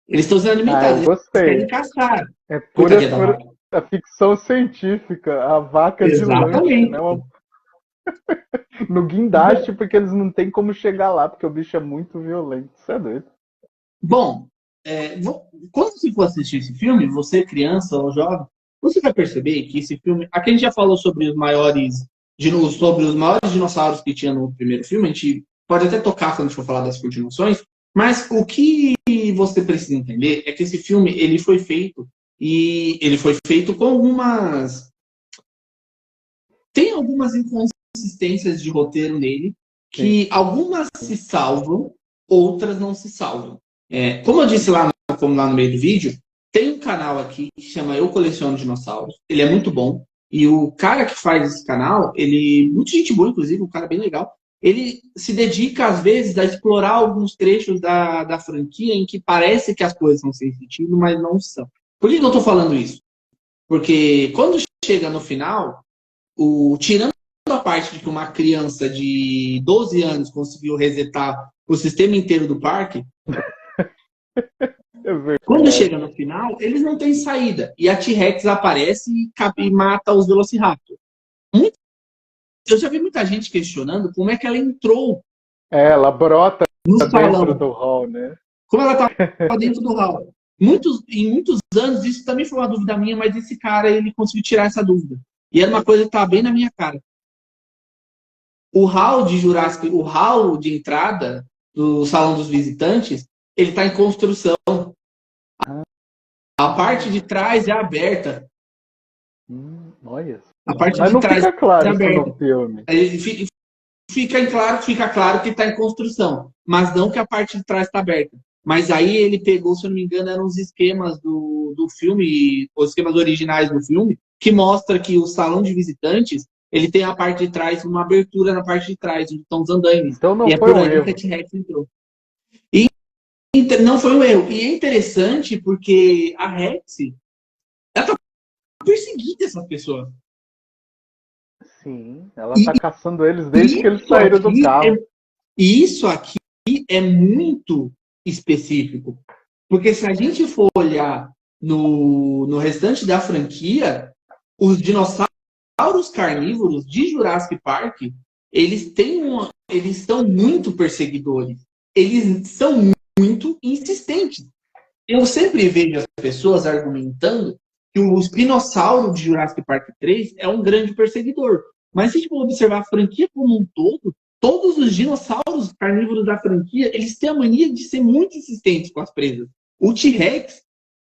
Eles estão sendo alimentados, eles querem caçar. É pura a ficção científica, a vaca de lanche, né? No guindaste, porque eles não têm como chegar lá, porque o bicho é muito violento. Isso é doido. Bom, quando você for assistir esse filme, você criança ou jovem, você vai perceber que esse filme... Aqui a gente já falou sobre os maiores dinossauros que tinha no primeiro filme, a gente pode até tocar quando a gente for falar das continuações, mas o que você precisa entender é que esse filme ele foi feito com algumas... Tem algumas inconsistências de roteiro nele, que algumas se salvam, outras não se salvam. Como eu disse lá no meio do vídeo, tem um canal aqui que chama Eu Coleciono Dinossauros. Ele é muito bom. E o cara que faz esse canal, muito gente boa, inclusive, um cara bem legal. ele se dedica, às vezes, a explorar alguns trechos da franquia em que parece que as coisas são sem sentido, mas não são. Por que eu estou falando isso? Porque quando chega no final, tirando a parte de que uma criança de 12 anos conseguiu resetar o sistema inteiro do parque, quando chega no final, eles não têm saída. E a T-Rex aparece e mata os Velociraptor. Eu já vi muita gente questionando como é que ela entrou. Ela brota no dentro salão do hall, né? Como ela estava dentro do hall. Em muitos anos, isso também foi uma dúvida minha, mas esse cara, ele conseguiu tirar essa dúvida. E era uma coisa que estava bem na minha cara. O hall de Jurassic, o hall de entrada do Salão dos Visitantes, ele está em construção. A parte de trás é aberta. Olha. A parte mas de não trás fica claro é isso aberta. no filme. Fica claro que está em construção, mas não que a parte de trás está aberta. Mas aí ele pegou, se eu não me engano, eram os esquemas do filme, os esquemas originais do filme, que mostra que o salão de visitantes, ele tem a parte de trás, uma abertura na parte de trás, onde estão os andaimes. Então não e foi é por um aí erro. que a T-Rex entrou. E não foi um erro. E é interessante porque a Rex, ela tá perseguindo essas pessoas. Sim, ela tá caçando eles desde que eles saíram do carro. E isso aqui é muito específico. Porque se a gente for olhar no restante da franquia, os dinossauros carnívoros de Jurassic Park, eles são muito perseguidores. Eles são muito insistentes. Eu sempre vejo as pessoas argumentando que o espinossauro de Jurassic Park 3 é um grande perseguidor. Mas se a gente for observar a franquia como um todo, todos os dinossauros carnívoros da franquia, eles têm a mania de ser muito insistentes com as presas. O T-Rex,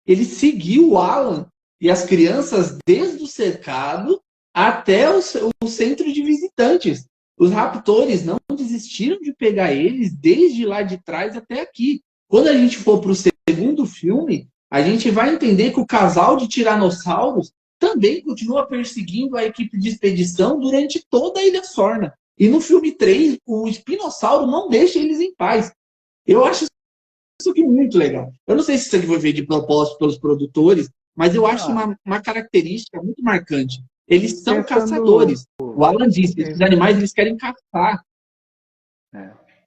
ele seguiu o Alan e as crianças desde o cercado até o centro de visitantes. Os raptores não desistiram de pegar eles desde lá de trás até aqui. Quando a gente for para o segundo filme, a gente vai entender que o casal de tiranossauros também continua perseguindo a equipe de expedição durante toda a Ilha Sorna. E no filme 3, o espinossauro não deixa eles em paz. Eu acho isso aqui muito legal. Eu não sei se isso aqui foi feito de propósito pelos produtores, mas eu acho uma característica muito marcante. Eles são caçadores. O Alan disse, esses animais eles querem caçar.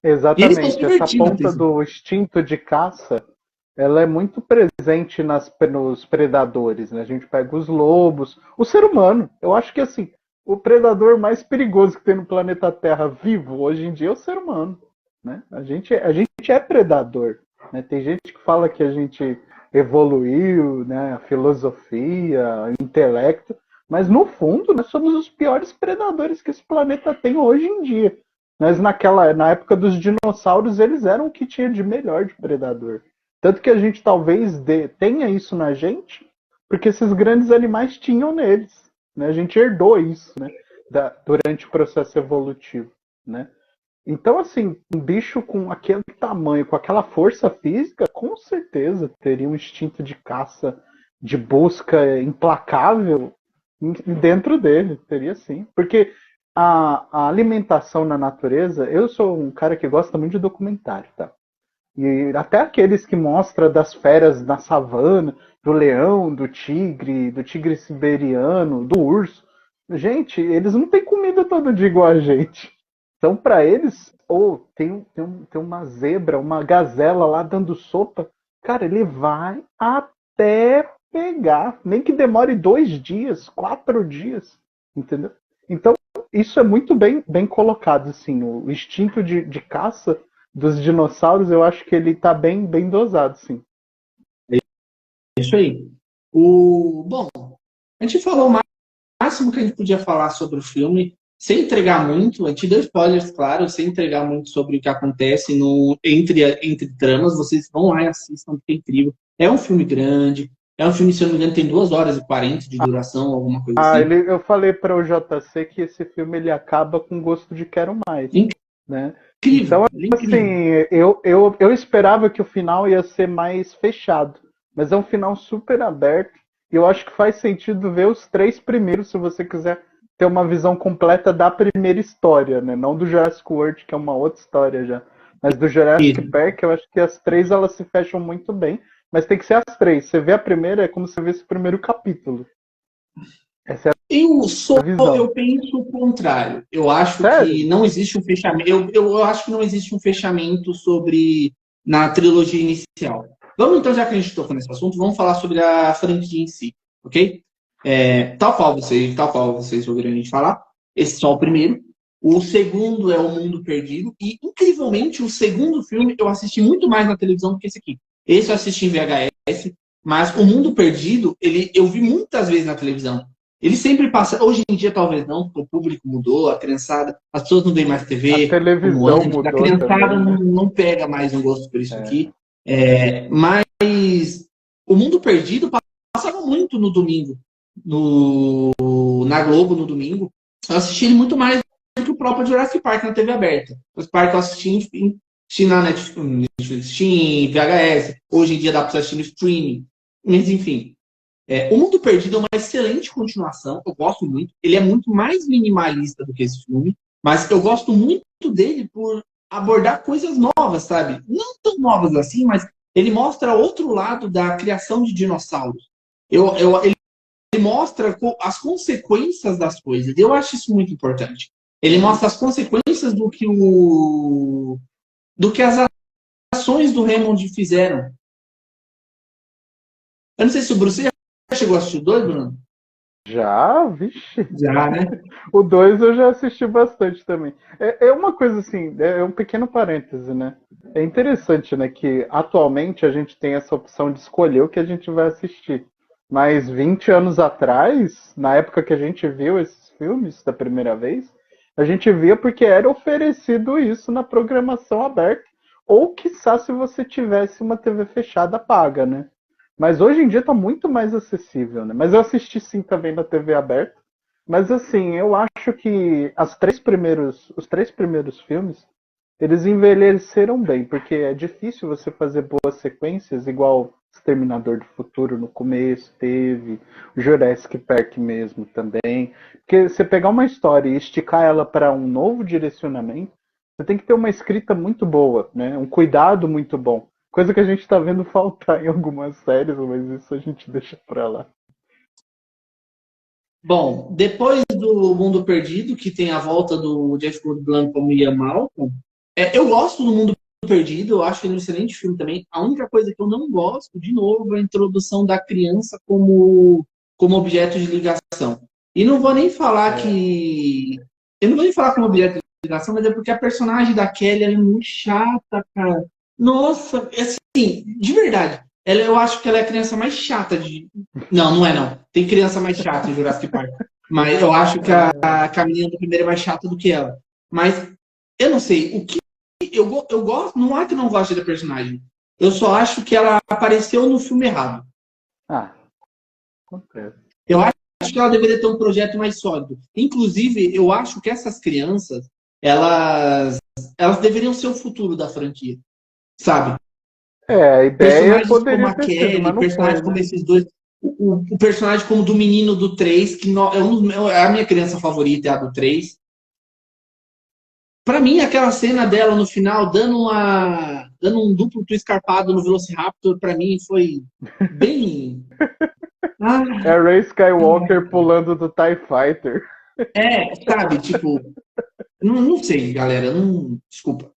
Exatamente. Essa ponta do instinto de caça, ela é muito presente nos predadores, né? A gente pega os lobos, o ser humano. Eu acho que assim, o predador mais perigoso que tem no planeta Terra vivo hoje em dia é o ser humano, né? A gente é predador, né? Tem gente que fala que a gente evoluiu, né? A filosofia, o intelecto, mas no fundo nós somos os piores predadores que esse planeta tem hoje em dia. Mas na época dos dinossauros, eles eram o que tinha de melhor de predador. Tanto que a gente talvez tenha isso na gente, porque esses grandes animais tinham neles. Né? A gente herdou isso, né? Durante o processo evolutivo. Né? Então, assim, um bicho com aquele tamanho, com aquela força física, com certeza teria um instinto de caça, de busca implacável dentro dele. Teria sim. Porque a alimentação na natureza, eu sou um cara que gosta muito de documentário, tá? E até aqueles que mostram das feras na savana, do leão, do tigre siberiano, do urso. Gente, eles não têm comida todo dia igual a gente. Então, para eles, tem uma zebra, uma gazela lá dando sopa. Cara, ele vai até pegar. Nem que demore 2 dias, 4 dias. Entendeu? Então, isso é muito bem colocado, assim. O instinto de caça dos dinossauros, eu acho que ele está bem dosado, sim. É isso aí. Bom, a gente falou o máximo que a gente podia falar sobre o filme, sem entregar muito. A gente deu spoilers, claro, sem entregar muito sobre o que acontece entre tramas. Vocês vão lá e assistam, porque é incrível. É um filme grande. É um filme, se eu não me engano, tem 2 horas e 40 de duração, alguma coisa assim. Eu falei para o JC que esse filme ele acaba com gosto de quero mais. Né? Incrível, então, assim, eu esperava que o final ia ser mais fechado. Mas é um final super aberto. E eu acho que faz sentido ver os 3 primeiros, se você quiser ter uma visão completa da primeira história, né? Não do Jurassic World, que é uma outra história já. Mas do Jurassic Park, eu acho que as três elas se fecham muito bem. Mas tem que ser as três. Você vê a primeira, é como se você vê esse primeiro capítulo. Essa é a visão. Eu penso o contrário. Eu acho que não existe um fechamento. Eu acho que não existe um fechamento na trilogia inicial. Vamos então, já que a gente tocou nesse assunto, vamos falar sobre a franquia em si, ok? Tal qual vocês ouviram a gente falar. Esse é só o primeiro. O segundo é O Mundo Perdido. E, incrivelmente, o segundo filme eu assisti muito mais na televisão do que esse aqui. Esse eu assisti em VHS, mas O Mundo Perdido, eu vi muitas vezes na televisão. Ele sempre passa, hoje em dia talvez não, porque o público mudou, a criançada, as pessoas não veem mais TV. A televisão mudou. A criançada não pega mais um gosto por isso aqui. Mas O Mundo Perdido passava muito no domingo, na Globo no domingo. Eu assisti ele muito mais do que o próprio Jurassic Park na TV aberta. Jurassic Park eu assisti na Netflix, em VHS. Hoje em dia dá para assistir no streaming. Mas enfim. O Mundo Perdido é uma excelente continuação, eu gosto muito. Ele é muito mais minimalista do que esse filme, mas eu gosto muito dele por abordar coisas novas, sabe? Não tão novas assim, mas ele mostra outro lado da criação de dinossauros. Ele mostra as consequências das coisas. Eu acho isso muito importante. Ele mostra as consequências do que as ações do Hammond fizeram. Eu não sei se o Bruce já chegou a assistir o 2, Bruno? Já, vixe. Já, né? O 2 eu já assisti bastante também. É uma coisa assim, é um pequeno parêntese, né? É interessante, né, que atualmente a gente tem essa opção de escolher o que a gente vai assistir. Mas 20 anos atrás, na época que a gente viu esses filmes da primeira vez, a gente via porque era oferecido isso na programação aberta. Ou, quiçá, se você tivesse uma TV fechada paga, né? Mas hoje em dia tá muito mais acessível, né? Mas eu assisti sim também na TV aberta. Mas assim, eu acho que os três primeiros filmes, eles envelheceram bem, porque é difícil você fazer boas sequências, igual Exterminador do Futuro no começo teve, o Jurassic Park mesmo também. Porque você pegar uma história e esticar ela para um novo direcionamento, você tem que ter uma escrita muito boa, né? Um cuidado muito bom. Coisa que a gente tá vendo faltar em algumas séries, mas isso a gente deixa pra lá. Bom, depois do Mundo Perdido, que tem a volta do Jeff Goldblum como Ian Malcolm, eu gosto do Mundo Perdido, eu acho ele um excelente filme também. A única coisa que eu não gosto, de novo, é a introdução da criança como objeto de ligação. E não vou nem falar que... Eu não vou nem falar como objeto de ligação, mas é porque a personagem da Kelly é muito chata, cara. Nossa, assim, de verdade. Eu acho que ela é a criança mais chata de... Não é não. Tem criança mais chata em Jurassic Park. Mas eu acho que a menina do primeiro é mais chata do que ela. Mas, eu não sei. O que eu gosto... Não é que eu não gosto da personagem. Eu só acho que ela apareceu no filme errado. Acontece. Eu acho que ela deveria ter um projeto mais sólido. Inclusive, eu acho que essas crianças, elas deveriam ser o futuro da franquia. Sabe? A ideia poderia como a Kelly, personagens como esses dois. O personagem como do menino do 3, que é a minha criança favorita, é a do 3. Pra mim, aquela cena dela no final, dando um duplo escarpado no Velociraptor, pra mim foi bem... É a Rey Skywalker pulando do TIE Fighter. Sabe? Tipo... Não sei, galera. Desculpa.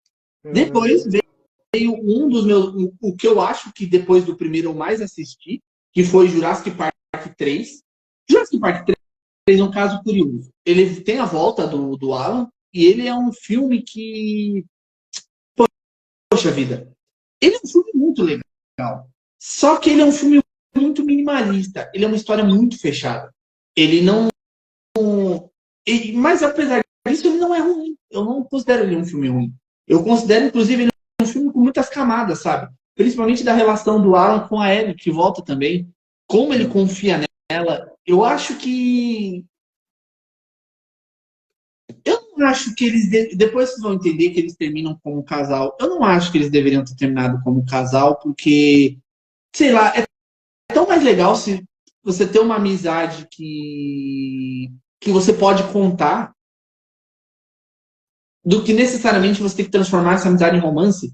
Depois veio o que eu acho que depois do primeiro eu mais assisti, que foi Jurassic Park 3. Jurassic Park 3 é um caso curioso. Ele tem a volta do Alan, e ele é um filme que... Poxa vida. Ele é um filme muito legal. Só que ele é um filme muito minimalista. Ele é uma história muito fechada. Ele não... Mas apesar disso, ele não é ruim. Eu não considero ele um filme ruim. Eu considero, inclusive, ele um filme com muitas camadas, sabe? Principalmente da relação do Alan com a Ellie, que volta também. Como ele confia nela. Eu acho que... Eu não acho que eles... Depois vocês vão entender que eles terminam como casal. Eu não acho que eles deveriam ter terminado como casal, porque... Sei lá, é tão mais legal se você ter uma amizade que que você pode contar do que necessariamente você tem que transformar essa amizade em romance.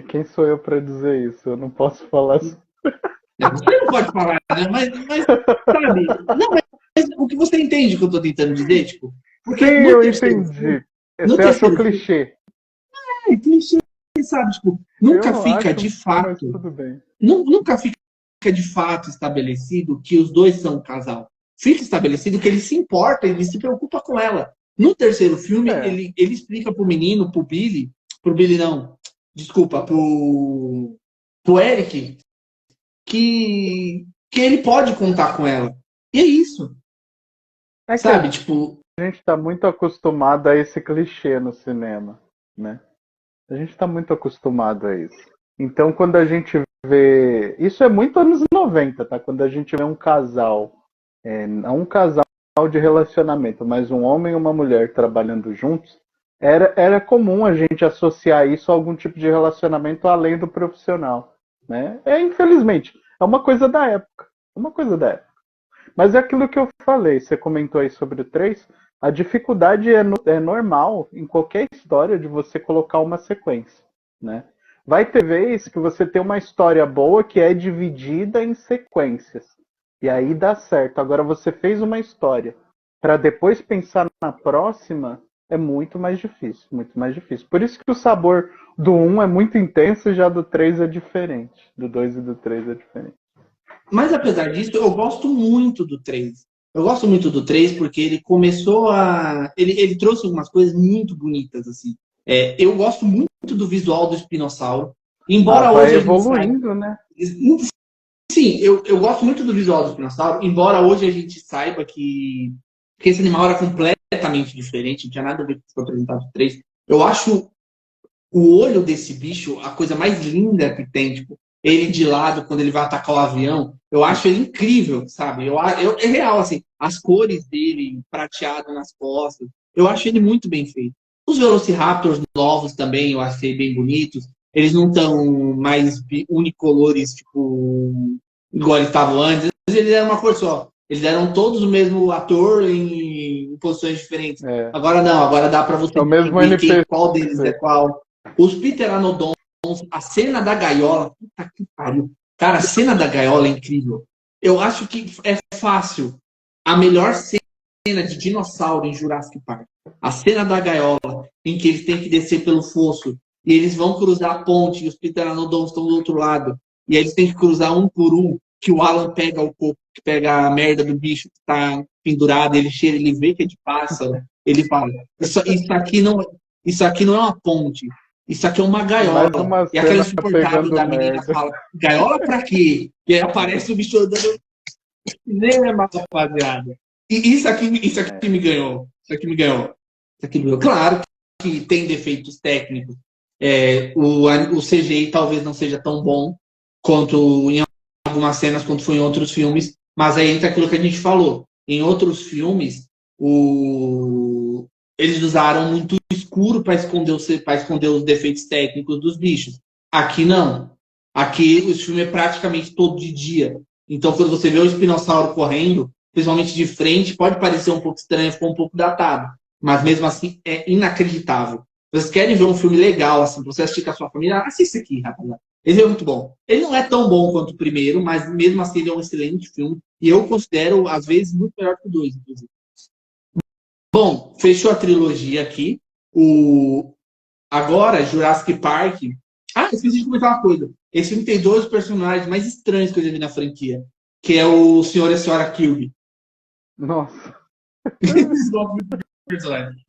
Quem sou eu para dizer isso? Eu não posso falar. Você não pode falar, né? Mas sabe? Não, mas o que você entende que eu tô tentando dizer, tipo? Porque sim, eu entendi. Você achou clichê. Clichê, sabe? Tipo, nunca fica de fato. Tudo bem. Nunca fica de fato estabelecido que os dois são um casal. Fica estabelecido que ele se importa, ele se preocupa com ela. No terceiro filme, ele explica pro menino, pro Billy não, desculpa, pro Eric, que ele pode contar com ela. E é isso. Sabe, tipo... A gente tá muito acostumado a esse clichê no cinema, né? A gente tá muito acostumado a isso. Então, quando a gente vê... Isso é muito anos 90, tá? Quando a gente vê um casal, não um casal de relacionamento, mas um homem e uma mulher trabalhando juntos, era comum a gente associar isso a algum tipo de relacionamento além do profissional, né? Infelizmente, é uma coisa da época. Mas é aquilo que eu falei, você comentou aí sobre o 3, a dificuldade é normal em qualquer história de você colocar uma sequência, né? Vai ter vez que você tem uma história boa que é dividida em sequências. E aí dá certo. Agora você fez uma história para depois pensar na próxima, é muito mais difícil, muito mais difícil. Por isso que o sabor do 1 é muito intenso e já do 3 é diferente. Do 2 e do 3 é diferente. Mas apesar disso, eu gosto muito do 3. Eu gosto muito do 3 porque ele começou a... Ele trouxe algumas coisas muito bonitas, assim. Eu gosto muito do visual do espinossauro. Embora hoje evoluindo, né? Sim, eu gosto muito do visual do espinossauro, embora hoje a gente saiba que esse animal era completamente diferente, não tinha nada a ver com o que foi apresentado no 3. Eu acho o olho desse bicho a coisa mais linda que tem, tipo, ele de lado quando ele vai atacar o avião, eu acho ele incrível, sabe? É real, assim, as cores dele, prateado nas costas, eu acho ele muito bem feito. Os Velociraptors novos também eu achei bem bonitos. Eles não estão mais unicolores, tipo, igual eles estavam antes. Eles eram uma cor só. Eles eram todos o mesmo ator em posições diferentes. Agora não, agora dá pra você ver qual deles é qual. Os Pteranodons, a cena da gaiola, puta que pariu. Cara, a cena da gaiola é incrível. Eu acho que é fácil. A melhor cena de dinossauro em Jurassic Park. A cena da gaiola, em que eles têm que descer pelo fosso e eles vão cruzar a ponte e os Pteranodons estão do outro lado. E aí eles têm que cruzar um por um, que o Alan pega o coco, que pega a merda do bicho que tá pendurado, ele cheira, ele vê que é de pássaro, ele fala, isso aqui não é uma ponte, isso aqui é uma gaiola. E aquela insuportável da menina fala, gaiola pra quê? E aí aparece o bicho andando cinema, rapaziada. E isso aqui me ganhou. Claro que tem defeitos técnicos. O CGI talvez não seja tão bom quanto em algumas cenas, quanto foi em outros filmes, mas aí entra aquilo que a gente falou. Em outros filmes, eles usaram muito escuro para esconder os defeitos técnicos dos bichos. Aqui não. Aqui o filme é praticamente todo de dia. Então, quando você vê o espinossauro correndo, principalmente de frente, pode parecer um pouco estranho, ficou um pouco datado. Mas mesmo assim, é inacreditável. Vocês querem ver um filme legal, assim, pra você assistir com a sua família? Assista aqui, rapaziada. Ele é muito bom. Ele não é tão bom quanto o primeiro, mas mesmo assim ele é um excelente filme. E eu considero, às vezes, muito melhor que o 2, inclusive. Bom, fechou a trilogia aqui. Agora, Jurassic Park... esqueci de comentar uma coisa. Esse filme tem 2 personagens mais estranhos que eu já vi na franquia. Que é o Sr. e a Sra. Kirby. Nossa.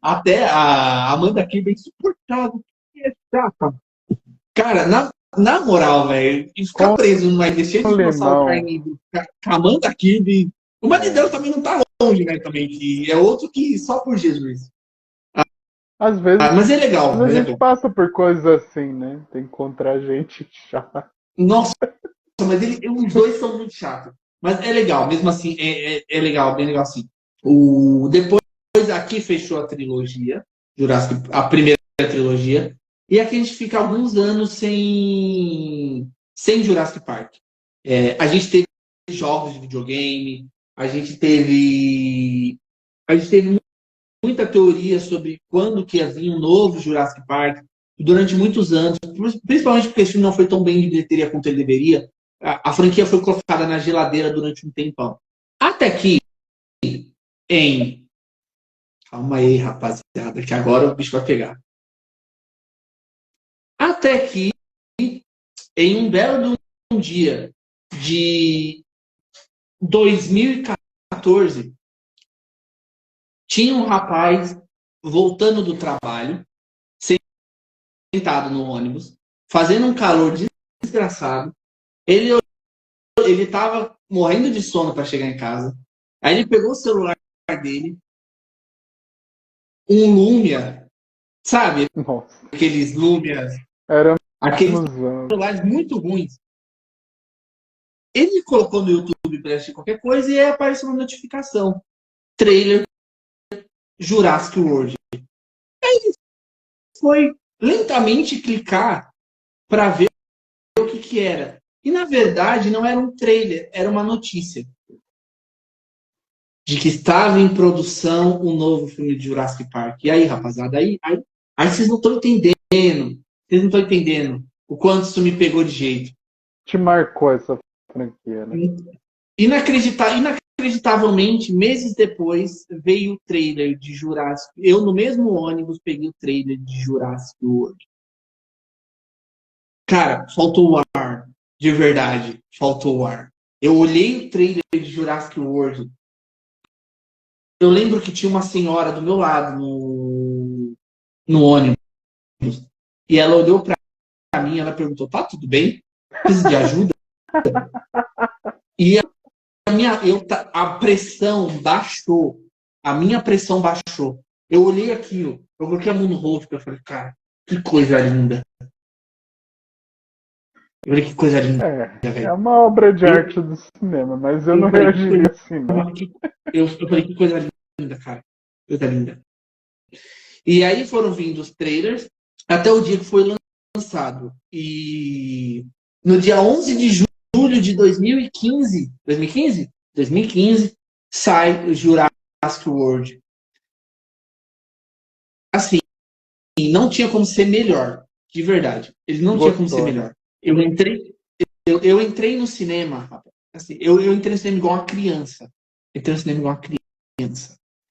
Até a Amanda Kirby é insuportável. É chata. Cara, na moral, velho, ficar preso numa ilha cheia de dinossauro caindo com a Amanda Kirby. O marido dela também não tá longe, né? Também, que é outro que só por Jesus. Às vezes, mas é legal. Mas a gente passa por coisas assim, né? Tem que encontrar gente chata. Nossa, mas os dois são muito chatos. Mas é legal, mesmo assim, é legal, bem legal assim. Depois aqui fechou a trilogia, a primeira trilogia, e aqui a gente fica alguns anos sem Jurassic Park. A gente teve jogos de videogame, a gente teve A gente teve muita teoria sobre quando que ia vir um novo Jurassic Park, durante muitos anos, principalmente porque esse filme não foi tão bem de bilheteria quanto ele deveria. A franquia foi colocada na geladeira durante um tempão. Até que Calma aí, rapaziada, que agora o bicho vai pegar. Até que, em um belo dia de 2014, tinha um rapaz voltando do trabalho, sentado no ônibus, fazendo um calor desgraçado. Ele estava morrendo de sono para chegar em casa. Aí ele pegou o celular dele, um Lumia, sabe? Nossa. Aqueles Lumias, aqueles celulares muito ruins. Ele colocou no YouTube para assistir qualquer coisa e aí apareceu uma notificação. Trailer Jurassic World. Aí ele foi lentamente clicar para ver o que era. E na verdade não era um trailer, era uma notícia de que estava em produção um novo filme de Jurassic Park. E aí, rapaziada, aí vocês não estão entendendo. Vocês não estão entendendo o quanto isso me pegou de jeito. Te marcou essa franquia, né? Inacreditavelmente, meses depois, veio o trailer de Jurassic. Eu, no mesmo ônibus, peguei o trailer de Jurassic World. Cara, faltou o ar. De verdade, faltou o ar. Eu olhei o trailer de Jurassic World. Eu lembro que tinha uma senhora do meu lado no ônibus. E ela olhou pra mim, ela perguntou, tá tudo bem? Precisa de ajuda? E a pressão baixou. A minha pressão baixou. Eu olhei aquilo, eu coloquei a mão no rosto, eu falei, cara, que coisa linda. Eu falei, que coisa linda. É uma obra de arte do cinema, mas eu não reagiria assim, não. Eu falei, que coisa linda, cara. Coisa linda. E aí foram vindo os trailers até o dia que foi lançado. E no dia 11 de julho de 2015, sai o Jurassic World. Assim, não tinha como ser melhor, de verdade. Ele não tinha como ser melhor. Eu entrei no cinema, assim, eu entrei no cinema igual uma criança.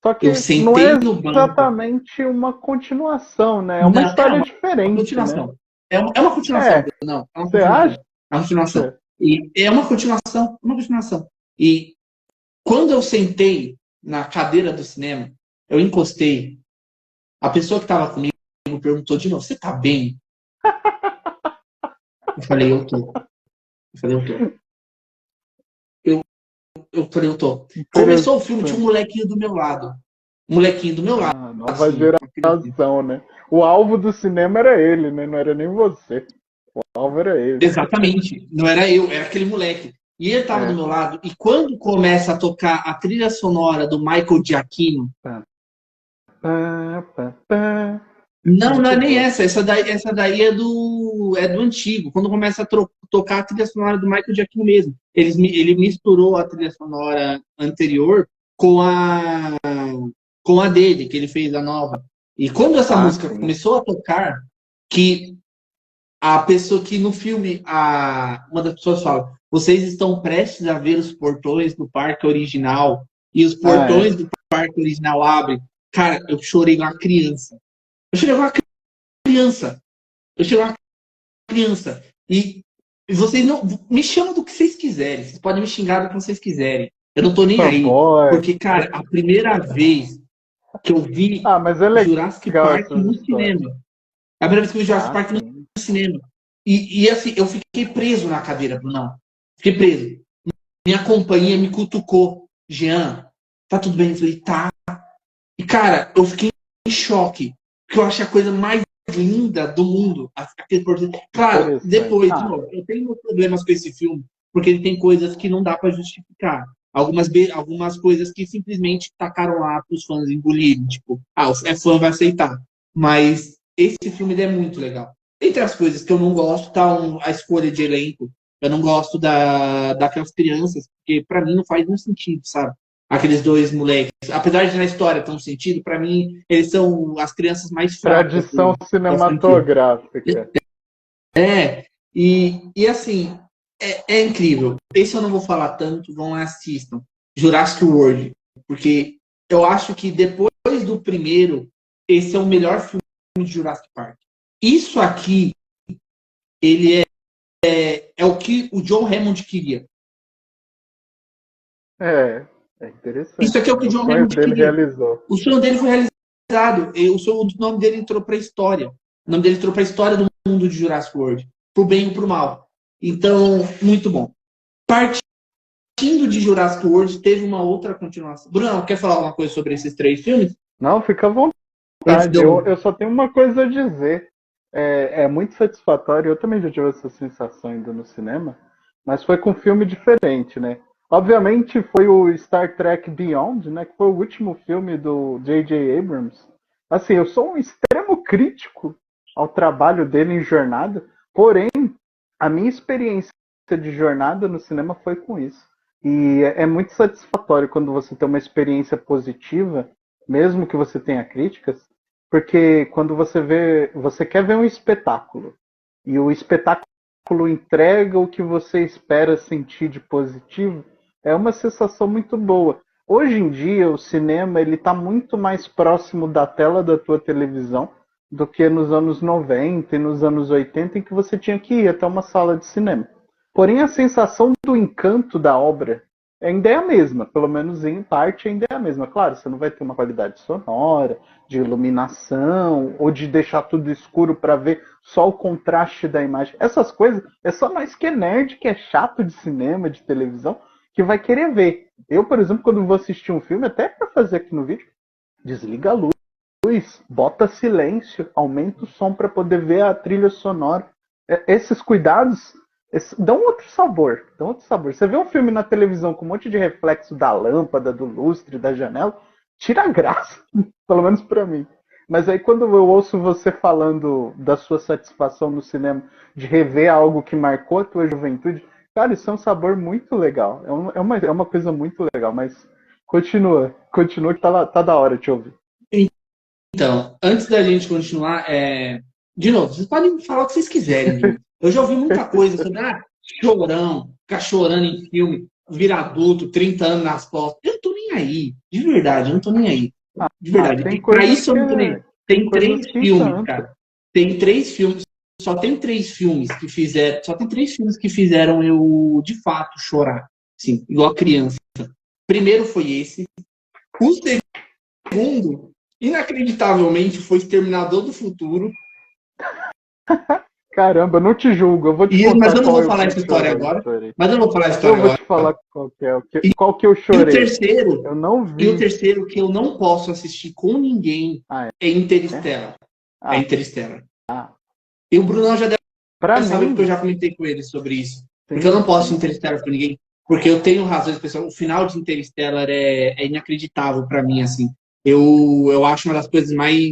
Só que não é exatamente uma continuação, né? É uma história diferente. Uma continuação. Né? É uma continuação. Não, é uma Você acha? É uma continuação. E é uma continuação. E quando eu sentei na cadeira do cinema, eu encostei. A pessoa que estava comigo perguntou de novo, você tá bem? Eu falei, eu tô. Eu tô. Começou o filme, tinha um molequinho do meu lado. Nova geração, né? O alvo do cinema era ele, né? Não era nem você. O alvo era ele. Exatamente. Não era eu, era aquele moleque. E ele tava do meu lado. E quando começa a tocar a trilha sonora do Michael Giacchino... Não é nem essa. Essa daí é do antigo. Quando começa a tocar a trilha sonora do Michael Giacchino mesmo. Ele misturou a trilha sonora anterior com a dele, que ele fez a nova. E quando essa música começou a tocar, que a pessoa que no filme, uma das pessoas fala, vocês estão prestes a ver os portões do parque original, e os portões do parque original abrem. Cara, eu chorei igual uma criança. E vocês não me chamam do que vocês quiserem. Vocês podem me xingar do que vocês quiserem. Eu não tô nem aí. Porque, cara, a primeira vez que eu vi Jurassic Park no cinema. A primeira vez que eu vi Jurassic Park no cinema. E assim, eu fiquei preso na cadeira, Brunão. Fiquei preso. Minha companhia me cutucou. Jean, tá tudo bem? Eu falei, tá. E, cara, eu fiquei em choque. Porque eu achei a coisa mais linda do mundo. Claro, depois, de novo, eu tenho problemas com esse filme, porque ele tem coisas que não dá pra justificar. Algumas coisas que simplesmente tacaram lá pros fãs engolir. Tipo, é fã, vai aceitar. Mas esse filme é muito legal. Entre as coisas que eu não gosto, tá a escolha de elenco. Eu não gosto daquelas crianças, porque pra mim não faz nenhum sentido, sabe? aqueles dois moleques. Apesar de na história ter um sentido, pra mim, eles são as crianças mais fracas. Tradição cinematográfica. E assim, é incrível. Esse eu não vou falar tanto, vão lá assistam. Jurassic World. Porque eu acho que depois do primeiro, esse é o melhor filme de Jurassic Park. Isso aqui, ele é o que o John Hammond queria. É interessante. Isso aqui é o que o John Hammond queria. Realizou. O sonho dele foi realizado. O nome dele entrou para a história. O nome dele entrou para a história do mundo de Jurassic World. Pro bem ou pro mal. Então, muito bom. Partindo de Jurassic World, teve uma outra continuação. Bruno, quer falar alguma coisa sobre esses 3 filmes? Não, fica à vontade. Eu só tenho uma coisa a dizer. É muito satisfatório. Eu também já tive essa sensação indo no cinema. Mas foi com um filme diferente, né? Obviamente foi o Star Trek Beyond, né? Que foi o último filme do J.J. Abrams. Assim, eu sou um extremo crítico ao trabalho dele em Jornada. Porém, a minha experiência de Jornada no cinema foi com isso. E é muito satisfatório quando você tem uma experiência positiva, mesmo que você tenha críticas, porque quando você quer ver um espetáculo, e o espetáculo entrega o que você espera sentir de positivo, é uma sensação muito boa. Hoje em dia, o cinema ele está muito mais próximo da tela da tua televisão do que nos anos 90 e nos anos 80, em que você tinha que ir até uma sala de cinema. Porém, a sensação do encanto da obra ainda é a mesma, pelo menos em parte ainda é a mesma. Claro, você não vai ter uma qualidade sonora, de iluminação, ou de deixar tudo escuro para ver só o contraste da imagem. Essas coisas, é só nós que é nerd, que é chato de cinema, de televisão, que vai querer ver. Eu, por exemplo, quando vou assistir um filme, até para fazer aqui no vídeo, desliga a luz, bota silêncio, aumenta o som para poder ver a trilha sonora. Esses cuidados dão outro sabor. Você vê um filme na televisão com um monte de reflexo da lâmpada, do lustre, da janela, tira a graça, pelo menos para mim. Mas aí quando eu ouço você falando da sua satisfação no cinema, de rever algo que marcou a tua juventude, cara, isso é um sabor muito legal. É uma coisa muito legal, mas continua que tá da hora te ouvir. Então, antes da gente continuar, de novo, vocês podem falar o que vocês quiserem. Gente. Eu já ouvi muita coisa sobre chorão, ficar chorando em filme, virar adulto, 30 anos nas costas. Eu não tô nem aí. De verdade, eu não tô nem aí. De verdade. Pra isso eu não tô nem aí. Tem 3 filmes, cara. Tem 3 filmes. Só tem 3 filmes que fizeram. Só tem 3 filmes que fizeram eu, de fato, chorar. Sim, igual criança. Primeiro foi esse. O segundo, inacreditavelmente, foi Exterminador do Futuro. Caramba, não te julgo, eu vou te contar. Mas eu não vou falar essa história agora. Mas eu não vou falar a história agora. Eu vou te falar qual que eu chorei. E o terceiro, eu não vi. E o terceiro que eu não posso assistir com ninguém é Interstellar. É Interstellar. E o Bruno já deve saber porque eu já comentei com ele sobre isso. Porque eu não posso assistir Interstellar com ninguém. Porque eu tenho razões pessoais. O final de Interstellar é inacreditável pra mim, assim. Eu acho uma das coisas mais...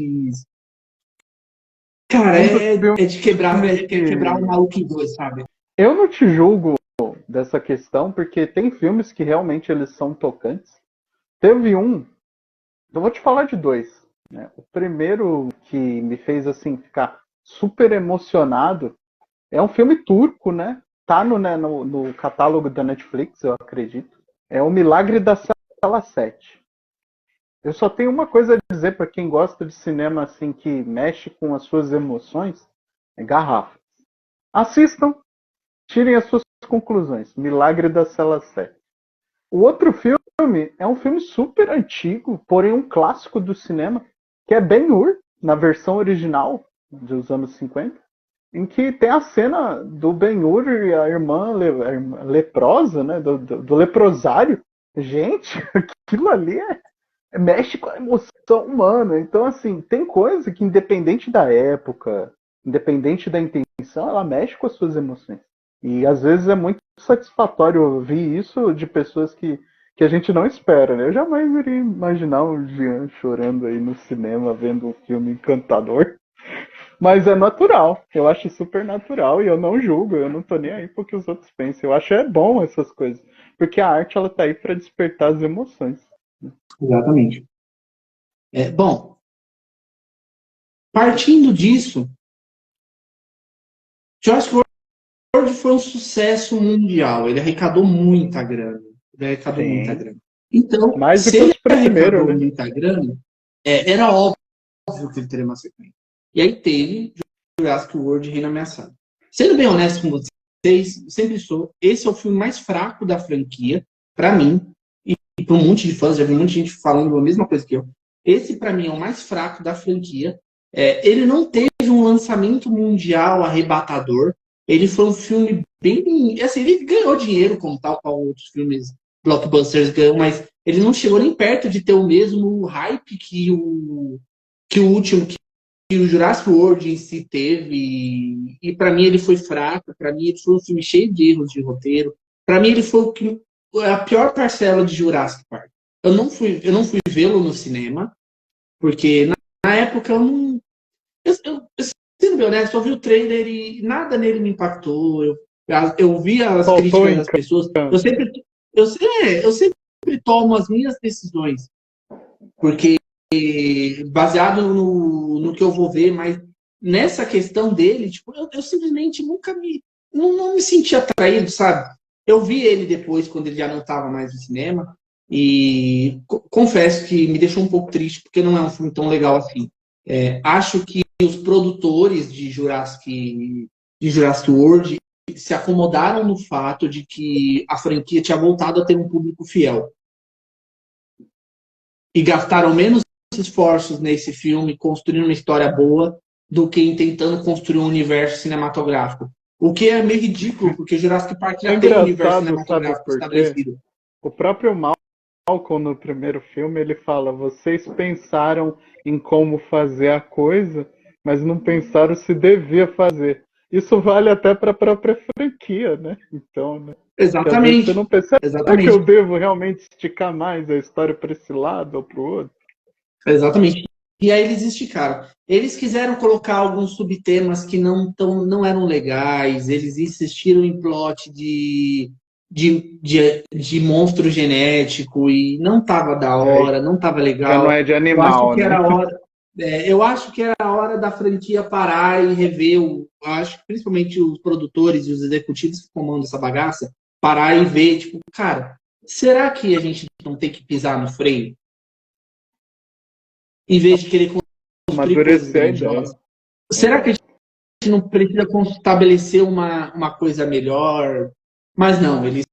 Cara, é de quebrar o maluco em dois, sabe? Eu não te julgo dessa questão, porque tem filmes que realmente eles são tocantes. Teve um, eu vou te falar de 2. Né? O primeiro que me fez assim ficar super emocionado é um filme turco, né? Tá no catálogo da Netflix, eu acredito. É O Milagre da Sala 7. Eu só tenho uma coisa a dizer para quem gosta de cinema assim que mexe com as suas emoções, é Garrafas. Assistam, tirem as suas conclusões. Milagre da Cela 7. O outro filme é um filme super antigo, porém um clássico do cinema, que é Ben-Hur, na versão original dos anos 50, em que tem a cena do Ben-Hur e a irmã leprosa, né, do leprosário. Gente, aquilo ali mexe com a emoção humana. Então, assim, tem coisa que, independente da época, independente da intenção, ela mexe com as suas emoções. E, às vezes, é muito satisfatório ouvir isso de pessoas que a gente não espera, né? Eu jamais iria imaginar um Jean chorando aí no cinema, vendo um filme encantador. Mas é natural. Eu acho super natural e eu não julgo. Eu não tô nem aí porque os outros pensam. Eu acho bom essas coisas. Porque a arte, ela tá aí para despertar as emoções. Exatamente. Bom, partindo disso, Jurassic World foi um sucesso mundial. Ele arrecadou muita grana. Então, mais se ele arrecadou muita grana, era óbvio que ele teria uma sequência. E aí teve Jurassic World Reino Ameaçado. Sendo bem honesto com vocês, sempre sou, esse é o filme mais fraco da franquia, pra mim, e pra um monte de fãs, já vi muita gente falando a mesma coisa que eu. Esse, pra mim, é o mais fraco da franquia. Ele não teve um lançamento mundial arrebatador. Ele foi um filme bem... Assim, ele ganhou dinheiro, como tal, qual outros filmes blockbusters ganham, mas ele não chegou nem perto de ter o mesmo hype que o último, que o Jurassic World em si teve. E para mim ele foi fraco. Para mim ele foi um filme cheio de erros de roteiro. Para mim ele foi a pior parcela de Jurassic Park. Eu não fui vê-lo no cinema, porque na época eu não... Sendo bem honesto, eu vi o trailer e nada nele me impactou. Eu vi as críticas das pessoas. Eu sempre tomo as minhas decisões, porque baseado no que eu vou ver, mas nessa questão dele, tipo, eu simplesmente nunca não me senti atraído, sabe? Eu vi ele depois, quando ele já não estava mais no cinema, e confesso que me deixou um pouco triste, porque não é um filme tão legal assim. Acho que os produtores de Jurassic World se acomodaram no fato de que a franquia tinha voltado a ter um público fiel. E gastaram menos esforços nesse filme construindo uma história boa do que em tentando construir um universo cinematográfico. O que é meio ridículo, porque Jurassic Park já tem um universo cinematográfico estabelecido. O próprio Malcolm, no primeiro filme, ele fala: vocês pensaram em como fazer a coisa, mas não pensaram se devia fazer. Isso vale até para a própria franquia, né? Então, né? Exatamente. Você não pensa que eu devo realmente esticar mais a história para esse lado ou para o outro? Exatamente. E aí eles esticaram. Eles quiseram colocar alguns subtemas que não eram legais, eles insistiram em plot de monstro genético e não tava da hora, não tava legal. Já não é de animal, eu acho que era a hora da franquia parar e rever, acho que principalmente os produtores e os executivos que comandam essa bagaça, parar e ver, tipo, cara, será que a gente não tem que pisar no freio? Em vez de querer construir coisas grandiosas. Será que a gente não precisa estabelecer uma coisa melhor? Mas não, eles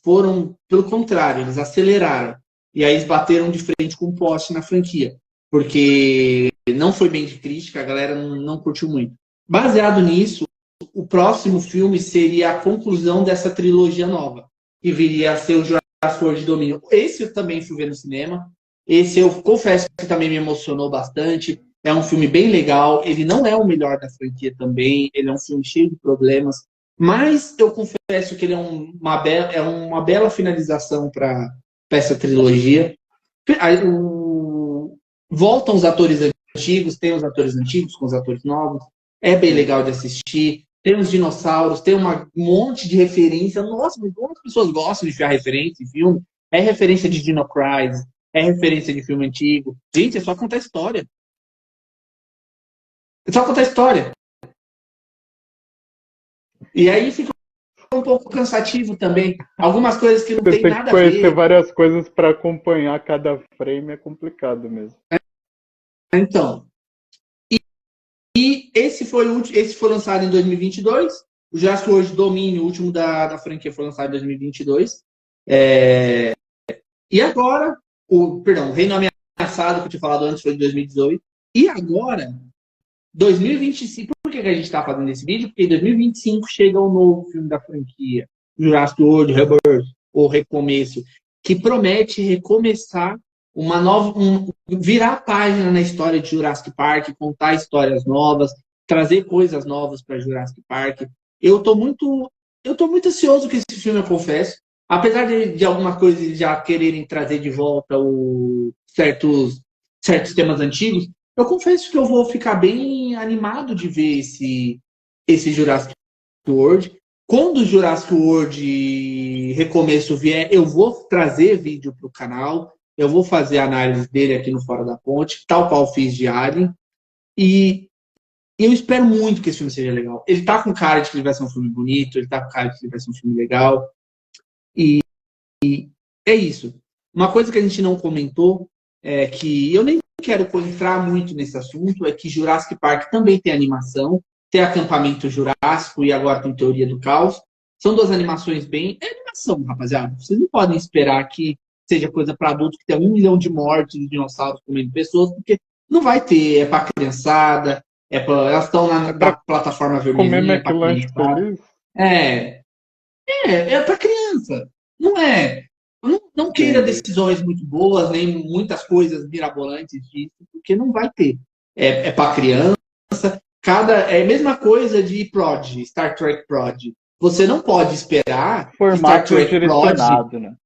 foram, pelo contrário, eles aceleraram. E aí eles bateram de frente com o poste na franquia. Porque não foi bem de crítica, a galera não curtiu muito. Baseado nisso, o próximo filme seria a conclusão dessa trilogia nova, que viria a ser o Jurassic World Domínio. Esse eu também fui ver no cinema. Esse eu confesso que também me emocionou bastante. É um filme bem legal. Ele não é o melhor da franquia também. Ele é um filme cheio de problemas. Mas eu confesso que ele é uma bela finalização para essa trilogia. Voltam os atores antigos, tem os atores antigos com os atores novos. É bem legal de assistir. Tem os dinossauros, tem um monte de referência. Nossa, muitas pessoas gostam de enfiar referência em filme. É referência de Dino Crisis, é referência de filme antigo. Gente, é só contar história. É só contar história. E aí fica um pouco cansativo também. Algumas coisas que não tem nada a ver. Você tem que conhecer várias coisas para acompanhar cada frame, é complicado mesmo. Então, e esse foi lançado em 2022. O Jurassic World Domínio, o último da franquia, foi lançado em 2022. E agora, o Reino Ameaçado, que eu tinha falado antes, foi em 2018. E agora, 2025, por que a gente está fazendo esse vídeo? Porque em 2025 chega um novo filme da franquia, Jurassic World Rebirth, ou Recomeço, que promete recomeçar virar a página na história de Jurassic Park, contar histórias novas, trazer coisas novas para Jurassic Park. Eu tô muito ansioso com esse filme, eu confesso. Apesar de algumas coisas já quererem trazer de volta certos temas antigos, eu confesso que eu vou ficar bem animado de ver esse Jurassic World. Quando o Jurassic World Recomeço vier, eu vou trazer vídeo para o canal. Eu vou fazer a análise dele aqui no Fora da Ponte, tal qual fiz de Alien. E eu espero muito que esse filme seja legal. Ele tá com cara de que ele vai ser um filme bonito, ele tá com cara de que ele vai ser um filme legal. E é isso. Uma coisa que a gente não comentou, que eu nem quero entrar muito nesse assunto, é que Jurassic Park também tem animação, tem Acampamento Jurássico e agora tem Teoria do Caos. São duas animações bem... É animação, rapaziada. Vocês não podem esperar que seja coisa para adulto, que tem 1 milhão de mortes de dinossauros comendo pessoas, porque não vai ter. É para criançada, elas estão na plataforma vermelhinha. Comer McLanche feliz? É para criança. Não é. Não queira decisões muito boas, nem muitas coisas mirabolantes disso, porque não vai ter. É para criança. É a mesma coisa de Prodigy, Star Trek Prodigy. Você não pode esperar Star Trek Prodigy, né?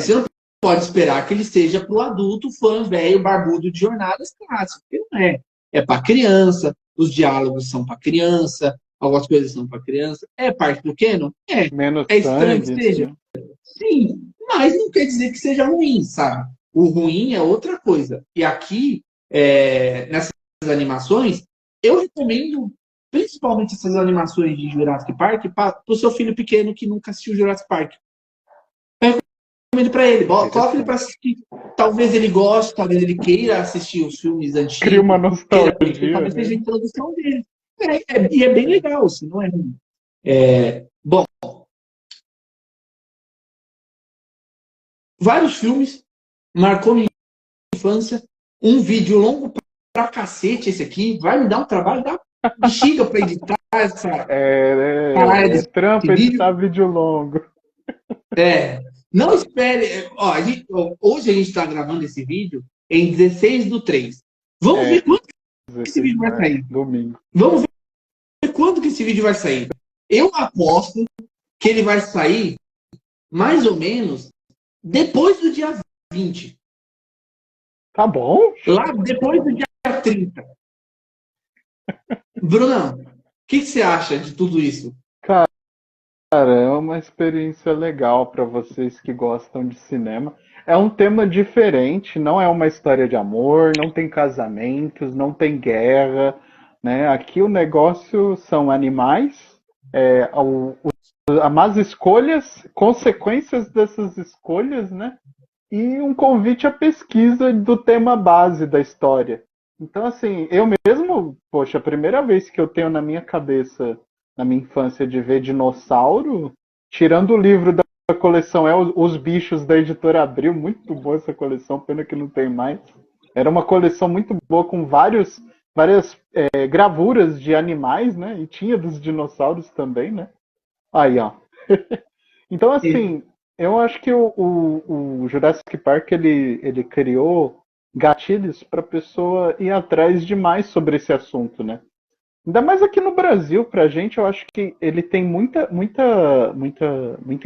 Você não pode esperar que ele seja para o adulto fã velho barbudo de Jornadas Clássicas, porque não é. É para criança, os diálogos são para criança, algumas coisas são para criança. É parte do canon? Menos é estranho sangue, que seja? Sim, mas não quer dizer que seja ruim, sabe? O ruim é outra coisa. E aqui, nessas animações, eu recomendo principalmente essas animações de Jurassic Park para o seu filho pequeno que nunca assistiu Jurassic Park. Eu recomendo para ele, coloque ele para assistir. Talvez ele goste, talvez ele queira assistir os filmes antigos. Cria uma nostalgia. Talvez seja a introdução dele. E é bem legal, assim, não é ruim. Bom, vários filmes, marcou minha infância. Um vídeo longo pra cacete esse aqui. Vai me dar um trabalho da bexiga pra editar essa... trampo editar vídeo longo. Não espere... hoje a gente tá gravando esse vídeo em 16/3. Vamos ver quando que esse vídeo vai sair. Domingo. Vamos ver quando que esse vídeo vai sair. Eu aposto que ele vai sair mais ou menos depois do dia 20. Tá bom. Lá depois do dia 30. Brunão, o que você acha de tudo isso? Cara, é uma experiência legal para vocês que gostam de cinema. É um tema diferente, não é uma história de amor, não tem casamentos, não tem guerra, né? Aqui o negócio são animais, as más escolhas, consequências dessas escolhas, né? E um convite à pesquisa do tema base da história. Então, assim, eu mesmo, poxa, a primeira vez que eu tenho na minha cabeça, na minha infância, de ver dinossauro, tirando o livro da coleção Os Bichos da Editora Abril, muito boa essa coleção, pena que não tem mais. Era uma coleção muito boa com várias gravuras de animais, né? E tinha dos dinossauros também, né? Aí, ó. Então, assim, eu acho que o Jurassic Park, ele criou gatilhos para a pessoa ir atrás de mais sobre esse assunto, né? Ainda mais aqui no Brasil, pra gente, eu acho que ele tem muita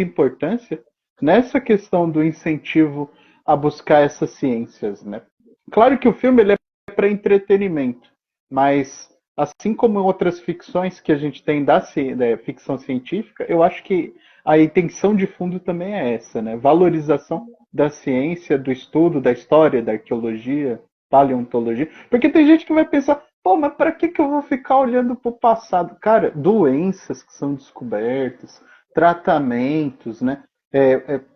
importância nessa questão do incentivo a buscar essas ciências, né? Claro que o filme ele é para entretenimento, mas assim como outras ficções que a gente tem da ficção científica, eu acho que a intenção de fundo também é essa, né? Valorização da ciência, do estudo, da história, da arqueologia, paleontologia. Porque tem gente que vai pensar, pô, mas para que eu vou ficar olhando para o passado? Cara, doenças que são descobertas, tratamentos, né?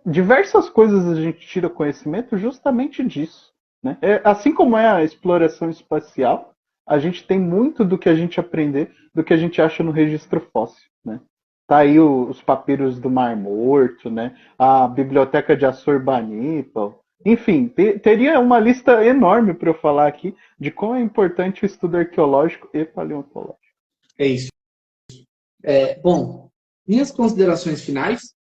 Diversas coisas a gente tira conhecimento justamente disso, né? Assim como é a exploração espacial, a gente tem muito do que a gente aprender, do que a gente acha no registro fóssil, né? Tá aí os papiros do Mar Morto, né? A biblioteca de Assurbanipal. Enfim, teria uma lista enorme para eu falar aqui de como é importante o estudo arqueológico e paleontológico. É isso. Bom, minhas considerações finais.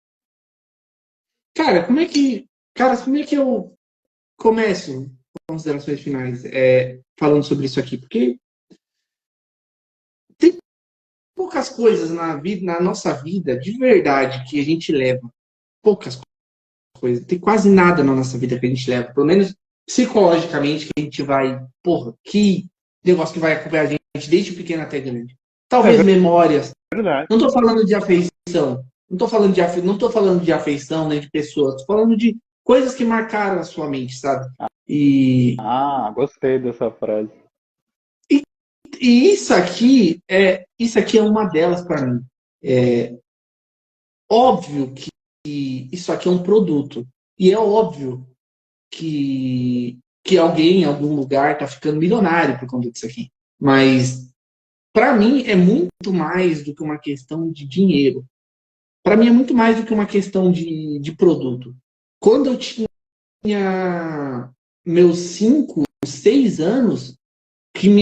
Cara, como é que eu começo considerações finais falando sobre isso aqui? Porque tem poucas coisas na nossa vida, de verdade, que a gente leva. Poucas coisas. Tem quase nada na nossa vida que a gente leva. Pelo menos psicologicamente, que a gente vai... Porra, que negócio que vai acompanhar a gente desde pequeno até grande. Talvez memórias. Verdade. Não estou falando de afeição. Não estou falando de afeição nem de pessoas. Estou falando de coisas que marcaram a sua mente, sabe? E gostei dessa frase. E isso aqui é uma delas para mim. É óbvio que isso aqui é um produto. E é óbvio que alguém em algum lugar está ficando milionário por conta disso aqui. Mas, para mim, é muito mais do que uma questão de dinheiro. Para mim, é muito mais do que uma questão de produto. Quando eu tinha meus 5, 6 anos, que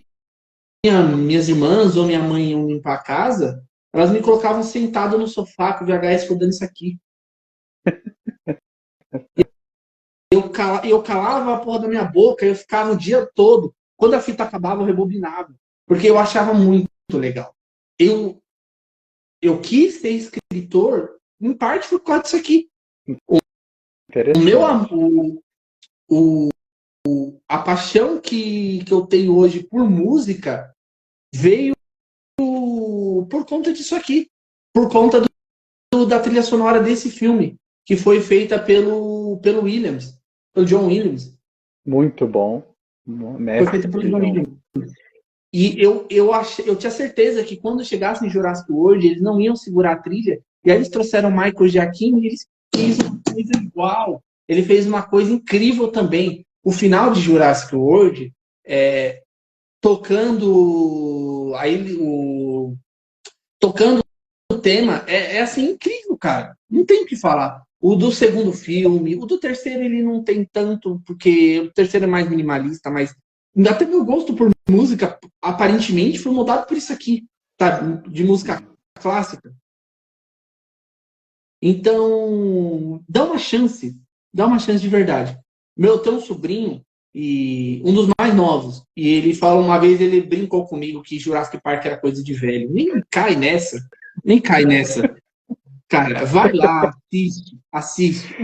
minhas irmãs ou minha mãe iam limpar a casa, elas me colocavam sentado no sofá com o VHS rodando isso aqui. Eu calava a porra da minha boca, eu ficava o dia todo. Quando a fita acabava, eu rebobinava. Porque eu achava muito legal. Eu quis ser escritor, em parte por causa disso aqui. O meu amor, a paixão que eu tenho hoje por música veio por conta disso aqui. Por conta da trilha sonora desse filme, que foi feita pelo Williams, pelo John Williams. Muito bom. Foi feita pelo John Williams. E eu tinha certeza que quando chegasse em Jurassic World, eles não iam segurar a trilha. E aí eles trouxeram Michael Giacchino e ele fez uma coisa igual. Ele fez uma coisa incrível também. O final de Jurassic World, tocando o tema, é assim, incrível, cara. Não tem o que falar. O do segundo filme, o do terceiro ele não tem tanto, porque o terceiro é mais minimalista, mas até meu gosto por música, aparentemente, foi mudado por isso aqui, tá? De música clássica. Então, dá uma chance de verdade. Tem um sobrinho, e um dos mais novos, e ele fala uma vez, ele brincou comigo que Jurassic Park era coisa de velho. Nem cai nessa. Cara, vai lá, assiste.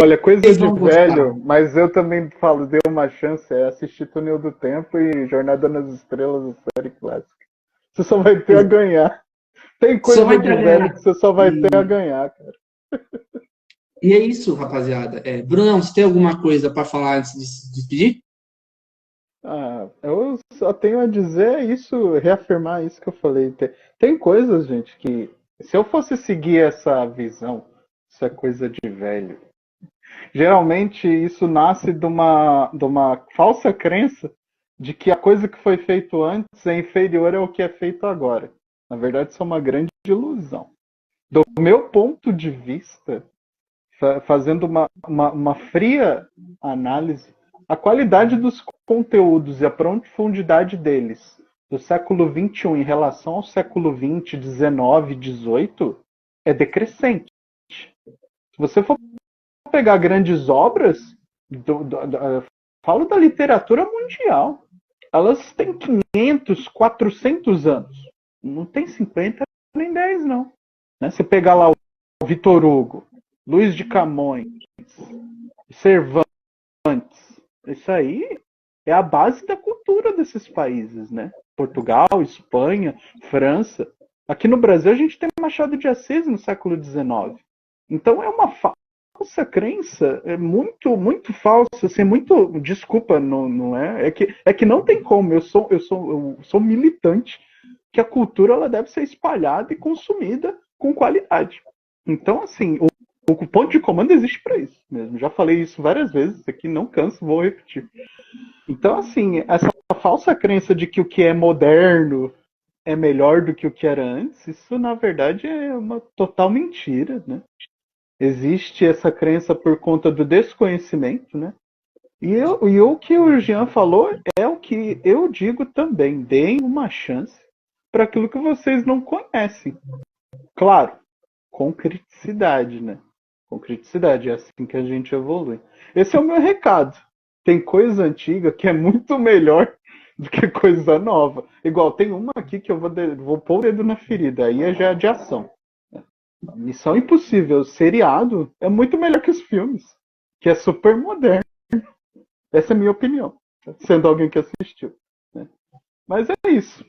Olha, coisa de velho, mas eu também falo, deu uma chance, é assistir Túnel do Tempo e Jornada nas Estrelas, a série clássica. Você só vai ter a ganhar. Tem coisa de velho que você só vai ter a ganhar, cara. E é isso, rapaziada. Brunão, você tem alguma coisa para falar antes de se despedir? Eu só tenho a dizer isso, reafirmar isso que eu falei. Tem coisas, gente, que se eu fosse seguir essa visão, isso é coisa de velho. Geralmente isso nasce de uma falsa crença de que a coisa que foi feito antes é inferior ao que é feito agora. Na verdade, isso é uma grande ilusão. Do meu ponto de vista, fazendo uma fria análise, a qualidade dos conteúdos e a profundidade deles do século XXI em relação ao século XX, XIX, XVIII é decrescente. Se você for pegar grandes obras, falo da literatura mundial, elas têm 500, 400 anos. Não tem 50 nem 10, não. Você pegar lá o Victor Hugo, Luís de Camões, Cervantes, isso aí é a base da cultura desses países, né? Portugal, Espanha, França. Aqui no Brasil a gente tem Machado de Assis no século XIX. Então é uma falsa crença, é muito, muito falsa, assim, muito, desculpa, não é, é que não tem como. Eu sou militante que a cultura ela deve ser espalhada e consumida com qualidade. Então, assim, o ponto de comando existe para isso mesmo. Já falei isso várias vezes aqui, não canso, vou repetir. Então, assim, essa falsa crença de que o que é moderno é melhor do que o que era antes, isso, na verdade, é uma total mentira, né? Existe essa crença por conta do desconhecimento, né? E o que o Jean falou é o que eu digo também. Deem uma chance para aquilo que vocês não conhecem. Claro, com criticidade, né? Com criticidade, é assim que a gente evolui. Esse é o meu recado. Tem coisa antiga que é muito melhor do que coisa nova. Igual, tem uma aqui que eu vou pôr o dedo na ferida, aí é já de ação. Missão Impossível, o seriado, é muito melhor que os filmes, que é super moderno. Essa é a minha opinião, sendo alguém que assistiu. Né? Mas é isso.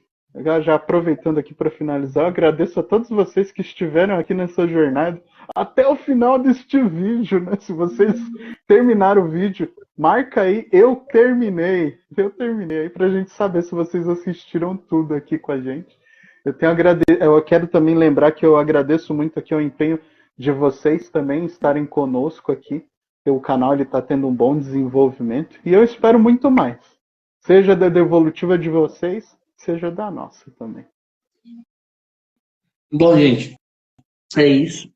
Já aproveitando aqui para finalizar, eu agradeço a todos vocês que estiveram aqui nessa jornada. até o final deste vídeo, né? Se vocês terminaram o vídeo, marca aí, eu terminei aí pra gente saber se vocês assistiram tudo aqui com a gente. Eu quero também lembrar que eu agradeço muito aqui o empenho de vocês também estarem conosco aqui. O canal está tendo um bom desenvolvimento e eu espero muito mais. Seja da Devolutiva de vocês, seja da nossa também. Bom, gente, é isso.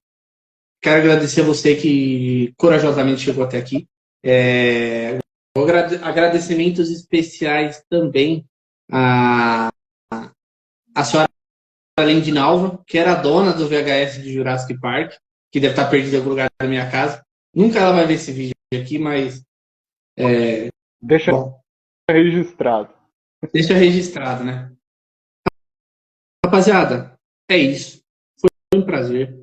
Quero agradecer a você que corajosamente chegou até aqui. Agradecimentos especiais também à senhora Lindinalva, que era a dona do VHS de Jurassic Park, que deve estar perdido em algum lugar da minha casa. Nunca ela vai ver esse vídeo aqui, mas... Deixa registrado. Deixa registrado, né? Rapaziada, é isso. Foi um prazer.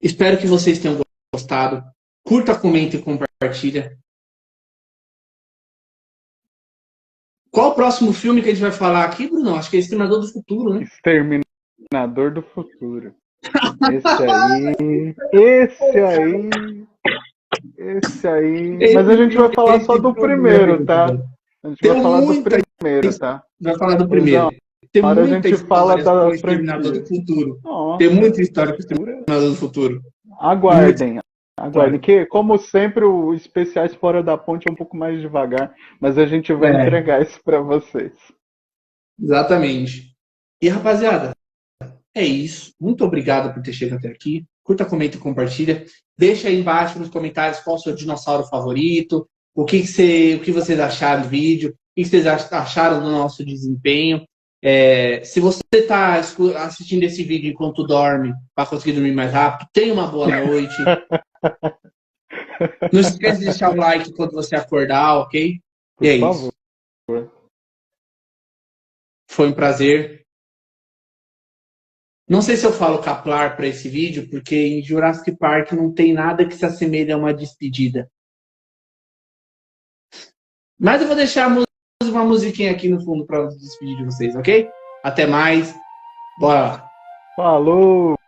Espero que vocês tenham gostado. Curta, comenta e compartilha. Qual o próximo filme que a gente vai falar aqui, Bruno? Acho que é Exterminador do Futuro, né? Exterminador do Futuro. Esse aí. Mas a gente vai falar só do primeiro, tá? A gente vai falar do primeiro, tá? Vai falar do primeiro. Tem muita a gente fala da Exterminador do Futuro. Tem muita história com o Exterminador do Futuro. Aguardem. Que, como sempre, o Especiais Fora da Ponte é um pouco mais devagar, mas a gente vai entregar isso para vocês. Exatamente. E, rapaziada, é isso. Muito obrigado por ter chegado até aqui. Curta, comenta e compartilha. Deixa aí embaixo nos comentários qual é o seu dinossauro favorito, o que vocês acharam do vídeo, o que vocês acharam do nosso desempenho. Se você está assistindo esse vídeo enquanto dorme, para conseguir dormir mais rápido, tenha uma boa noite. Não esquece de deixar o like quando você acordar, ok? Por e é favor. Isso. Foi um prazer. Não sei se eu falo Kaplar para esse vídeo, porque em Jurassic Park não tem nada que se assemelhe a uma despedida. Mas eu vou deixar uma musiquinha aqui no fundo para despedir de vocês, ok? Até mais. Bora lá. Falou!